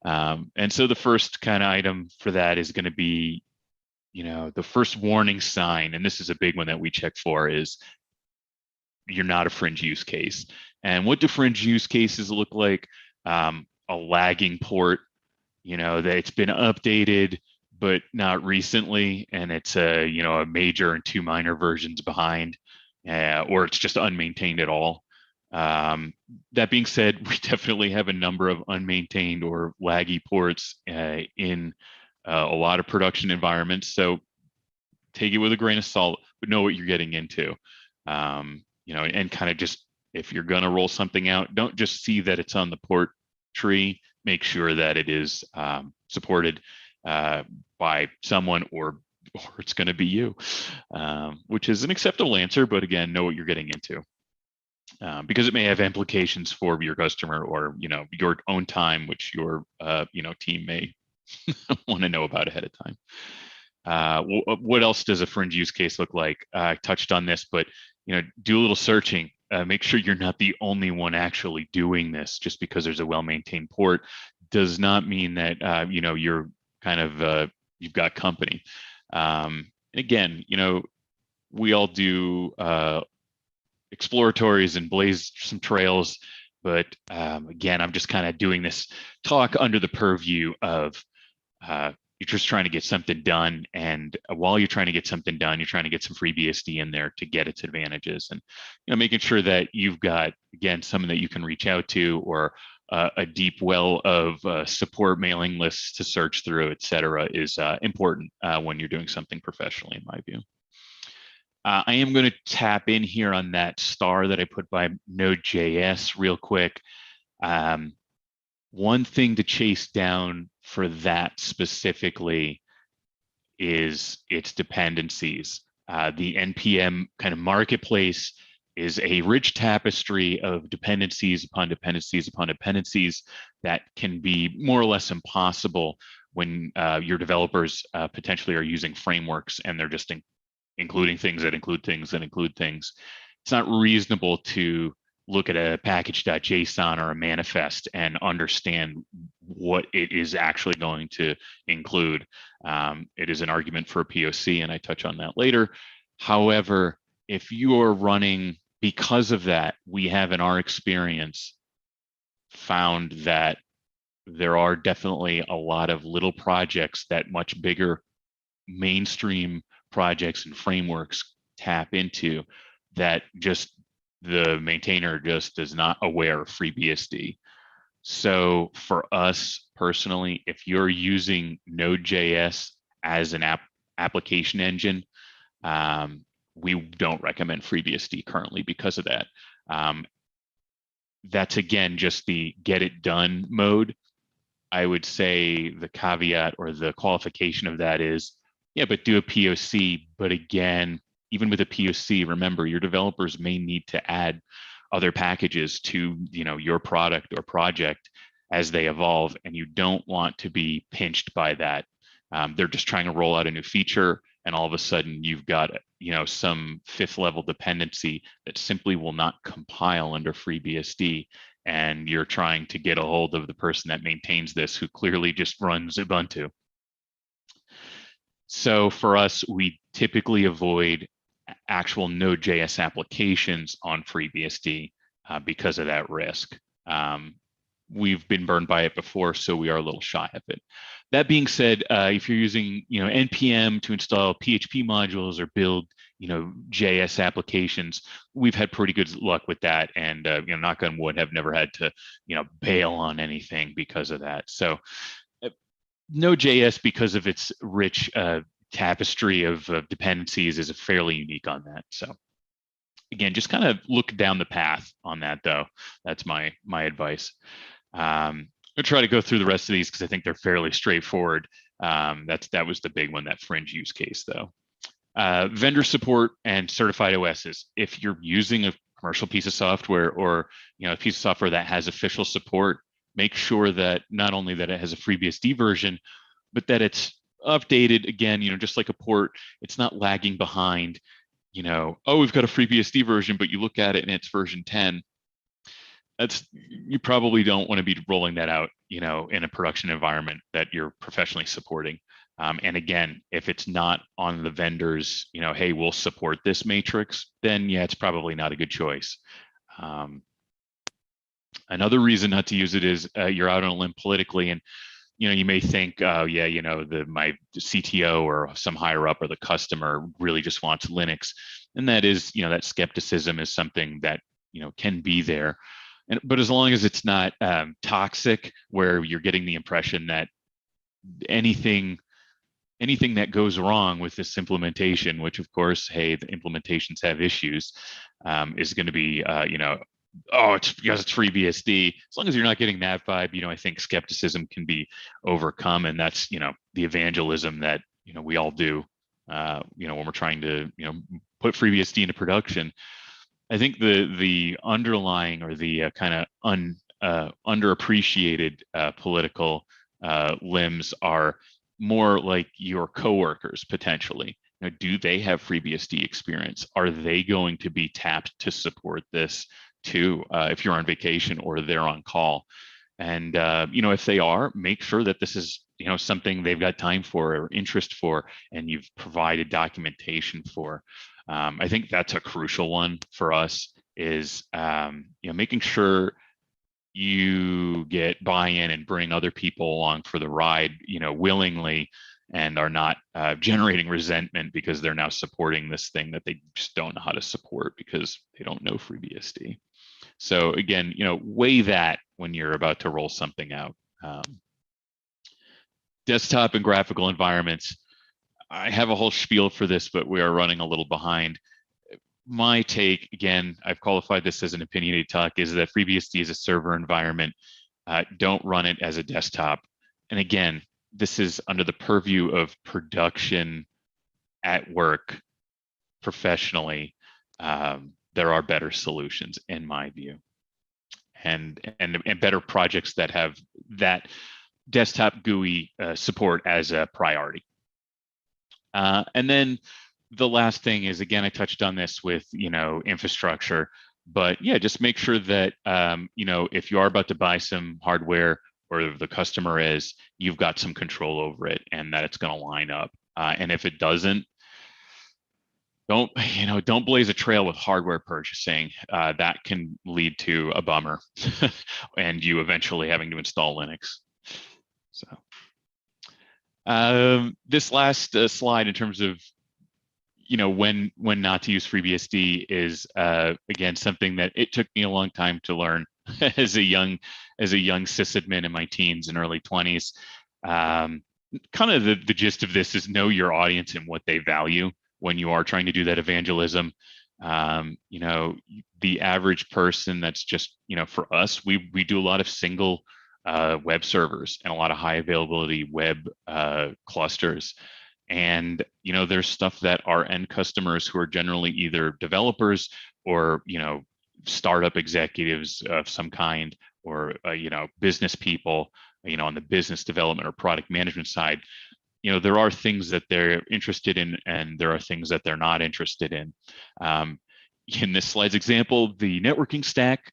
And so the first kind of item for that is going to be, the first warning sign, and this is a big one that we check for, is you're not a fringe use case. And what do fringe use cases look like? A lagging port, that it's been updated, but not recently, and it's a major and 2 minor versions behind, or it's just unmaintained at all. That being said, we definitely have a number of unmaintained or laggy ports in a lot of production environments. So take it with a grain of salt, but know what you're getting into. And kind of just, if you're gonna roll something out, don't just see that it's on the port tree. Make sure that it is supported by someone, or it's going to be you, which is an acceptable answer. But again, know what you're getting into, because it may have implications for your customer, or your own time, which your team may want to know about ahead of time. What else does a fringe use case look like? I touched on this, but do a little searching. Make sure you're not the only one actually doing this. Just because there's a well-maintained port does not mean that you're kind of you've got company. And again, we all do exploratories and blaze some trails, but again, I'm just kind of doing this talk under the purview of you're just trying to get something done, and while you're trying to get something done, you're trying to get some FreeBSD in there to get its advantages, and making sure that you've got, again, someone that you can reach out to, or a deep well of support mailing lists to search through, et cetera, is important when you're doing something professionally, in my view. I am going to tap in here on that star that I put by Node.js real quick. One thing to chase down for that specifically is its dependencies. The NPM kind of marketplace is a rich tapestry of dependencies upon dependencies upon dependencies that can be more or less impossible when your developers potentially are using frameworks, and they're just including things that include things that include things. It's not reasonable to look at a package.json or a manifest and understand what it is actually going to include. It is an argument for a POC, and I touch on that later. However, if you are running, because of that, we have in our experience found that there are definitely a lot of little projects that much bigger mainstream projects and frameworks tap into, that just the maintainer just is not aware of FreeBSD. So for us personally, if you're using Node.js as an application engine, we don't recommend FreeBSD currently because of that. That's, again, just the get it done mode. I would say the caveat or the qualification of that is, yeah, but do a POC. But again, even with a POC, remember, your developers may need to add other packages to your product or project as they evolve, and you don't want to be pinched by that. They're just trying to roll out a new feature, and all of a sudden you've got some 5th level dependency that simply will not compile under FreeBSD, and you're trying to get a hold of the person that maintains this, who clearly just runs Ubuntu. So for us, we typically avoid actual Node.js applications on FreeBSD because of that risk. We've been burned by it before, so we are a little shy of it. That being said, if you're using npm to install PHP modules or build JS applications, we've had pretty good luck with that, and knock on wood, have never had to bail on anything because of that. So Node.js, because of its rich tapestry of dependencies, is fairly unique on that. So again, just kind of look down the path on that, though. That's my advice. I'm gonna try to go through the rest of these because I think they're fairly straightforward. That was the big one, that fringe use case, though. Vendor support and certified OSs. If you're using a commercial piece of software, or a piece of software that has official support, make sure that not only that it has a FreeBSD version, but that it's updated. Again, just like a port, it's not lagging behind. Oh, we've got a FreeBSD version, but you look at it and it's version 10. You probably don't want to be rolling that out, in a production environment that you're professionally supporting. And again, if it's not on the vendor's, hey, we'll support this matrix, then yeah, it's probably not a good choice. Another reason not to use it is you're out on a limb politically, and you may think, oh yeah, my CTO or some higher up or the customer really just wants Linux, and that is, that skepticism is something that can be there, but as long as it's not toxic, where you're getting the impression that anything that goes wrong with this implementation, which of course, hey, the implementations have issues, is going to be, oh, it's because it's FreeBSD. As long as you're not getting that vibe, I think skepticism can be overcome, and that's the evangelism that we all do, when we're trying to put FreeBSD into production. I think the underlying or the kind of underappreciated political limbs are more like your coworkers potentially. Do they have FreeBSD experience? Are they going to be tapped to support this too, if you're on vacation or they're on call? And if they are, make sure that this is something they've got time for or interest for, and you've provided documentation for. I think that's a crucial one for us, is making sure you get buy-in and bring other people along for the ride, willingly, and are not generating resentment because they're now supporting this thing that they just don't know how to support because they don't know FreeBSD. So again, weigh that when you're about to roll something out. Desktop and graphical environments. I have a whole spiel for this, but we are running a little behind. My take, again, I've qualified this as an opinionated talk, is that FreeBSD is a server environment. Don't run it as a desktop. And again, this is under the purview of production at work professionally. There are better solutions in my view, and better projects that have that desktop GUI support as a priority. And then the last thing is, again, I touched on this with infrastructure, but yeah, just make sure that if you are about to buy some hardware, or the customer is, you've got some control over it, and that it's going to line up. And if it doesn't, don't blaze a trail with hardware purchasing. That can lead to a bummer, and you eventually having to install Linux. So this last slide in terms of when not to use FreeBSD is again something that it took me a long time to learn as a young sysadmin in my teens and early 20s. Kind of the gist of this is know your audience and what they value when you are trying to do that evangelism. The average person that's just, for us, we do a lot of single web servers and a lot of high availability web clusters. And, there's stuff that our end customers, who are generally either developers or, startup executives of some kind, or, business people, on the business development or product management side, there are things that they're interested in, and there are things that they're not interested in. In this slide's example, the networking stack,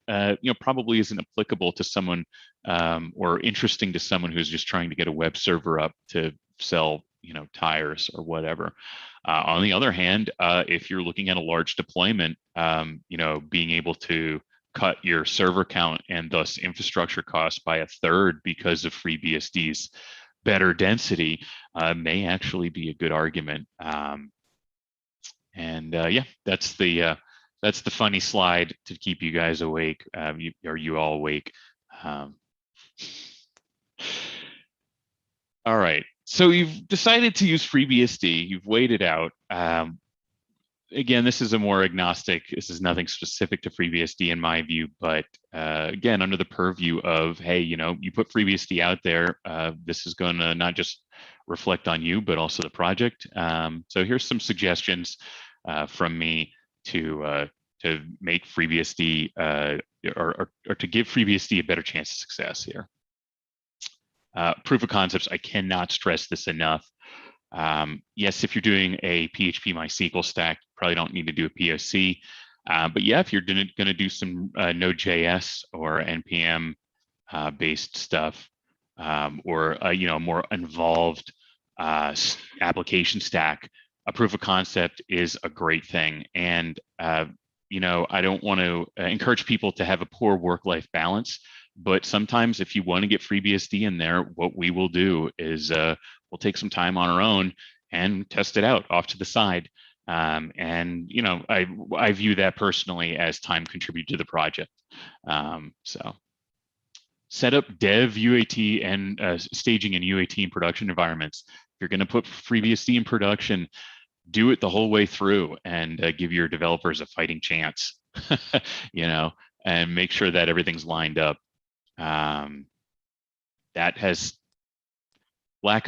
probably isn't applicable to someone or interesting to someone who's just trying to get a web server up to sell, tires or whatever. On the other hand, if you're looking at a large deployment, being able to cut your server count and thus infrastructure costs by a third because of FreeBSD's better density may actually be a good argument. Yeah, that's the funny slide to keep you guys awake. Are you all awake? All right. So you've decided to use FreeBSD. You've weighed it out. Again, this is a more agnostic. This is nothing specific to FreeBSD in my view, but again, under the purview of, hey, you put FreeBSD out there. This is going to not just reflect on you, but also the project. So here's some suggestions from me to make FreeBSD or to give FreeBSD a better chance of success here. Proof of concepts, I cannot stress this enough. Yes, if you're doing a PHP MySQL stack, you probably don't need to do a POC. But yeah, if you're going to do some Node.js or NPM based stuff, or a more involved application stack, a proof of concept is a great thing. And I don't want to encourage people to have a poor work-life balance, But sometimes if you want to get FreeBSD in there, what we will do is we'll take some time on our own and test it out off to the side. And you know, I view that personally as time contributed to the project. So set up dev, UAT, and staging and UAT in production environments. If you're going to put FreeBSD in production, do it the whole way through and give your developers a fighting chance, you know, and make sure that everything's lined up. Lack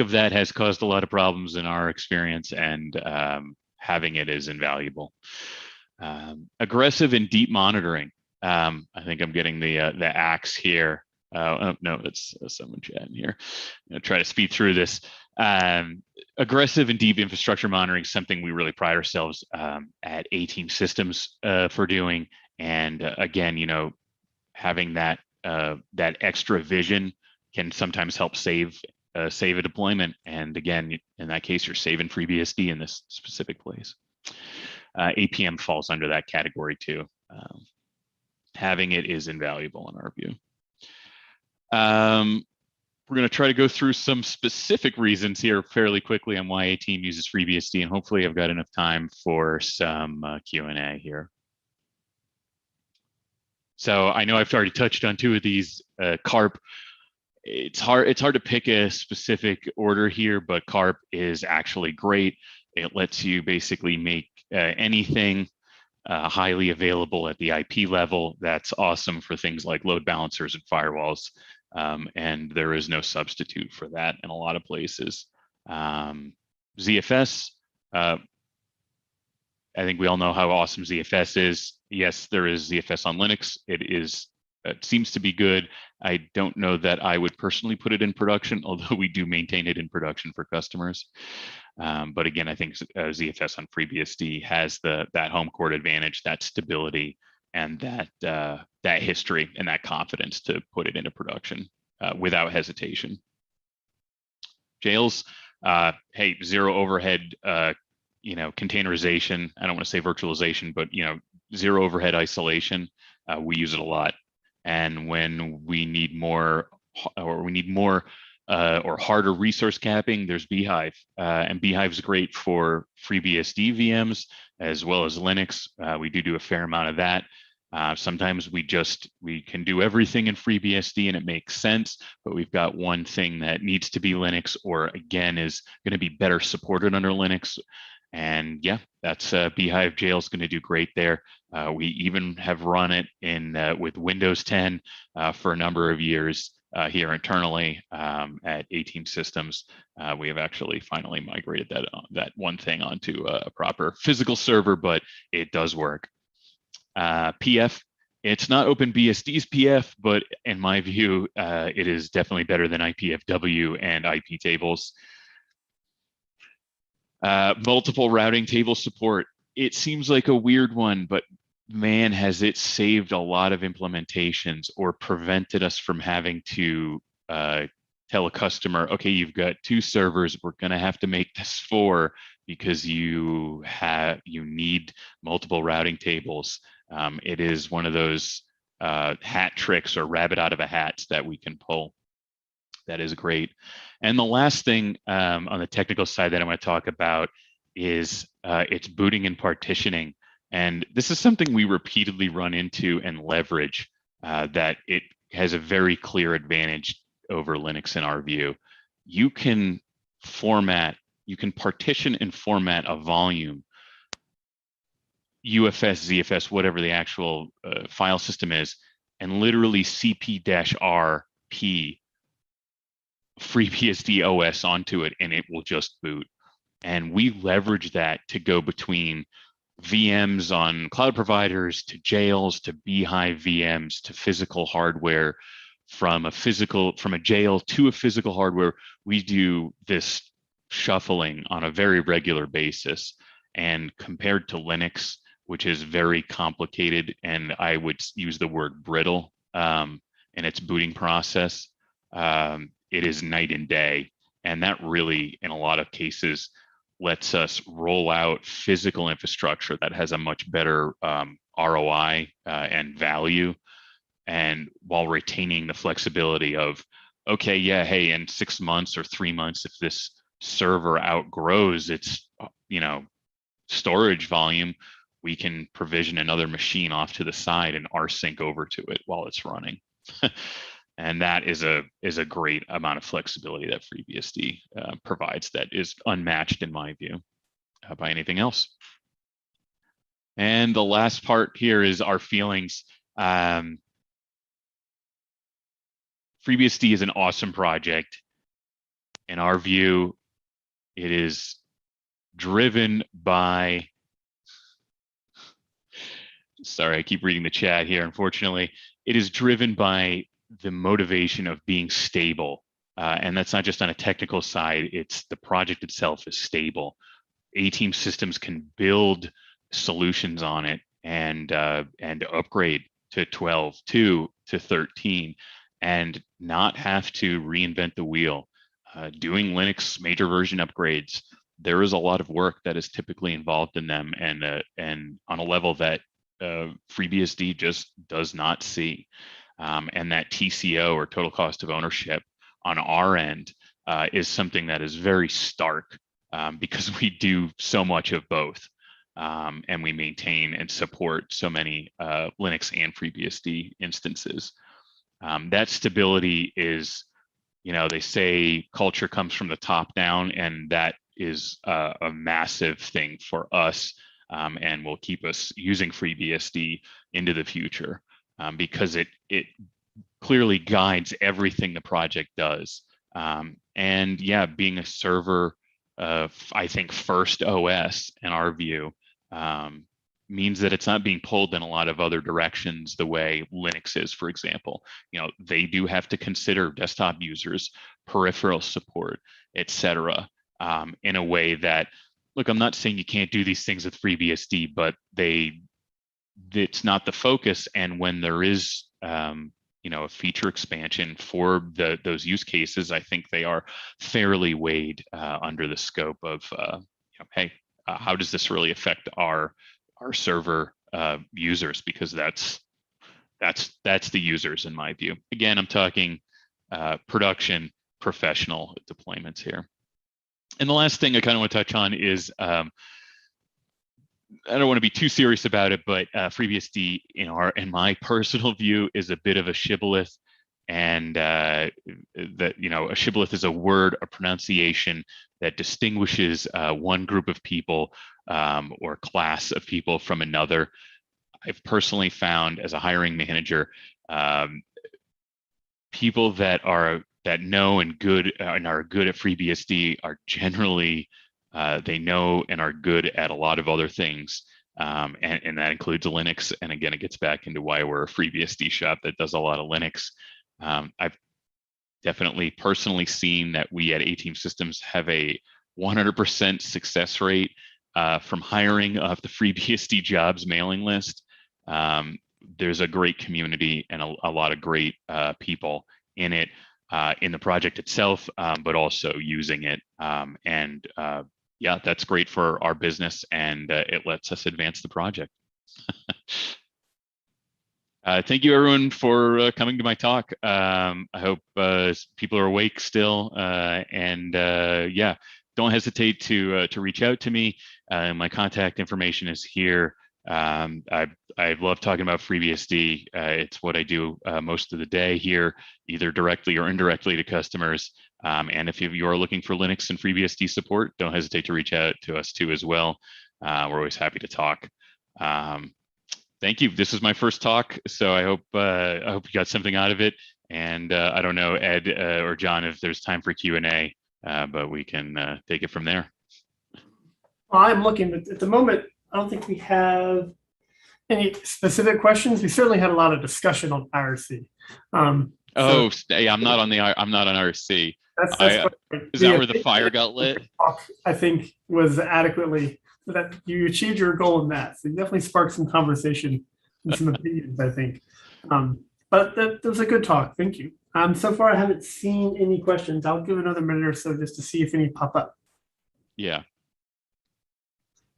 of that has caused a lot of problems in our experience, and having it is invaluable. Aggressive and deep monitoring. I think I'm getting the axe here. Oh, no, it's someone chatting here. I'm gonna try to speed through this. Aggressive and deep infrastructure monitoring is something we really pride ourselves at A-Team Systems for doing. And again, you know, having that extra vision can sometimes help save a deployment. And again, in that case, you're saving FreeBSD in this specific place. APM falls under that category too. Having it is invaluable in our view. We're going to try to go through some specific reasons here fairly quickly on why A-Team uses FreeBSD, and hopefully I've got enough time for some Q&A here. So I know I've already touched on two of these. CARP, it's hard to pick a specific order here, but CARP is actually great. It lets you basically make anything highly available at the IP level. That's awesome for things like load balancers and firewalls. And there is no substitute for that in a lot of places. ZFS, I think we all know how awesome ZFS is. Yes, there is ZFS on Linux. It seems to be good. I don't know that I would personally put it in production, although we do maintain it in production for customers. But again, I think ZFS on FreeBSD has that home court advantage, that stability, and that history and that confidence to put it into production without hesitation. Jails, hey, zero overhead, you know, containerization. I don't want to say virtualization, but you know, zero overhead isolation. We use it a lot, and when we need more, or harder resource capping, there's Beehive, and Beehive is great for FreeBSD VMs as well as Linux. We do a fair amount of that. Sometimes we can do everything in FreeBSD and it makes sense, but we've got one thing that needs to be Linux, or again is going to be better supported under Linux. And yeah, that's Beehive Jail is going to do great there. We even have run it in with Windows 10 for a number of years here internally at A-Team Systems. We have actually finally migrated that one thing onto a proper physical server, but it does work. PF, it's not OpenBSD's PF, but in my view, it is definitely better than IPFW and IP tables. Multiple routing table support. It seems like a weird one, but man, has it saved a lot of implementations or prevented us from having to tell a customer, okay, you've got 2 servers, we're going to have to make this 4 because you need multiple routing tables. It is one of those hat tricks or rabbit out of a hat that we can pull. That is great. And the last thing on the technical side that I want to talk about is it's booting and partitioning. And this is something we repeatedly run into and leverage, that it has a very clear advantage over Linux in our view. You can partition and format a volume, UFS, ZFS, whatever the actual file system is, and literally CP-RP FreeBSD OS onto it, and it will just boot. And we leverage that to go between VMs on cloud providers to jails to Beehive VMs to physical hardware, from a jail to a physical hardware. We do this shuffling on a very regular basis, and compared to Linux, which is very complicated, and I would use the word brittle in its booting process, it is night and day. And that really, in a lot of cases, lets us roll out physical infrastructure that has a much better ROI and value. and while retaining the flexibility of, okay, yeah, hey, in 6 months or 3 months, if this server outgrows its, storage volume, we can provision another machine off to the side and rsync over to it while it's running. And that is a great amount of flexibility that FreeBSD provides that is unmatched, in my view, by anything else. And the last part here is our feelings. FreeBSD is an awesome project. In our view, it is driven by, sorry, I keep reading the chat here, unfortunately. It is driven by the motivation of being stable. And that's not just on a technical side, it's the project itself is stable. A-Team Systems can build solutions on it and upgrade to 12, to 13, and not have to reinvent the wheel. Doing Linux major version upgrades, there is a lot of work that is typically involved in them, and on a level that FreeBSD just does not see. And that TCO, or total cost of ownership, on our end is something that is very stark, because we do so much of both, and we maintain and support so many Linux and FreeBSD instances. That stability is, they say culture comes from the top down, and that is a massive thing for us, and will keep us using FreeBSD into the future, because it clearly guides everything the project does. And yeah, being a server, I think first OS in our view, means that it's not being pulled in a lot of other directions the way Linux is, for example. They do have to consider desktop users, peripheral support, etc., in a way that, look, I'm not saying you can't do these things with FreeBSD, but it's not the focus. And when there is, a feature expansion for those use cases, I think they are fairly weighed under the scope of, hey, how does this really affect our server users? Because that's the users, in my view. Again, I'm talking production professional deployments here. And the last thing I kind of want to touch on is, I don't want to be too serious about it, but FreeBSD, in my personal view, is a bit of a shibboleth. And that, a shibboleth is a word, a pronunciation that distinguishes one group of people or class of people from another. I've personally found, as a hiring manager, people that know and are good at FreeBSD are generally, they know and are good at a lot of other things. And that includes Linux. And again, it gets back into why we're a FreeBSD shop that does a lot of Linux. I've definitely personally seen that we at A-Team Systems have a 100% success rate from hiring off the FreeBSD jobs mailing list. There's a great community and a lot of great people in it, in the project itself, but also using it. Yeah, that's great for our business, and it lets us advance the project. Thank you, everyone, for coming to my talk. I hope people are awake still, and yeah, don't hesitate to reach out to me. My contact information is here. I love talking about FreeBSD. It's what I do most of the day here, either directly or indirectly to customers. And if you are looking for Linux and FreeBSD support, don't hesitate to reach out to us too as well. We're always happy to talk. Thank you. This is my first talk, so I hope you got something out of it. And I don't know, Ed or John, if there's time for Q&A, but we can take it from there. Well, I'm looking, but at the moment, I don't think we have any specific questions. We certainly had a lot of discussion on IRC. Yeah, I'm not on IRC. That's is that where the fire got lit? I think was adequately, that you achieved your goal in that. So you definitely sparked some conversation and some opinions, I think. But that was a good talk. Thank you. So far, I haven't seen any questions. I'll give another minute or so just to see if any pop up. Yeah.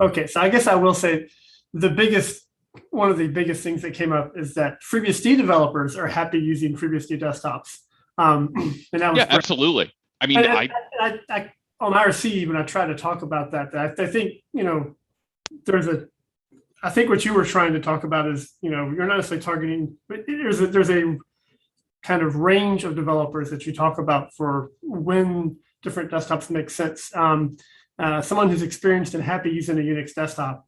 Okay, so I guess I will say the biggest one of the biggest things that came up is that FreeBSD developers are happy using FreeBSD desktops. And that was Yeah, absolutely. I mean, I on IRC when I try to talk about that, I think I think what you were trying to talk about is you're not necessarily targeting, but there's a kind of range of developers that you talk about for when different desktops make sense. Someone who's experienced and happy using a Unix desktop,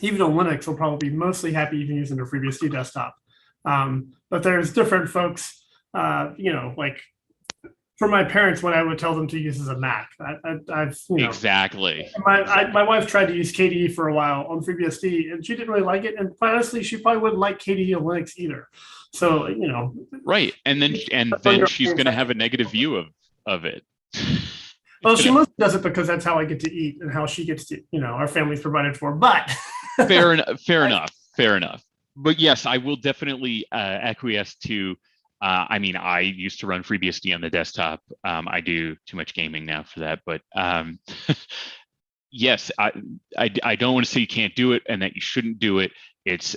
even on Linux, will probably be mostly happy even using a FreeBSD desktop. But there's different folks, like for my parents, what I would tell them to use is a Mac. Exactly. My wife tried to use KDE for a while on FreeBSD, and she didn't really like it. And quite honestly, she probably wouldn't like KDE on Linux either. So right, and then she's going to have a negative view of it. Well, she mostly does it because that's how I get to eat and how she gets to, our family's provided for. But fair enough. But yes, I will definitely acquiesce to. I mean, I used to run FreeBSD on the desktop. I do too much gaming now for that, but yes, I don't want to say you can't do it and that you shouldn't do it. It's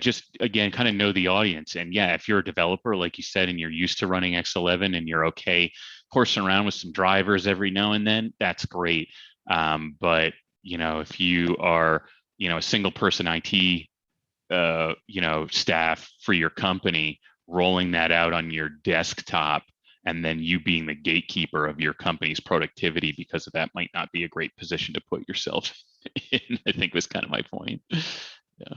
just again, kind of know the audience. And yeah, if you're a developer, like you said, and you're used to running X11 and you're okay horsing around with some drivers every now and then, that's great. But if you are, a single person IT, staff for your company, rolling that out on your desktop, and then you being the gatekeeper of your company's productivity because of that might not be a great position to put yourself in, I think was kind of my point. Yeah.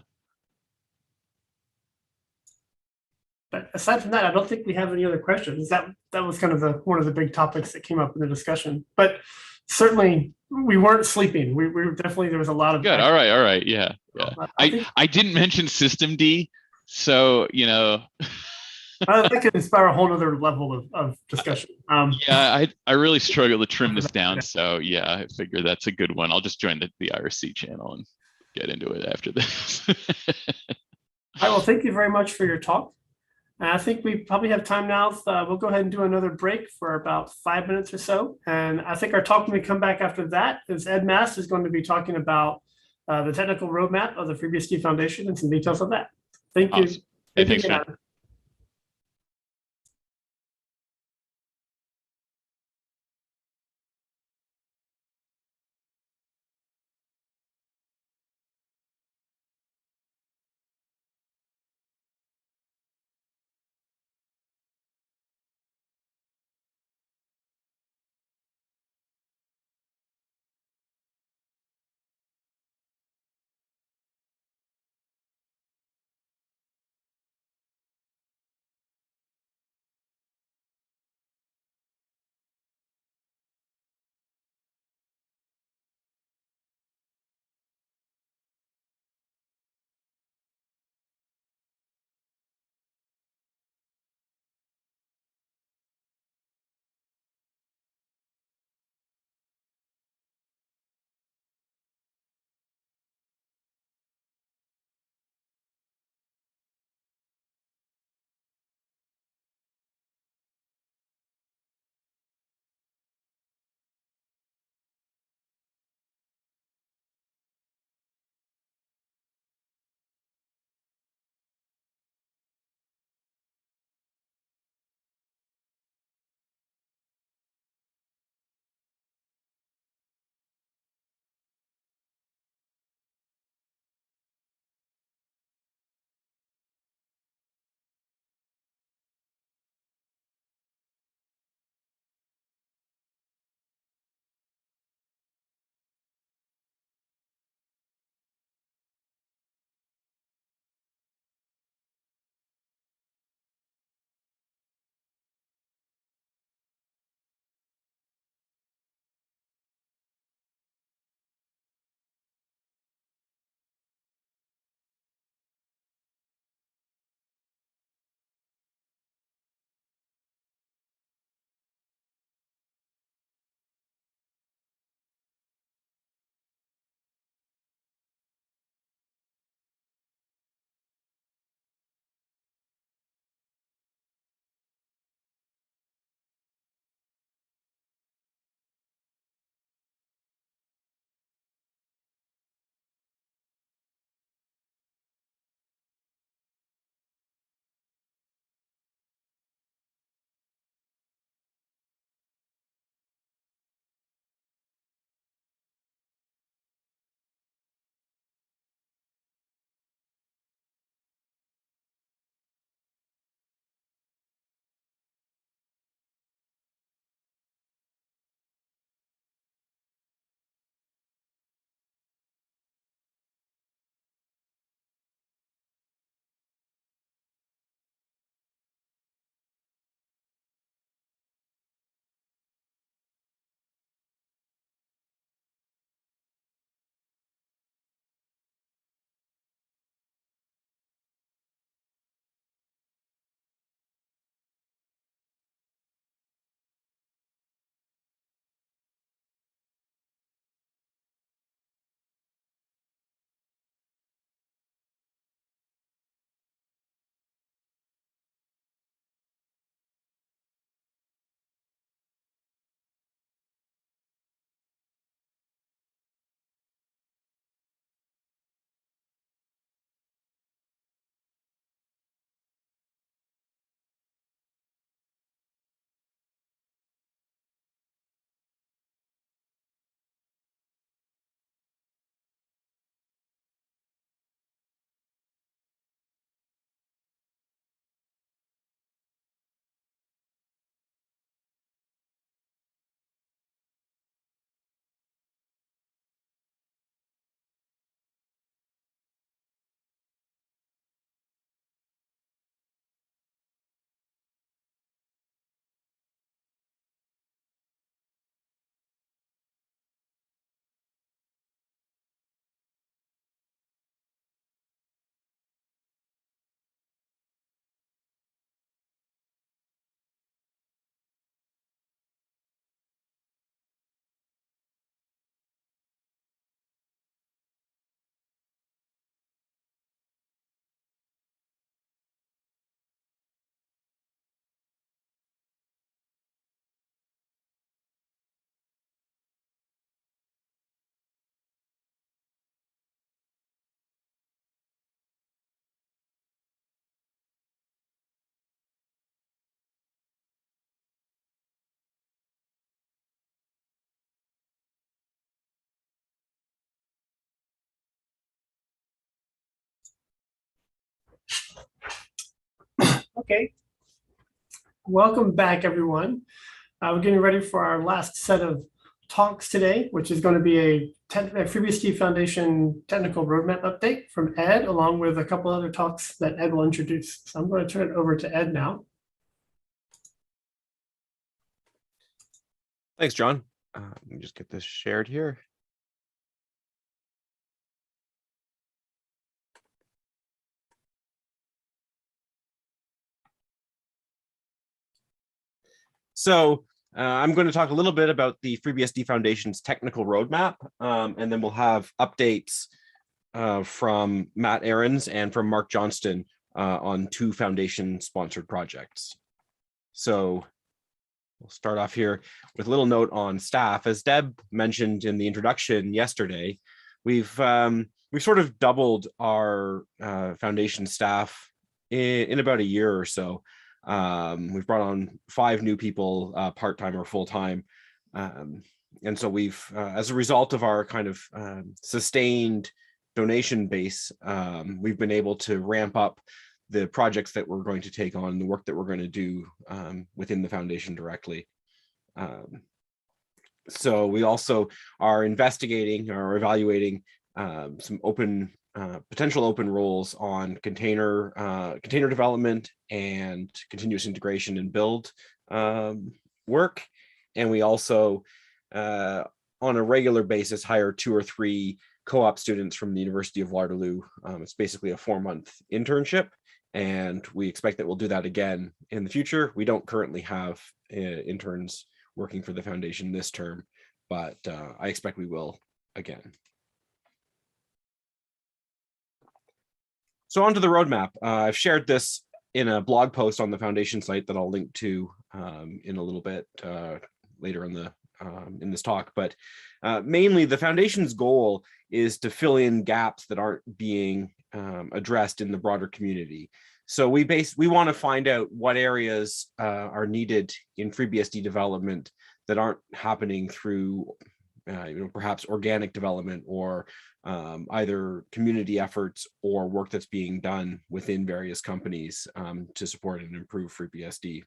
But aside from that, I don't think we have any other questions. That was kind of one of the big topics that came up in the discussion. But certainly we weren't sleeping. We were definitely, there was a lot of good. All right. Yeah. I didn't mention System D, so that could inspire a whole other level of discussion. I really struggle to trim this down. So yeah, I figure that's a good one. I'll just join the IRC channel and get into it after this. All right, well, thank you very much for your talk. And I think we probably have time now. We'll go ahead and do another break for about 5 minutes or so. And I think our talk when we come back after that is Ed Mast is going to be talking about the technical roadmap of the FreeBSD Foundation and some details of that. Thank you. Awesome. Hey, thanks, man. Okay. Welcome back, everyone. We're getting ready for our last set of talks today, which is going to be a FreeBSD Foundation technical roadmap update from Ed, along with a couple other talks that Ed will introduce. So I'm going to turn it over to Ed now. Thanks, John. Let me just get this shared here. So I'm going to talk a little bit about the FreeBSD Foundation's technical roadmap, and then we'll have updates from Matt Ahrens and from Mark Johnston on 2 Foundation-sponsored projects. So we'll start off here with a little note on staff. As Deb mentioned in the introduction yesterday, we've sort of doubled our Foundation staff in about a year or so. We've brought on 5 new people, part-time or full-time. And so we've, as a result of our kind of sustained donation base, we've been able to ramp up the projects that we're going to take on, the work that we're going to do within the Foundation directly. So we also are investigating or evaluating some potential open roles on container development and continuous integration and build work. And we also, on a regular basis, hire 2 or 3 co-op students from the University of Waterloo. It's basically a 4-month internship, and we expect that we'll do that again in the future. We don't currently have interns working for the Foundation this term, but I expect we will again. So onto the roadmap. I've shared this in a blog post on the Foundation site that I'll link to in a little bit later in this talk. But mainly the Foundation's goal is to fill in gaps that aren't being addressed in the broader community. So we want to find out what areas are needed in FreeBSD development that aren't happening through perhaps organic development or either community efforts or work that's being done within various companies to support and improve FreeBSD.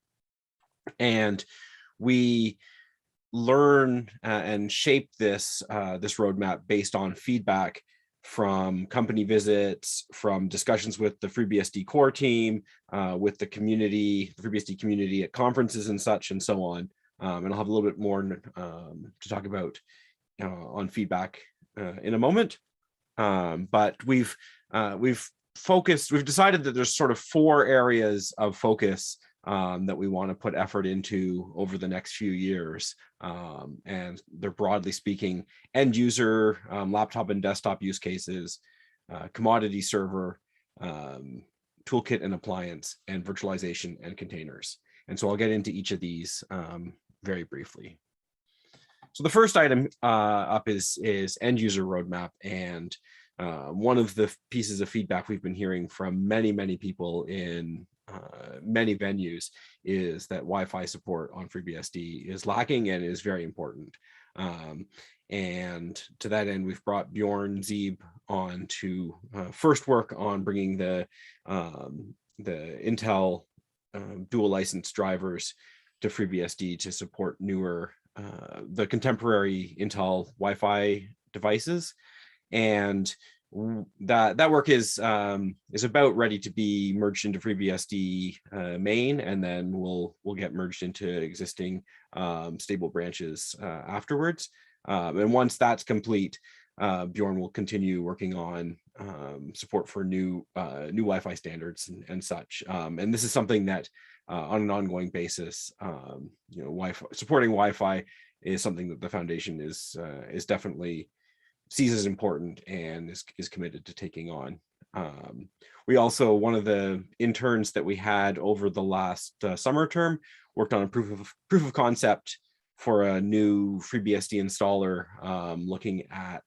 And we learn and shape this roadmap based on feedback from company visits, from discussions with the FreeBSD core team, with the community, the FreeBSD community at conferences and such and so on. And I'll have a little bit more to talk about on feedback in a moment. But we've decided that there's sort of 4 areas of focus that we want to put effort into over the next few years. And they're, broadly speaking, end user, laptop and desktop use cases, commodity server, toolkit and appliance, and virtualization and containers. And so I'll get into each of these very briefly. So the first item up is end user roadmap. And one of the pieces of feedback we've been hearing from many people in many venues is that Wi-Fi support on FreeBSD is lacking and is very important. And to that end, we've brought Bjorn Zeeb on to first work on bringing the Intel dual license drivers to FreeBSD to support newer, the contemporary Intel Wi-Fi devices. And that work is about ready to be merged into FreeBSD main, and then we'll get merged into existing stable branches afterwards. And once that's complete, Bjorn will continue working on support for new Wi-Fi standards and such. And this is something that on an ongoing basis, supporting Wi-Fi is something that the Foundation is definitely sees as important and is committed to taking on. We also, one of the interns that we had over the last summer term worked on a proof of concept for a new FreeBSD installer, looking at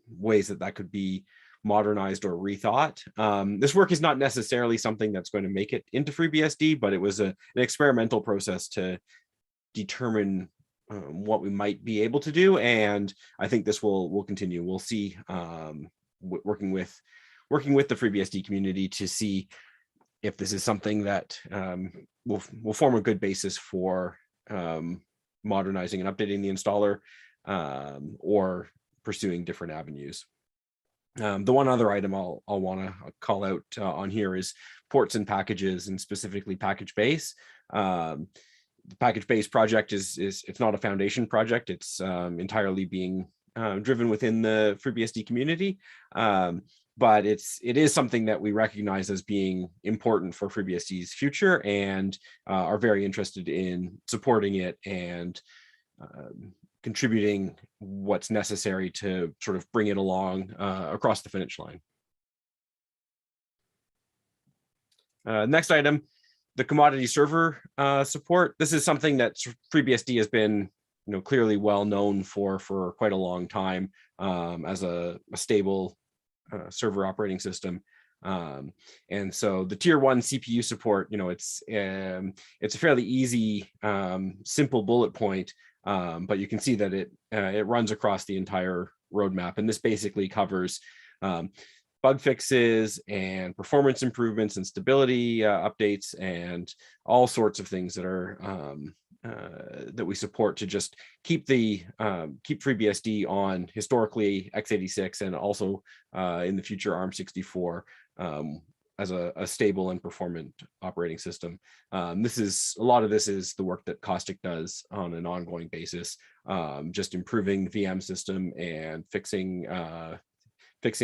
ways that could be modernized or rethought. This work is not necessarily something that's going to make it into FreeBSD, but it was an experimental process to determine what we might be able to do, and I think this will continue. We'll see, working with the FreeBSD community to see if this is something that will form a good basis for modernizing and updating the installer, or pursuing different avenues. The one other item I'll want to call out on here is ports and packages, and specifically package base. The package base project it's not a foundation project. It's entirely being driven within the FreeBSD community, but it is something that we recognize as being important for FreeBSD's future, and are very interested in supporting it and contributing what's necessary to sort of bring it along across the finish line. Next item, the commodity server support. This is something that FreeBSD has been, clearly well known for quite a long time, as a stable server operating system. And so the tier 1 CPU support, it's a fairly easy, simple bullet point, but you can see that it runs across the entire roadmap, and this basically covers bug fixes and performance improvements and stability updates and all sorts of things that are that we support to just keep FreeBSD on historically x86 and also in the future ARM64 as a stable and performant operating system. A lot of this is the work that Caustic does on an ongoing basis, just improving the VM system and fixing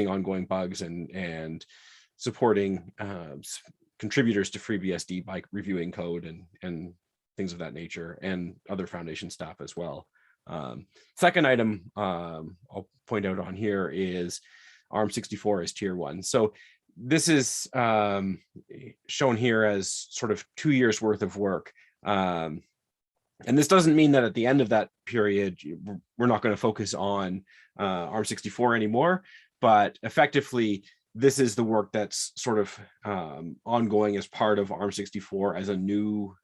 ongoing bugs and supporting contributors to FreeBSD by reviewing code and things of that nature, and other foundation staff as well. Second item I'll point out on here is ARM64 as tier 1. So this is shown here as sort of 2 years worth of work. And this doesn't mean that at the end of that period, we're not going to focus on ARM64 anymore, but effectively, this is the work that's sort of ongoing as part of ARM64 as a new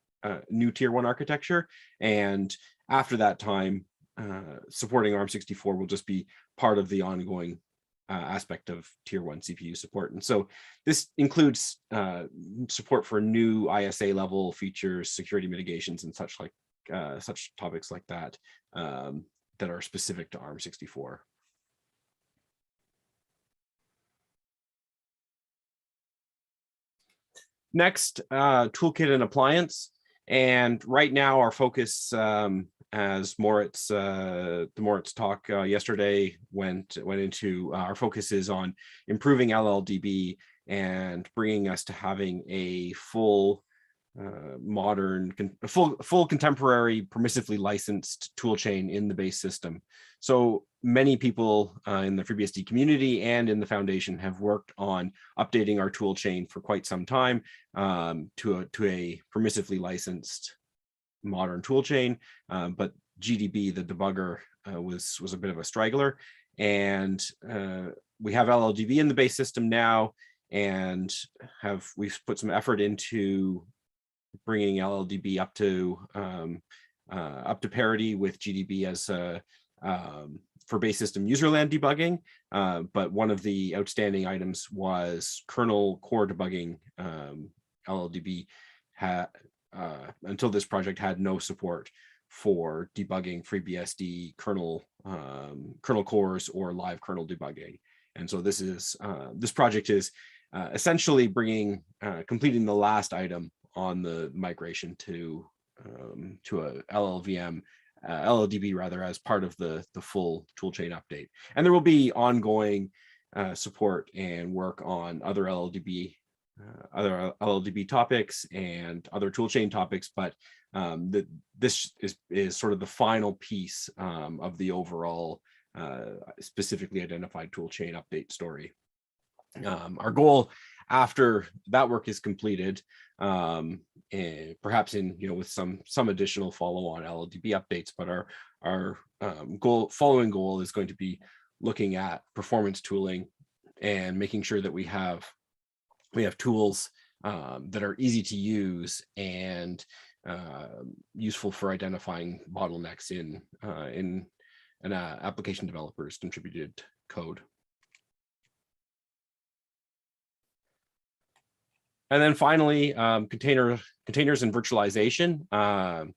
tier 1 architecture. And after that time, supporting ARM64 will just be part of the ongoing aspect of tier 1 CPU support. And so this includes support for new ISA level features, security mitigations, and such topics like that that are specific to ARM64. Next, toolkit and appliance. And right now our focus, as the Moritz talk yesterday went into, our focus is on improving LLDB and bringing us to having a full full contemporary permissively licensed toolchain in the base system. So many people in the FreeBSD community and in the foundation have worked on updating our toolchain for quite some time to a permissively licensed modern toolchain, but GDB, the debugger, was a bit of a straggler, and we have LLDB in the base system now, and we've put some effort into bringing LLDB up to parity with GDB as for base system userland debugging. But one of the outstanding items was kernel core debugging. LLDB until this project had no support for debugging FreeBSD kernel cores or live kernel debugging. And so this project is essentially completing the last item on the migration to a LLDB rather, as part of the full toolchain update. And there will be ongoing support and work on other LLDB topics and other toolchain topics, but this is sort of the final piece of the overall specifically identified toolchain update story. Our goal after that work is completed, and perhaps with some additional follow-on LLDB updates, but our following goal is going to be looking at performance tooling and making sure that we have tools that are easy to use and useful for identifying bottlenecks in an application developer's contributed code. And then finally, containers and virtualization.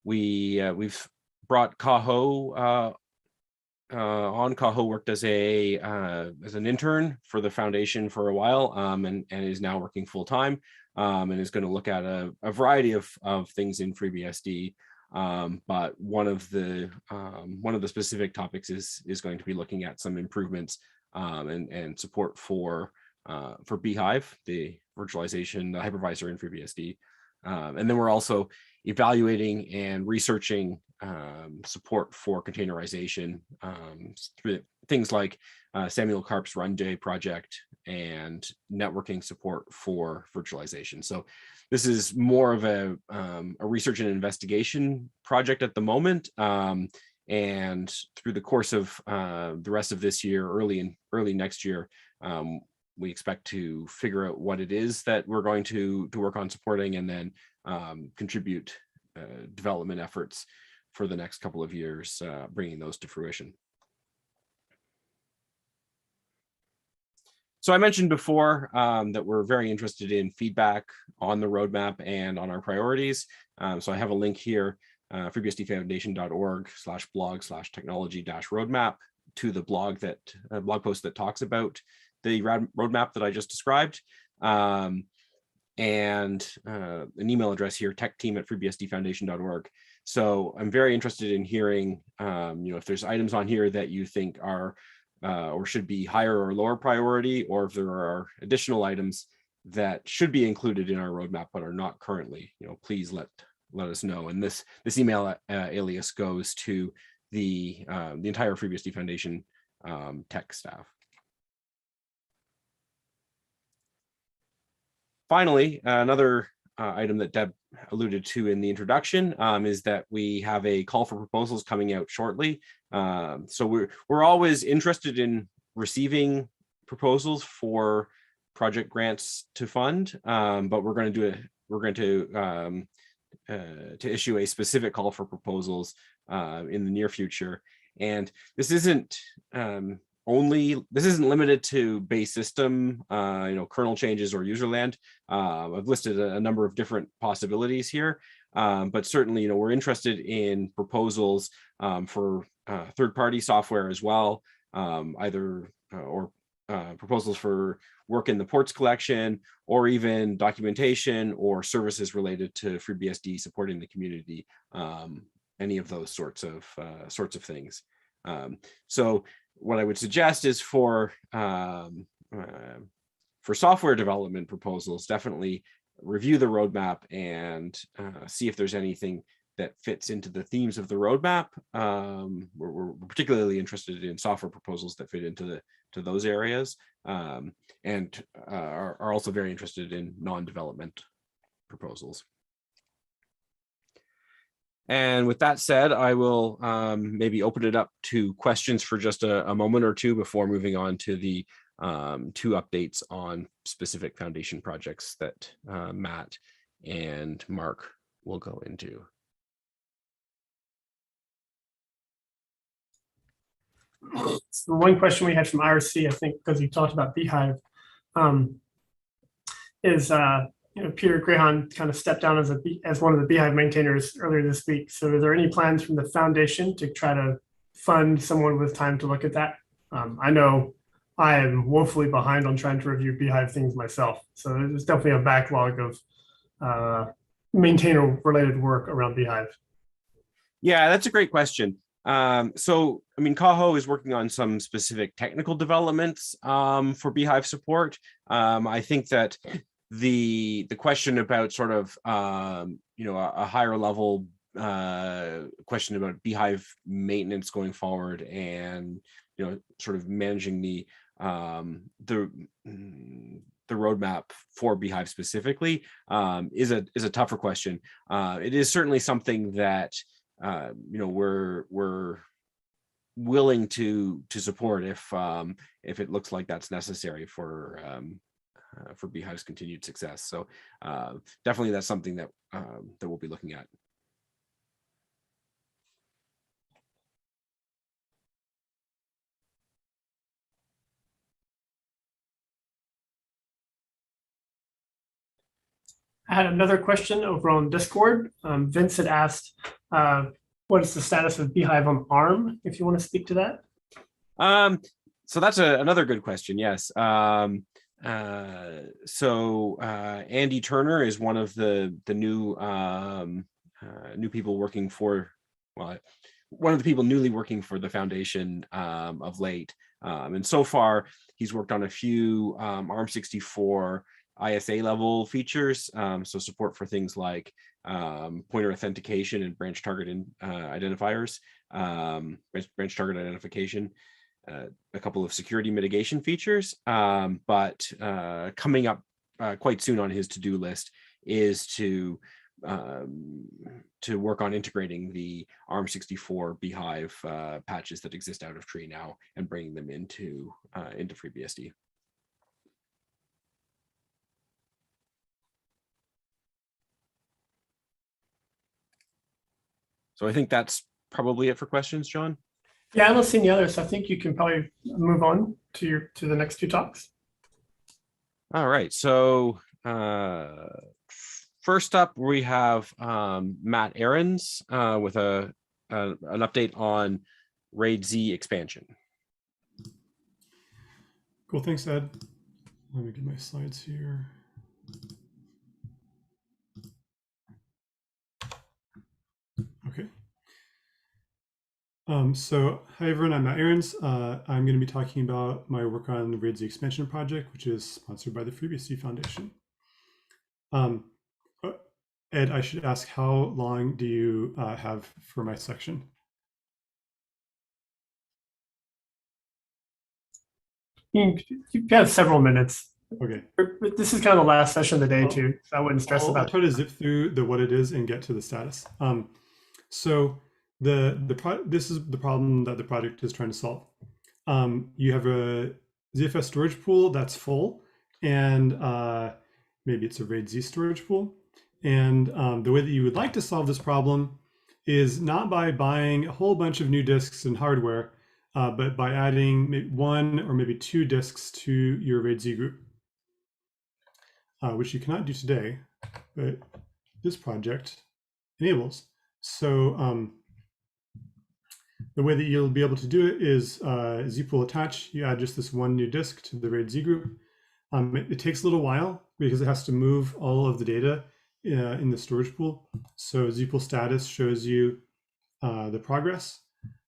We've brought Kaho on. Kaho worked as an intern for the foundation for a while, and is now working full time, and is going to look at a variety of things in FreeBSD. But one of the specific topics is going to be looking at some improvements and support for Beehive, the virtualization, the hypervisor in FreeBSD. And then we're also evaluating and researching support for containerization through things like Samuel Karp's RunJ project and networking support for virtualization. So this is more of a research and investigation project at the moment. And through the course of the rest of this year, early next year, we expect to figure out what it is that we're going to work on supporting, and then contribute development efforts for the next couple of years, bringing those to fruition. So I mentioned before that we're very interested in feedback on the roadmap and on our priorities. So I have a link here, freebsdfoundation.org/blog/technology-roadmap to the blog post that talks about the roadmap that I just described, and an email address here, techteam@freebsdfoundation.org. So I'm very interested in hearing, if there's items on here that you think are or should be higher or lower priority, or if there are additional items that should be included in our roadmap but are not currently, please let us know. And this email alias goes to the entire FreeBSD Foundation tech staff. Finally, another item that Deb alluded to in the introduction is that we have a call for proposals coming out shortly. So we're always interested in receiving proposals for project grants to fund, but we're going to issue a specific call for proposals in the near future. And this isn't limited to base system, kernel changes or userland. I've listed a number of different possibilities here, but certainly, we're interested in proposals for third-party software as well, proposals for work in the ports collection, or even documentation or services related to FreeBSD supporting the community. Any of those sorts of things. So what I would suggest is for software development proposals, definitely review the roadmap and see if there's anything that fits into the themes of the roadmap. We're particularly interested in software proposals that fit into those areas, and are also very interested in non-development proposals. And with that said, I will maybe open it up to questions for just a moment or two before moving on to the two updates on specific foundation projects that Matt and Mark will go into. So one question we had from IRC, I think, because you talked about Beehive, is Peter Graham kind of stepped down as one of the Beehive maintainers earlier this week. So are there any plans from the foundation to try to fund someone with time to look at that? I know I am woefully behind on trying to review Beehive things myself. So there's definitely a backlog of maintainer related work around Beehive. Yeah, that's a great question. So, Kaho is working on some specific technical developments for Beehive support. I think that the question about sort of a higher level question about Beehive maintenance going forward, and sort of managing the roadmap for Beehive specifically is a tougher question. It is certainly something that we're willing to support if it looks like that's necessary for Beehive's continued success. So definitely that's something that we'll be looking at. I had another question over on Discord. Vince had asked, what is the status of Beehive on ARM? If you want to speak to that. So that's another good question. Yes. Andy Turner is one of the new new people working for, well, one of the people newly working for the foundation of late. And so far, he's worked on a few ARM64 ISA level features, so support for things like pointer authentication and branch target identifiers, branch target identification, a couple of security mitigation features, but coming up quite soon on his to-do list is to work on integrating the ARM64 Beehive patches that exist out of Tree now and bringing them into FreeBSD. So I think that's probably it for questions, John. Yeah, I don't see any others. So I think you can probably move on to the next two talks. All right. So first up, we have Matt Ahrens with an update on RAID Z expansion. Cool. Thanks, Ed. Let me get my slides here. Okay. So hi everyone, I'm Matt Ahrens. I'm going to be talking about my work on the RAID Z expansion project, which is sponsored by the FreeBSD Foundation. Ed, I should ask, how long do you have for my section? You have several minutes. Okay. This is kind of the last session of the day too, so I wouldn't stress about it. I'll try to zip through what it is and get to the status. So this is the problem that the project is trying to solve. You have a ZFS storage pool that's full, and maybe it's a RAID Z storage pool. And the way that you would like to solve this problem is not by buying a whole bunch of new disks and hardware, but by adding maybe one or maybe two disks to your RAID Z group, which you cannot do today, but this project enables. So the way that you'll be able to do it is zpool attach. You add just this one new disk to the RAID Z group. It takes a little while because it has to move all of the data in the storage pool. So zpool status shows you the progress.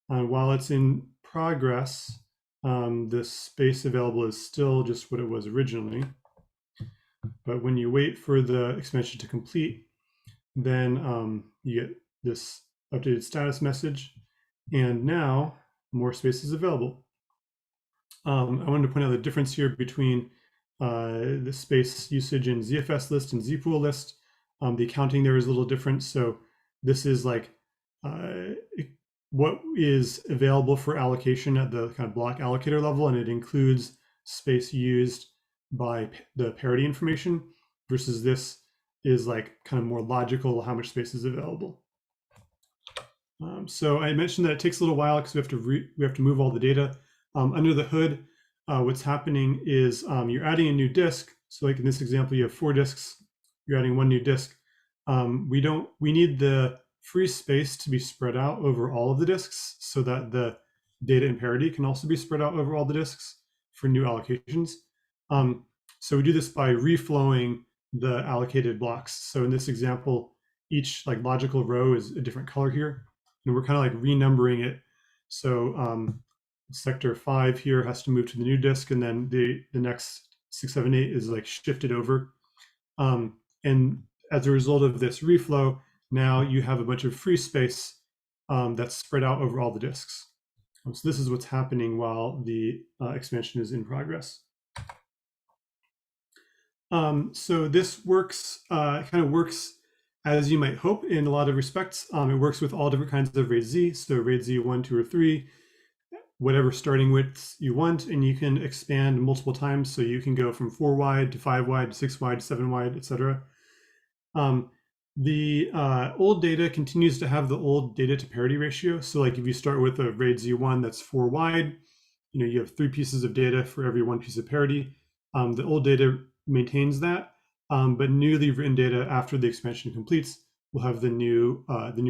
While it's in progress, the space available is still just what it was originally. But when you wait for the expansion to complete, then you get this updated status message. And now more space is available. I wanted to point out the difference here between the space usage in ZFS list and zpool list. The accounting there is a little different. So this is like what is available for allocation at the kind of block allocator level, and it includes space used by the parity information, versus this is like kind of more logical how much space is available. So I mentioned that it takes a little while because we have to move all the data. Under the hood, what's happening is you're adding a new disk. So like in this example, you have 4 disks. You're adding one new disk. We need the free space to be spread out over all of the disks so that the data in parity can also be spread out over all the disks for new allocations. So we do this by reflowing the allocated blocks. So in this example, each like logical row is a different color here, and we're kind of like renumbering it. So sector 5 here has to move to the new disk, and then the next 6, 7, 8 is like shifted over. And as a result of this reflow, now you have a bunch of free space that's spread out over all the disks. So this is what's happening while the expansion is in progress. So this works, kind of works as you might hope in a lot of respects. It works with all different kinds of RAID Z. So RAID Z 1, 2, or 3, whatever starting widths you want, and you can expand multiple times. So you can go from 4 wide to 5 wide to 6 wide to 7 wide, etc. The old data continues to have the old data to parity ratio. So like if you start with a RAID Z1 that's 4 wide, you have 3 pieces of data for every 1 piece of parity. The old data maintains that. but newly written data after the expansion completes will have the new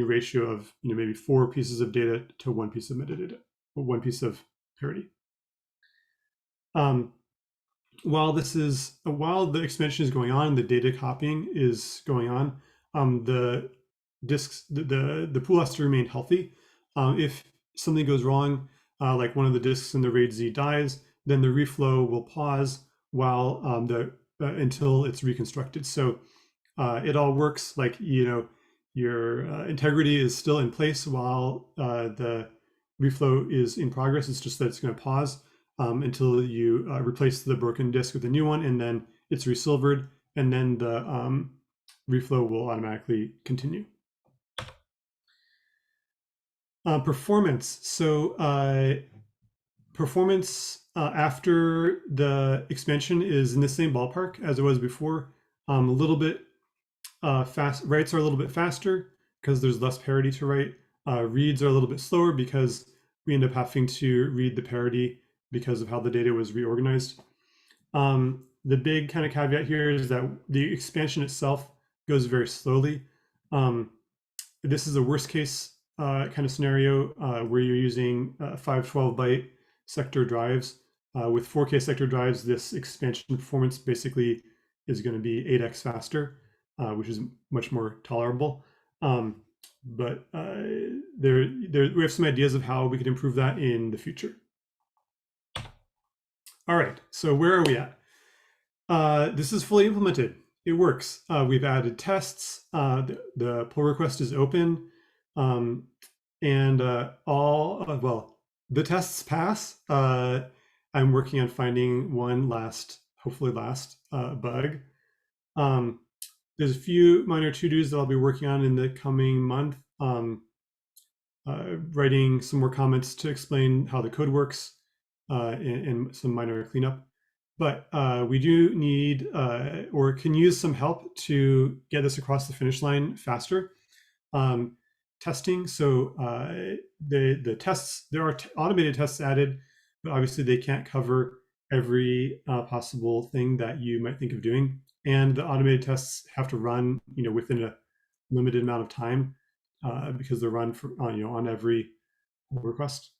ratio of maybe 4 pieces of data to 1 piece of metadata, or 1 piece of parity. While the expansion is going on, the data copying is going on. The disks, the pool has to remain healthy. If something goes wrong, like one of the disks in the RAID Z dies, then the reflow will pause while until it's reconstructed. So it all works like your integrity is still in place while the reflow is in progress. It's just that it's going to pause until you replace the broken disk with a new one, and then it's resilvered, and then the reflow will automatically continue. Performance. So performance after the expansion is in the same ballpark as it was before. A little bit writes are a little bit faster because there's less parity to write. Reads are a little bit slower because we end up having to read the parity because of how the data was reorganized. The big kind of caveat here is that the expansion itself goes very slowly. This is a worst case kind of scenario where you're using 512 byte sector drives. With 4K sector drives, this expansion performance basically is going to be 8x faster, which is much more tolerable. But we have some ideas of how we could improve that in the future. All right, so where are we at? This is fully implemented. It works. We've added tests. The pull request is open. And the tests pass. I'm working on finding one hopefully last bug. There's a few minor to-dos that I'll be working on in the coming month. Writing some more comments to explain how the code works and some minor cleanup. But we do need or can use some help to get this across the finish line faster. Testing. So the tests, there are automated tests added, but obviously they can't cover every possible thing that you might think of doing. And the automated tests have to run, within a limited amount of time because they're run on every request.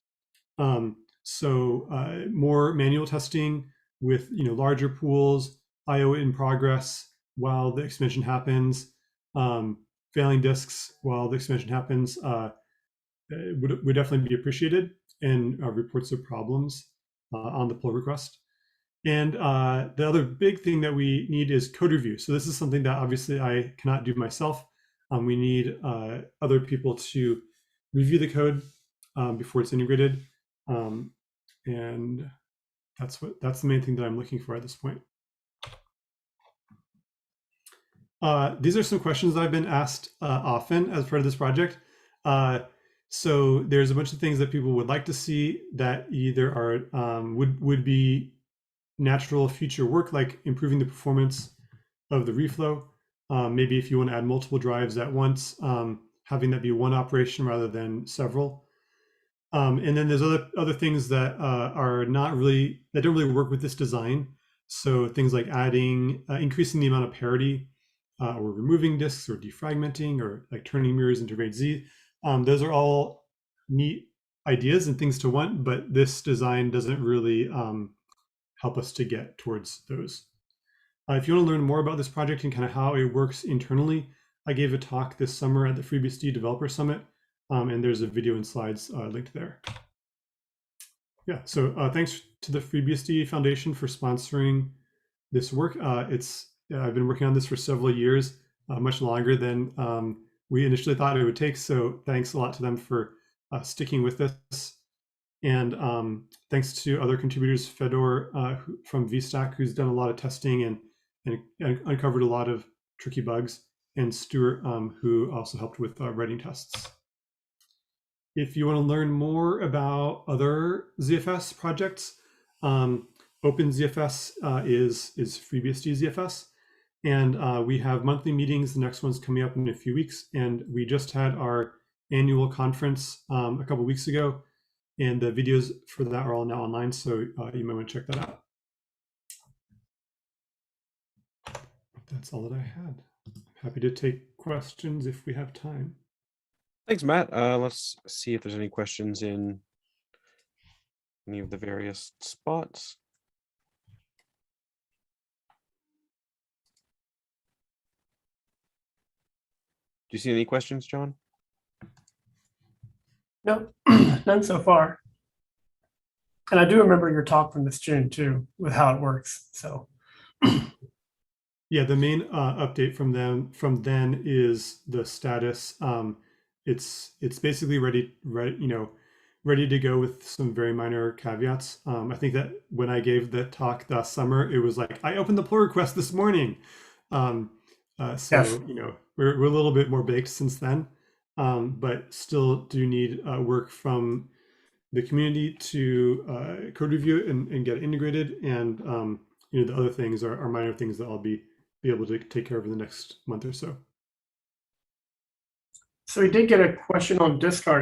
So more manual testing with larger pools, IO in progress while the expansion happens, failing disks while the expansion happens would definitely be appreciated, and reports of problems on the pull request. And the other big thing that we need is code review. So this is something that obviously I cannot do myself. We need other people to review the code before it's integrated. And that's the main thing that I'm looking for at this point. These are some questions that I've been asked often as part of this project. So there's a bunch of things that people would like to see that either are would be natural future work, like improving the performance of the reflow. Maybe if you want to add multiple drives at once, having that be one operation rather than several. And then there's other things that don't really work with this design. So things like increasing the amount of parity, or removing disks, or defragmenting, or like turning mirrors into RAID Z. Those are all neat ideas and things to want, but this design doesn't really help us to get towards those. If you want to learn more about this project and kind of how it works internally, I gave a talk this summer at the FreeBSD Developer Summit, and there's a video and slides linked there. Yeah, so thanks to the FreeBSD Foundation for sponsoring this work. I've been working on this for several years, much longer than we initially thought it would take. So thanks a lot to them for sticking with this. And thanks to other contributors, Fedor from VStack, who's done a lot of testing and uncovered a lot of tricky bugs, and Stuart, who also helped with writing tests. If you want to learn more about other ZFS projects, OpenZFS is FreeBSD ZFS. And we have monthly meetings. The next one's coming up in a few weeks. And we just had our annual conference a couple weeks ago. And the videos for that are all now online. So you might want to check that out. that's all that I had. I'm happy to take questions if we have time. Thanks, Matt. Let's see if there's any questions in any of the various spots. Do you see any questions, John? No, none so far. And I do remember your talk from this June too, with how it works. So Yeah, the main update from then is the status. It's basically ready to go with some very minor caveats. I think that when I gave the talk last summer, it was like I opened the pull request this morning. So Yes. we're a little bit more baked since then, but still do need work from the community to code review it and get it integrated. And the other things are minor things that I'll be able to take care of in the next month or so. So we did get a question on Discord,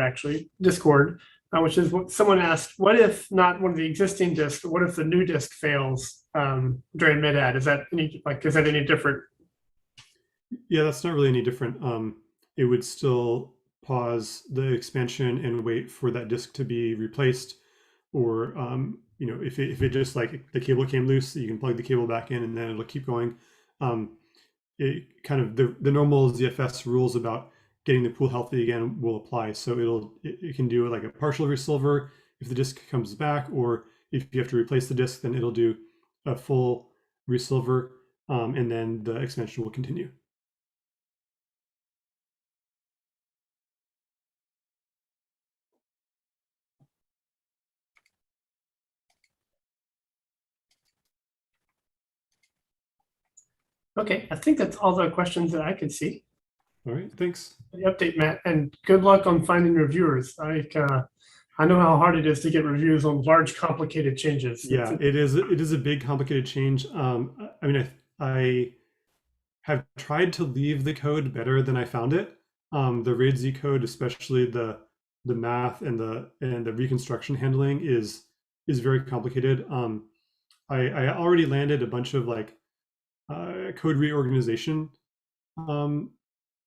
which is what someone asked: what if not one of the existing disks? What if the new disk fails during mid-add? Is that any different? Yeah, that's not really any different. It would still pause the expansion and wait for that disk to be replaced, or if it just like the cable came loose, you can plug the cable back in and then it'll keep going. It kind of the normal ZFS rules about getting the pool healthy again will apply. So it can do like a partial resilver if the disk comes back, or if you have to replace the disk, then it'll do a full resilver, and then the expansion will continue. Okay, I think that's all the questions that I could see. All right, thanks. The update, Matt, and good luck on finding reviewers. I know how hard it is to get reviews on large, complicated changes. Yeah, it is a big, complicated change. I have tried to leave the code better than I found it. The RAID Z code, especially the math and the reconstruction handling, is very complicated. I already landed a bunch of like code reorganization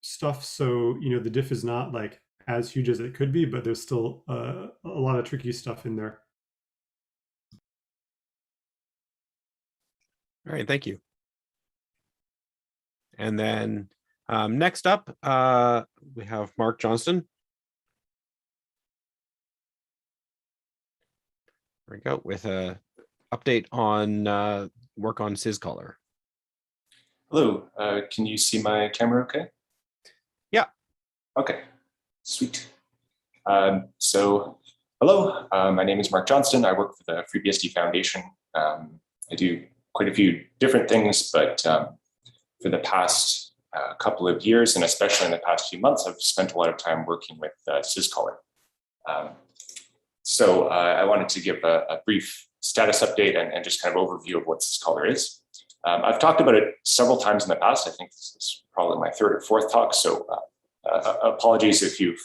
stuff, so the diff is not like as huge as it could be, but there's still a lot of tricky stuff in there. All right, thank you. And then next up, we have Mark Johnston. There we go, with a update on work on syscaller. Hello, can you see my camera okay? Yeah. Okay, sweet. So hello, my name is Mark Johnston. I work for the FreeBSD Foundation. I do quite a few different things, but for the past couple of years, and especially in the past few months, I've spent a lot of time working with syscaller. So I wanted to give a brief status update and just kind of overview of what syscaller is. I've talked about it several times in the past. I think this is probably my third or fourth talk, so apologies if you've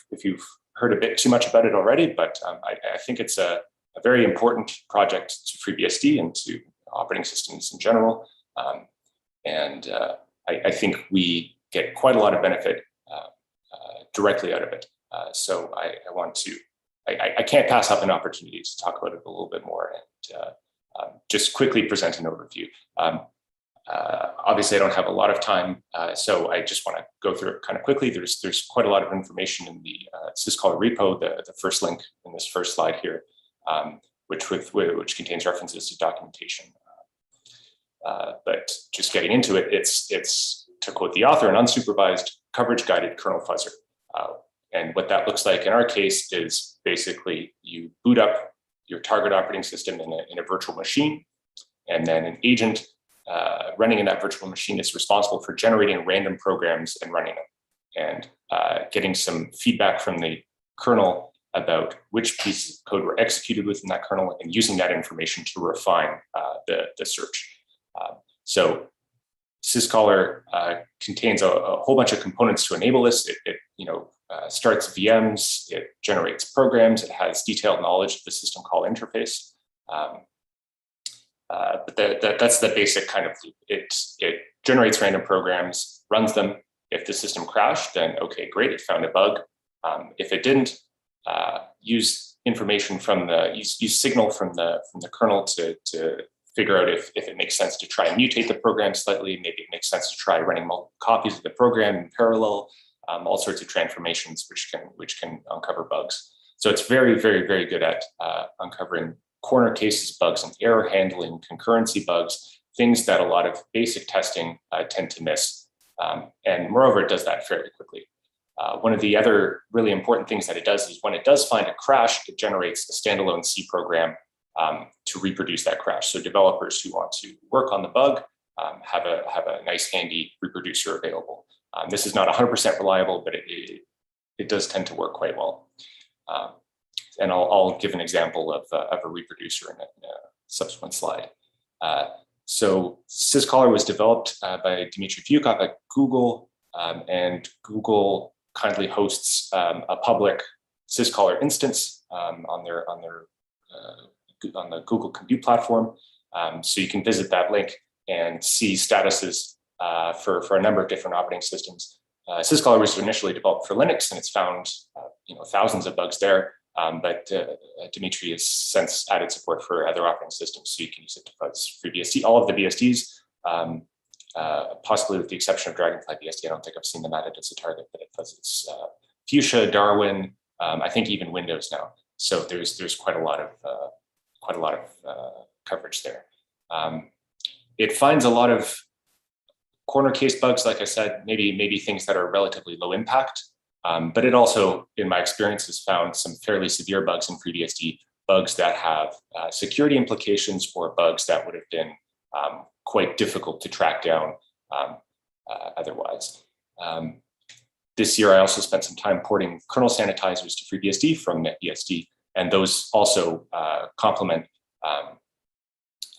heard a bit too much about it already, but I think it's a very important project to FreeBSD and to operating systems in general. I think we get quite a lot of benefit directly out of it. So I can't pass up an opportunity to talk about it a little bit more and just quickly present an overview. Obviously, I don't have a lot of time, so I just want to go through it kind of quickly. There's quite a lot of information in the syscaller repo, the first link in this first slide here, which contains references to documentation. But just getting into it, it's to quote the author, an unsupervised coverage-guided kernel fuzzer. And what that looks like in our case is basically you boot up your target operating system in a virtual machine, and then an agent running in that virtual machine is responsible for generating random programs and running them, and getting some feedback from the kernel about which pieces of code were executed within that kernel, and using that information to refine the search. So syscaller contains a whole bunch of components to enable this. It starts VMs, it generates programs, it has detailed knowledge of the system call interface. that's the basic kind of loop. It generates random programs, runs them. If the system crashed, then okay, great, it found a bug. If it didn't, use information from use signal from the kernel to figure out if it makes sense to try and mutate the program slightly. Maybe it makes sense to try running multiple copies of the program in parallel. All sorts of transformations which can uncover bugs. So it's very, very, very good at uncovering corner cases, bugs, and error handling, concurrency bugs, things that a lot of basic testing tend to miss. And moreover, it does that fairly quickly. One of the other really important things that it does is when it does find a crash, it generates a standalone C program to reproduce that crash. So developers who want to work on the bug have a nice handy reproducer available. This is not 100% reliable, but it does tend to work quite well. And I'll give an example of a reproducer in a subsequent slide. So syscaller was developed by Dmitry Vyukov at Google, and Google kindly hosts a public syscaller instance on the Google Compute platform. So you can visit that link and see statuses for a number of different operating systems. Syscaller was initially developed for Linux, and it's found thousands of bugs there. But Dmitry has since added support for other operating systems, so you can use it to fuzz FreeBSD. All of the BSDs, possibly with the exception of Dragonfly BSD, I don't think I've seen them added as a target, but it fuzzes Fuchsia, Darwin, I think even Windows now. So there's quite a lot of coverage there. It finds a lot of corner case bugs, like I said, maybe things that are relatively low impact. But it also, in my experience, has found some fairly severe bugs in FreeBSD, bugs that have security implications or bugs that would have been quite difficult to track down otherwise. This year, I also spent some time porting kernel sanitizers to FreeBSD from NetBSD, and those also complement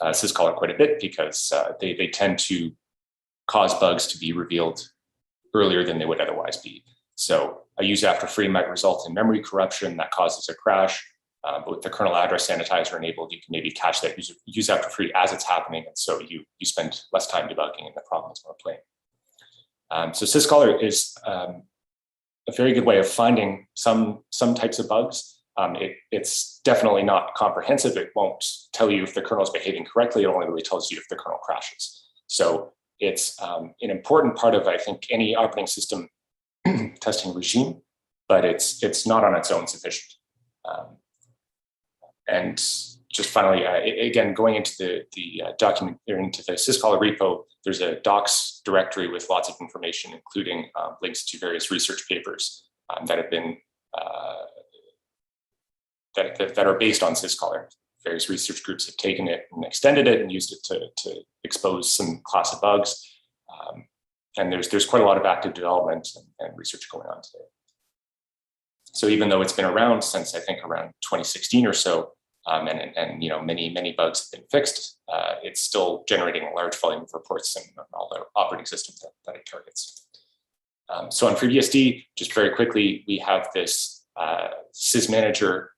syscaller quite a bit because they tend to cause bugs to be revealed earlier than they would otherwise be. So a use after free might result in memory corruption that causes a crash, but with the kernel address sanitizer enabled, you can maybe catch that use after free as it's happening, and so you spend less time debugging and the problem is more plain. So syscaller is a very good way of finding some types of bugs. It's definitely not comprehensive. It won't tell you if the kernel is behaving correctly. It only really tells you if the kernel crashes. So it's an important part of, I think, any operating system testing regime, but it's not on its own sufficient. And just finally, again, going into the document or into the syscaller repo, there's a docs directory with lots of information, including links to various research papers that have been that are based on syscaller. Various research groups have taken it and extended it and used it to expose some class of bugs. And there's quite a lot of active development and research going on today. So even though it's been around since I think around 2016 or so, and many bugs have been fixed, it's still generating a large volume of reports in all the operating systems that it targets. So on FreeBSD, just very quickly, we have this sysmanager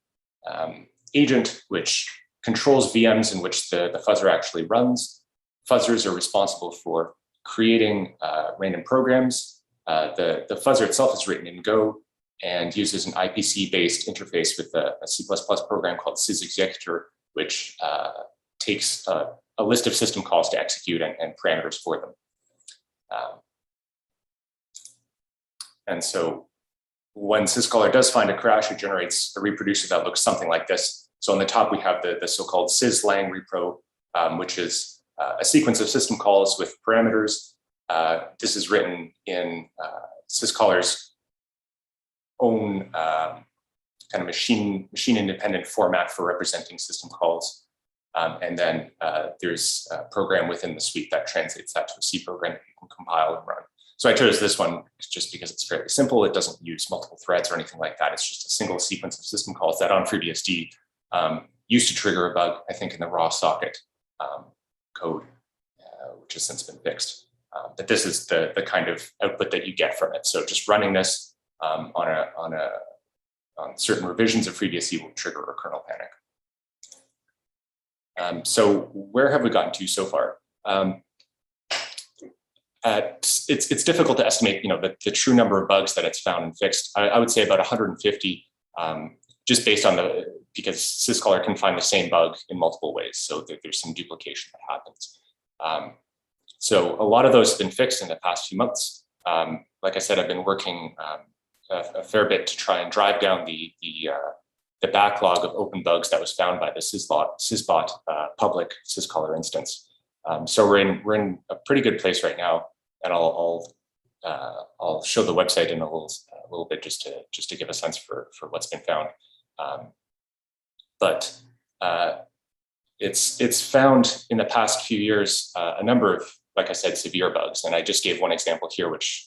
agent which controls VMs in which the fuzzer actually runs. Fuzzers are responsible for creating random programs. The fuzzer itself is written in Go and uses an IPC-based interface with a C++ program called sysexecutor, which takes a list of system calls to execute and parameters for them. And so when syscaller does find a crash, it generates a reproducer that looks something like this. So on the top, we have the so-called syslang repro, which is a sequence of system calls with parameters. This is written in syscaller's own kind of machine-independent format for representing system calls. And then there's a program within the suite that translates that to a C program that you can compile and run. So I chose this one just because it's fairly simple. It doesn't use multiple threads or anything like that. It's just a single sequence of system calls that on FreeBSD used to trigger a bug, I think, in the raw socket code, which has since been fixed. But this is the kind of output that you get from it. So just running this on certain revisions of FreeBSD will trigger a kernel panic. So where have we gotten to so far? It's difficult to estimate, the true number of bugs that it's found and fixed. I would say about 150, just based on because syscaller can find the same bug in multiple ways. So there's some duplication that happens. So a lot of those have been fixed in the past few months. Like I said, I've been working a fair bit to try and drive down the backlog of open bugs that was found by the Sysbot public syscaller instance. So we're in a pretty good place right now, and I'll show the website in a little bit just to give a sense for what's been found. But it's found in the past few years a number of, like I said, severe bugs, and I just gave one example here, which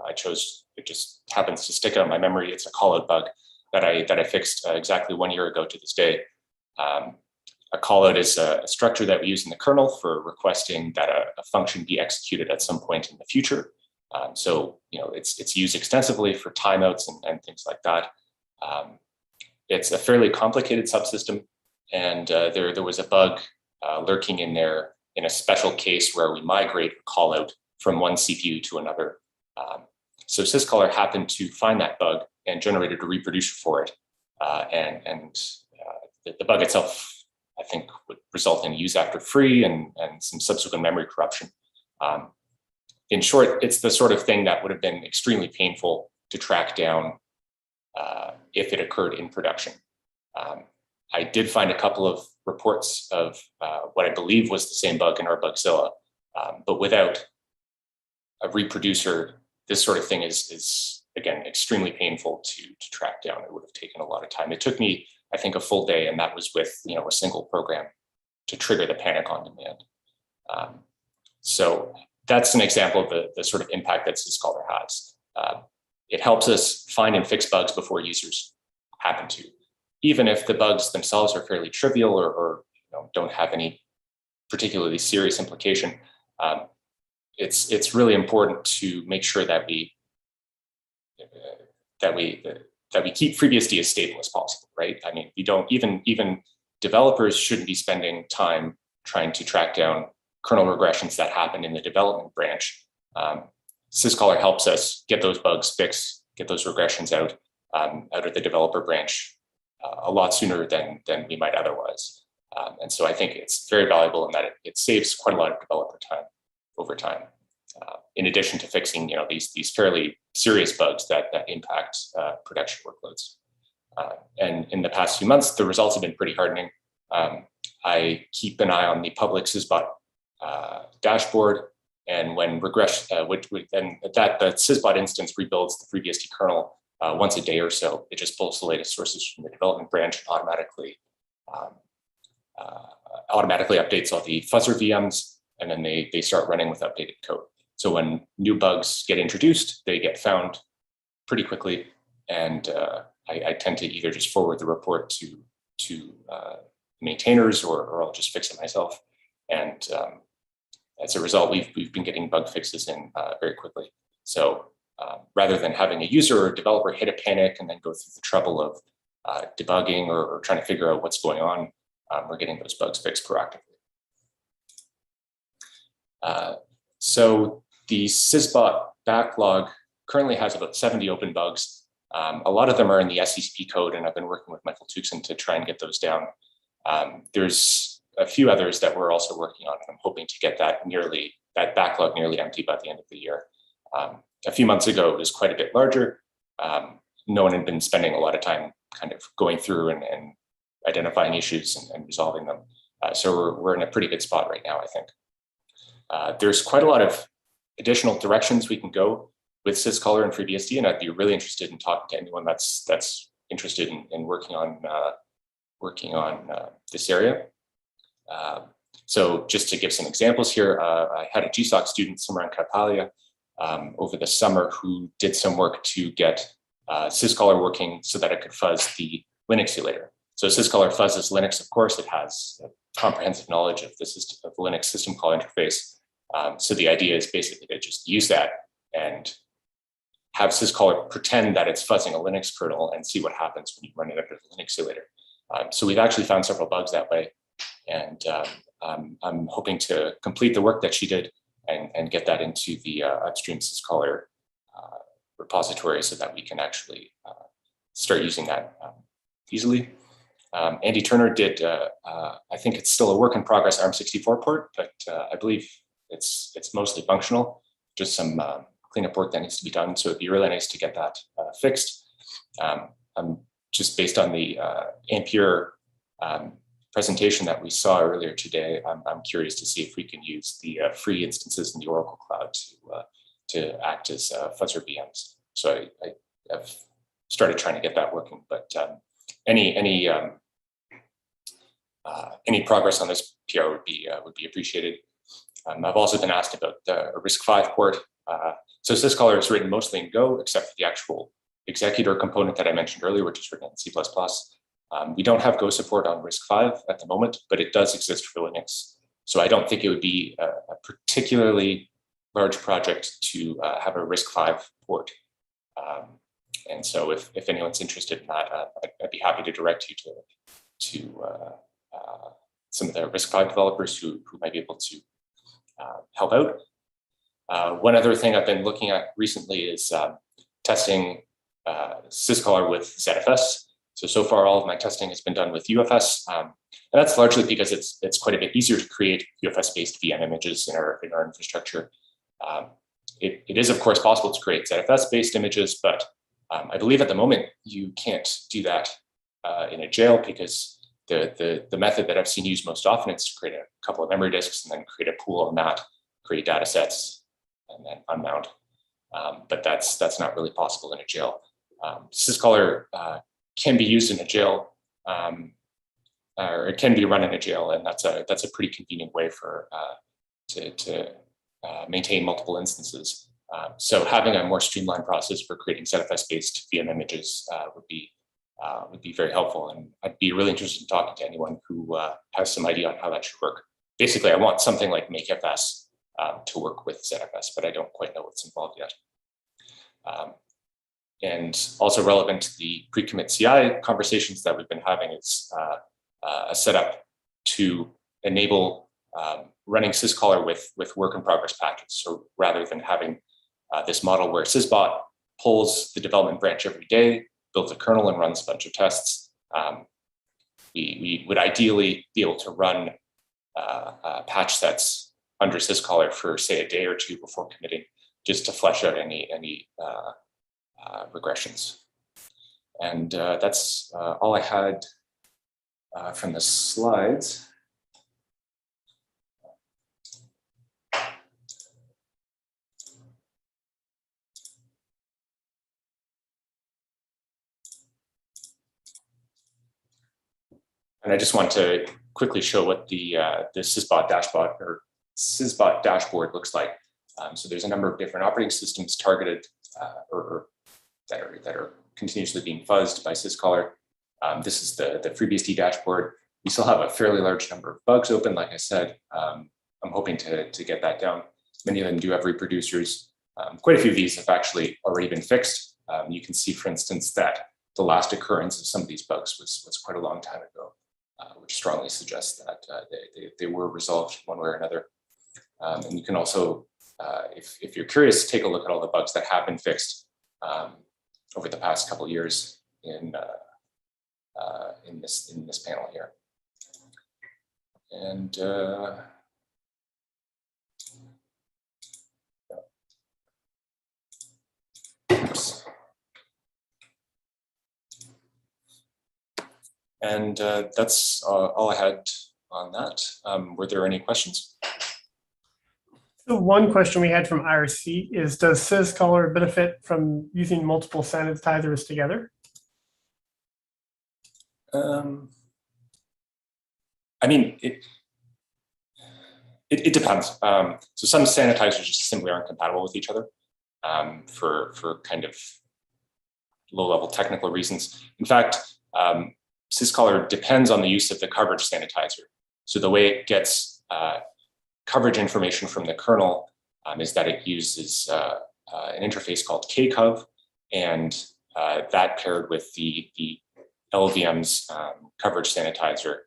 I chose. It just happens to stick out in my memory. It's a callout bug that I fixed exactly 1 year ago to this day. A callout is a structure that we use in the kernel for requesting that a function be executed at some point in the future. So it's used extensively for timeouts and things like that. It's a fairly complicated subsystem, and there was a bug lurking in there in a special case where we migrate a callout from one CPU to another. So syscaller happened to find that bug and generated a reproducer for it, and the bug itself, I think, would result in use after free and some subsequent memory corruption. In short, it's the sort of thing that would have been extremely painful to track down if it occurred in production. I did find a couple of reports of what I believe was the same bug in our Bugzilla, but without a reproducer, this sort of thing is again, extremely painful to track down. It would have taken a lot of time. It took me, I think, a full day, and that was with a single program to trigger the panic on demand. So that's an example of the sort of impact that Syscaller has. It helps us find and fix bugs before users happen to, even if the bugs themselves are fairly trivial or don't have any particularly serious implication. It's really important to make sure that we keep FreeBSD as stable as possible, right? I mean, we don't even developers shouldn't be spending time trying to track down kernel regressions that happen in the development branch. Syscaller helps us get those bugs fixed, get those regressions out of the developer branch a lot sooner than we might otherwise. And so I think it's very valuable in that it saves quite a lot of developer time over time. In addition to fixing these fairly serious bugs that impact production workloads. And in the past few months, the results have been pretty heartening. I keep an eye on the public Sysbot dashboard, and when regression, then that the Sysbot instance rebuilds the FreeBSD kernel once a day or so. It just pulls the latest sources from the development branch and automatically updates all the fuzzer VMs, and then they start running with updated code. So when new bugs get introduced, they get found pretty quickly, and I tend to either just forward the report to maintainers, or I'll just fix it myself. And as a result, we've been getting bug fixes in very quickly. So rather than having a user or developer hit a panic and then go through the trouble of debugging or trying to figure out what's going on, we're getting those bugs fixed proactively. So the Sysbot backlog currently has about 70 open bugs. A lot of them are in the SCP code, and I've been working with Michael Tucson to try and get those down. There's a few others that we're also working on, and I'm hoping to get that backlog nearly empty by the end of the year. A few months ago, it was quite a bit larger. No one had been spending a lot of time kind of going through and identifying issues and resolving them. So we're in a pretty good spot right now, I think. There's quite a lot of additional directions we can go with Syscaller and FreeBSD, and I'd be really interested in talking to anyone that's interested in working on this area. So just to give some examples here, I had a GSOC student, Simran Kapalia, over the summer who did some work to get Syscaller working so that it could fuzz the Linux emulator. So Syscaller fuzzes Linux, of course. It has a comprehensive knowledge of the Linux system call interface. So the idea is basically to just use that and have Syscaller pretend that it's fuzzing a Linux kernel and see what happens when you run it under the Linux emulator. So we've actually found several bugs that way. And I'm hoping to complete the work that she did and get that into the upstream syscaller repository so that we can actually start using that easily. Andy Turner did, I think it's still a work in progress ARM64 port, but I believe it's mostly functional, just some cleanup work that needs to be done. So it'd be really nice to get that fixed. I'm just based on the Ampere presentation that we saw earlier today, I'm curious to see if we can use the free instances in the Oracle Cloud to act as fuzzer VMs. So I've started trying to get that working, but any progress on this PR would be appreciated. I've also been asked about a RISC-V port. So syscaller is written mostly in Go, except for the actual executor component that I mentioned earlier, which is written in C++. We don't have Go support on RISC-V at the moment, but it does exist for Linux. So I don't think it would be a particularly large project to have a RISC-V port. And so if anyone's interested in that, I'd be happy to direct you to some of the RISC-V developers who might be able to help out. One other thing I've been looking at recently is testing syscaller with ZFS. So far, all of my testing has been done with UFS. And that's largely because it's quite a bit easier to create UFS-based VM images in our infrastructure. It is, of course, possible to create ZFS-based images, but I believe at the moment you can't do that in a jail because the method that I've seen used most often is to create a couple of memory disks and then create a pool on that, create data sets, and then unmount. But that's not really possible in a jail. Syscaller can be used in a jail, or it can be run in a jail, and that's a pretty convenient way for to maintain multiple instances. So having a more streamlined process for creating ZFS-based VM images would be very helpful, and I'd be really interested in talking to anyone who has some idea on how that should work. Basically, I want something like MakeFS to work with ZFS, but I don't quite know what's involved yet. And also relevant to the pre-commit CI conversations that we've been having is a setup to enable running syscaller with work in progress packets. So rather than having this model where sysbot pulls the development branch every day, builds a kernel and runs a bunch of tests, we would ideally be able to run patch sets under syscaller for, say, a day or two before committing, just to flesh out any regressions. And that's all I had from the slides. And I just want to quickly show what the sysbot dashboard looks like. So there's a number of different operating systems targeted or that are continuously being fuzzed by syscaller. This is the FreeBSD dashboard. We still have a fairly large number of bugs open, like I said. I'm hoping to get that down. Many of them do have reproducers. Quite a few of these have actually already been fixed. You can see, for instance, that the last occurrence of some of these bugs was quite a long time ago, which strongly suggests that they were resolved one way or another. And you can also, if you're curious, take a look at all the bugs that have been fixed over the past couple of years in this panel here. And oops. And that's all I had on that. Were there any questions? So one question we had from IRC is, does syscaller benefit from using multiple sanitizers together? I mean, it depends. So some sanitizers just simply aren't compatible with each other for kind of low-level technical reasons. In fact, syscaller depends on the use of the coverage sanitizer. So the way it gets coverage information from the kernel is that it uses an interface called kcov, and that paired with the LVM's coverage sanitizer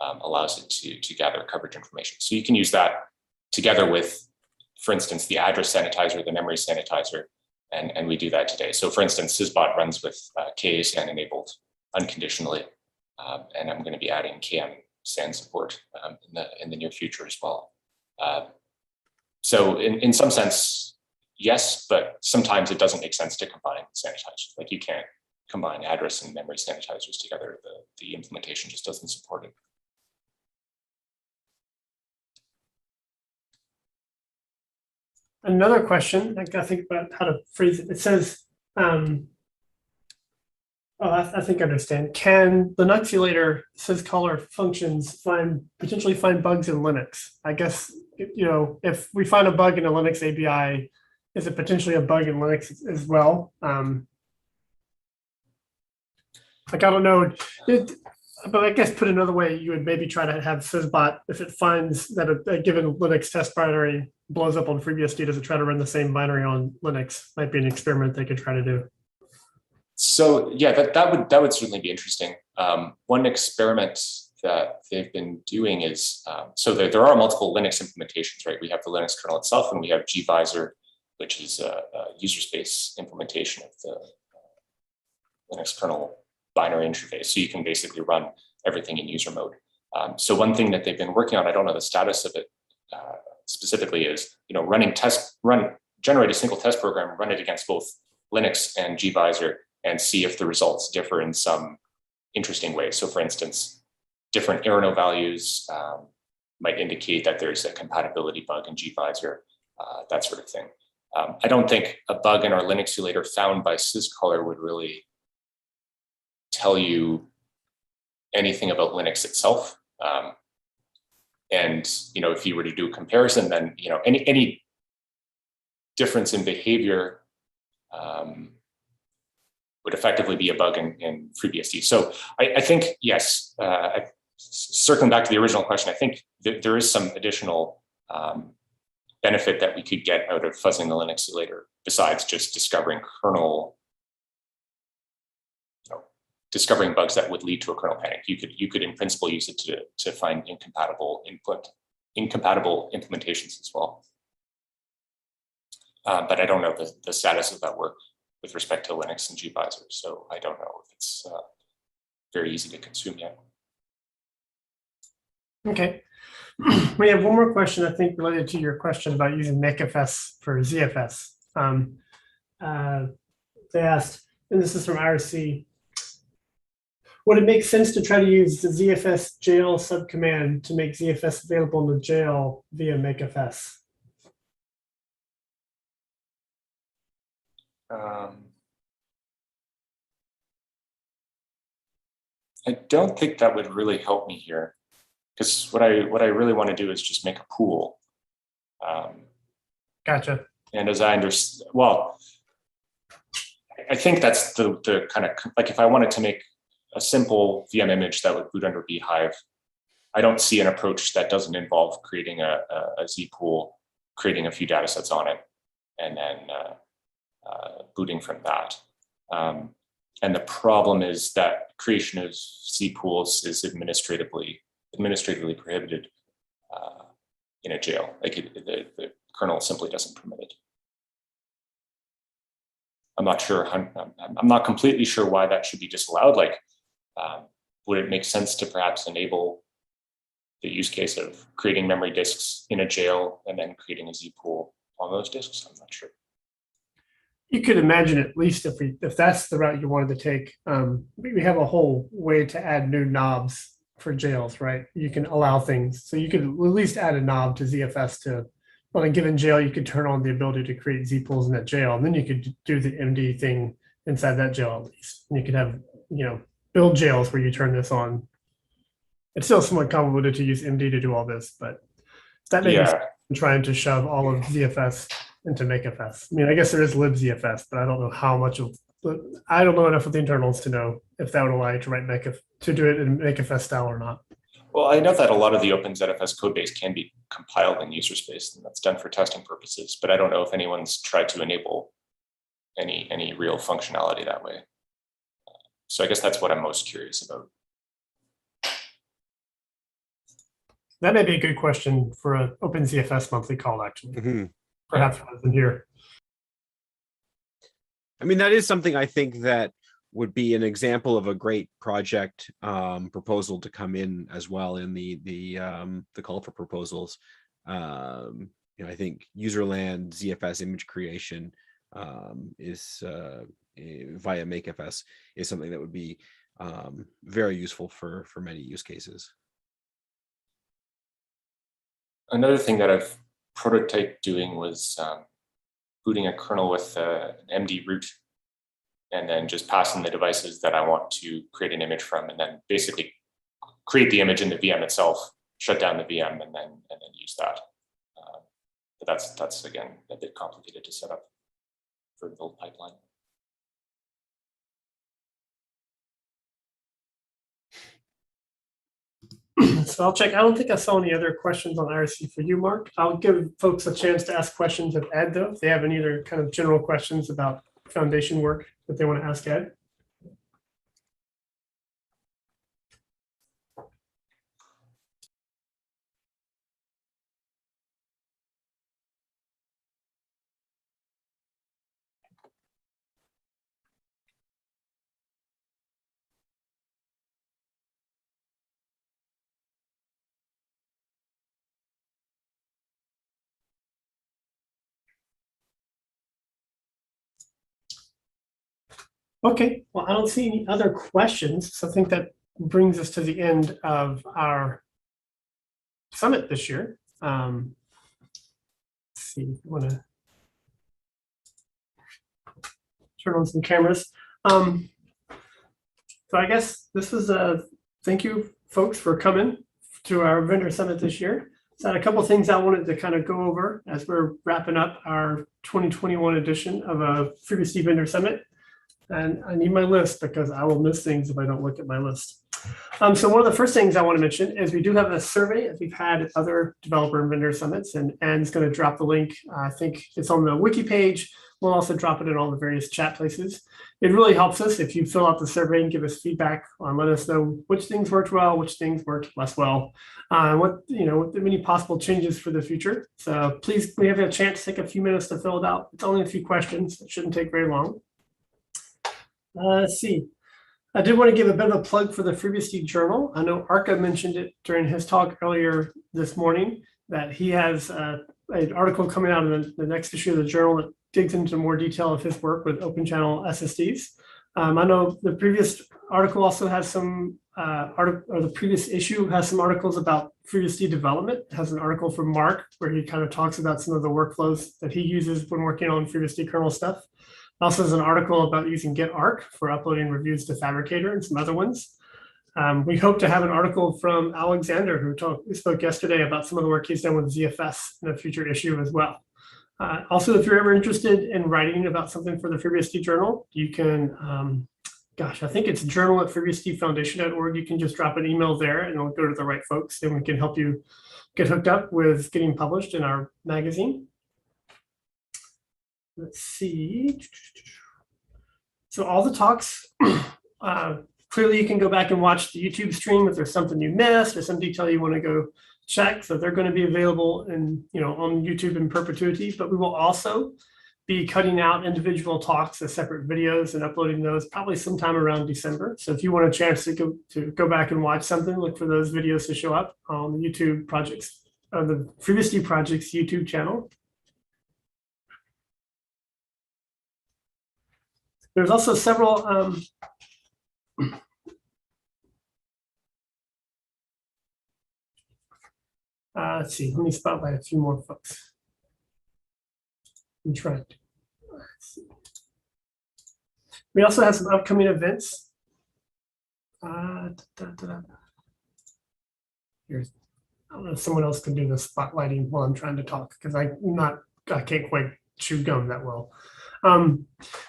allows it to gather coverage information. So you can use that together with, for instance, the address sanitizer, the memory sanitizer, and we do that today. So for instance, Syzbot runs with KA-SAN enabled unconditionally, and I'm going to be adding KM-SAN support in the near future as well. So in some sense, yes, but sometimes it doesn't make sense to combine sanitizers. Like you can't combine address and memory sanitizers together. The implementation just doesn't support it. Another question, I gotta think about how to phrase it. It says, I think I understand. Can Linuxulator syscaller functions potentially find bugs in Linux? I guess, if we find a bug in a Linux API, is it potentially a bug in Linux as well? Like, I don't know, but I guess put another way, you would maybe try to have Syzbot, if it finds that a given Linux test binary blows up on FreeBSD, does it try to run the same binary on Linux? Might be an experiment they could try to do. So yeah, that would certainly be interesting. One experiment that they've been doing is, so there are multiple Linux implementations, right? We have the Linux kernel itself, and we have gvisor, which is a user space implementation of the Linux kernel binary interface. So you can basically run everything in user mode. So one thing that they've been working on, I don't know the status of it specifically, is generate a single test program, run it against both Linux and gvisor, and see if the results differ in some interesting way. So for instance, different error values might indicate that there's a compatibility bug in gvisor, that sort of thing. I don't think a bug in our Linuxulator found by syscaller would really tell you anything about Linux itself. And if you were to do a comparison, then any difference in behavior would effectively be a bug in FreeBSD. So I think, yes, circling back to the original question, I think there is some additional benefit that we could get out of fuzzing the Linuxulator besides just discovering discovering bugs that would lead to a kernel panic. You could in principle use it to find incompatible implementations as well. But I don't know the status of that work with respect to Linux and gvisor, so I don't know if it's very easy to consume yet. Okay. We have one more question, I think, related to your question about using makefs for ZFS. They asked, and this is from IRC, would it make sense to try to use the ZFS jail subcommand to make ZFS available in the jail via makefs? I don't think that would really help me here, because what I really want to do is just make a pool. Gotcha. And as I understand, well, I think that's the kind of, like, if I wanted to make a simple VM image that would boot under bhyve, I don't see an approach that doesn't involve creating a Z pool, creating a few data sets on it, and then booting from that. And the problem is that creation of Z pools is administratively prohibited in a jail. Like the kernel simply doesn't permit it. I'm not sure. I'm not completely sure why that should be disallowed. Like, would it make sense to perhaps enable the use case of creating memory disks in a jail and then creating a Z pool on those disks? I'm not sure. You could imagine, at least if that's the route you wanted to take, we have a whole way to add new knobs for jails, right? You can allow things. So you could at least add a knob to ZFS to, on a given jail, you could turn on the ability to create Z pools in that jail. And then you could do the MD thing inside that jail at least. And you could have, build jails where you turn this on. It's still somewhat convoluted to use MD to do all this, but that may be trying to shove all of ZFS into makefs. I mean, I guess there is libZFS, but I don't know how much of, I don't know enough of the internals to know if that would allow you to write to do it in makefs style or not. Well, I know that a lot of the OpenZFS code base can be compiled in user space, and that's done for testing purposes, but I don't know if anyone's tried to enable any real functionality that way. So I guess that's what I'm most curious about. That may be a good question for an OpenZFS monthly call, actually. Mhm. Perhaps rather than here. I mean, that is something I think that would be an example of a great project proposal to come in as well in the call for proposals. You know, I think userland ZFS image creation is via MakeFS is something that would be very useful for many use cases. Another thing that I've prototyped doing was booting a kernel with an MD root, and then just passing the devices that I want to create an image from, and then basically create the image in the VM itself, shut down the VM, and then use that. But that's again a bit complicated to set up for the build pipeline. So I'll check. I don't think I saw any other questions on IRC for you, Mark. I'll give folks a chance to ask questions of Ed, though, if they have any other kind of general questions about foundation work that they want to ask Ed. Okay, well, I don't see any other questions, so I think that brings us to the end of our summit this year. Let's see if you want to turn on some cameras. So I guess this was a thank you, folks, for coming to our vendor summit this year. So I had a couple of things I wanted to kind of go over as we're wrapping up our 2021 edition of a FreeBSD Vendor Summit. And I need my list because I will miss things if I don't look at my list. So one of the first things I want to mention is we do have a survey as we've had at other developer and vendor summits, and Anne's going to drop the link. I think it's on the wiki page. We'll also drop it in all the various chat places. It really helps us if you fill out the survey and give us feedback on, let us know which things worked well, which things worked less well, what the many possible changes for the future. So please, we have a chance to take a few minutes to fill it out. It's only a few questions. It shouldn't take very long. Let's see. I did want to give a bit of a plug for the FreeBSD journal. I know Arca mentioned it during his talk earlier this morning that he has an article coming out in the next issue of the journal that digs into more detail of his work with Open Channel SSDs. I know the previous article also has some the previous issue has some articles about FreeBSD development. It has an article from Mark where he kind of talks about some of the workflows that he uses when working on FreeBSD kernel stuff. Also, there's an article about using GetArc for uploading reviews to Fabricator and some other ones. We hope to have an article from Alexander, who spoke yesterday about some of the work he's done with ZFS in a future issue as well. Also, if you're ever interested in writing about something for the FreeBSD journal, you can, I think it's journal@freebsdfoundation.org. You can just drop an email there and it'll go to the right folks, and we can help you get hooked up with getting published in our magazine. Let's see. So all the talks, clearly you can go back and watch the YouTube stream if there's something you missed or some detail you want to go check. So they're going to be available on YouTube in perpetuity, but we will also be cutting out individual talks as separate videos and uploading those probably sometime around December. So if you want a chance to go back and watch something, look for those videos to show up on the YouTube projects, the FreeBSD projects YouTube channel. There's also several let's see, let me spotlight a few more folks. I'm trying to. Let's see. We also have some upcoming events. Here's, I don't know if someone else can do the spotlighting while I'm trying to talk because I can't quite chew gum that well.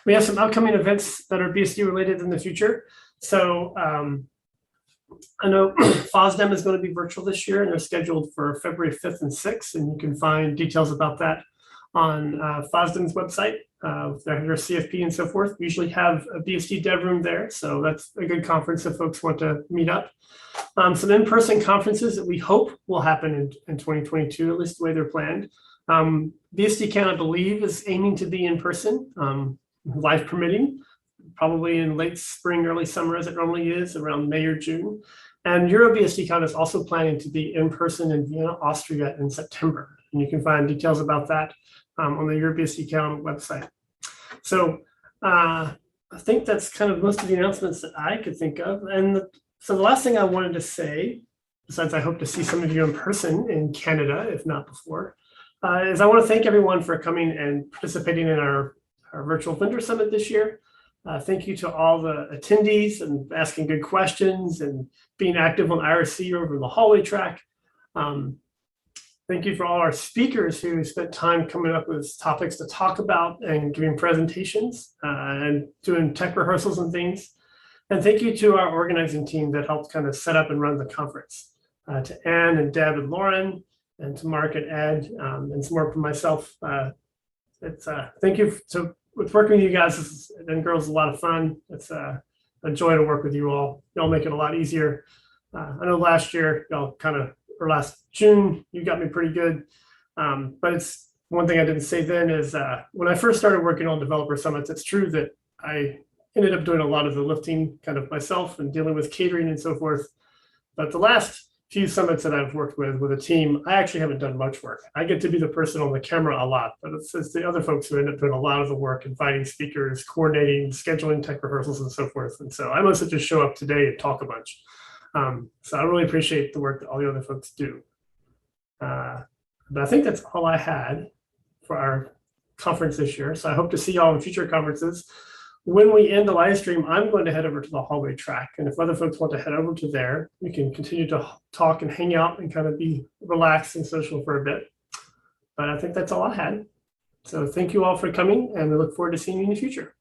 We have some upcoming events that are BSD related in the future. So I know FOSDEM is going to be virtual this year, and they're scheduled for February 5th and 6th, and you can find details about that on FOSDEM's website. with their CFP and so forth. We usually have a BSD dev room there, so that's a good conference if folks want to meet up. Some in-person conferences that we hope will happen in 2022, at least the way they're planned. BSDCon, I believe, is aiming to be in person, life permitting, probably in late spring, early summer, as it normally is, around May or June. And EuroBSDCon is also planning to be in person in Vienna, Austria in September. And you can find details about that on the EuroBSDCon website. So I think that's kind of most of the announcements that I could think of. And so the last thing I wanted to say, besides I hope to see some of you in person in Canada, if not before, is I want to thank everyone for coming and participating in our virtual vendor summit this year. Thank you to all the attendees and asking good questions and being active on IRC over the hallway track. Thank you for all our speakers who spent time coming up with topics to talk about and giving presentations and doing tech rehearsals and things. And thank you to our organizing team that helped kind of set up and run the conference. To Anne and Deb and Lauren, and to Mark and Ed, and some more from myself. Thank you. So with working with you guys and girls is a lot of fun. It's a joy to work with you all. Y'all make it a lot easier. I know last year, or last June, you got me pretty good. But it's one thing I didn't say then is when I first started working on developer summits, it's true that I ended up doing a lot of the lifting kind of myself and dealing with catering and so forth. But the last few summits that I've worked with a team, I actually haven't done much work. I get to be the person on the camera a lot, but it's the other folks who end up doing a lot of the work, inviting speakers, coordinating, scheduling tech rehearsals and so forth. And so I mostly just show up today and talk a bunch. So I really appreciate the work that all the other folks do. But I think that's all I had for our conference this year. So I hope to see y'all in future conferences. When we end the live stream, I'm going to head over to the hallway track. And if other folks want to head over to there, we can continue to talk and hang out and kind of be relaxed and social for a bit. But I think that's all I had. So thank you all for coming, and we look forward to seeing you in the future.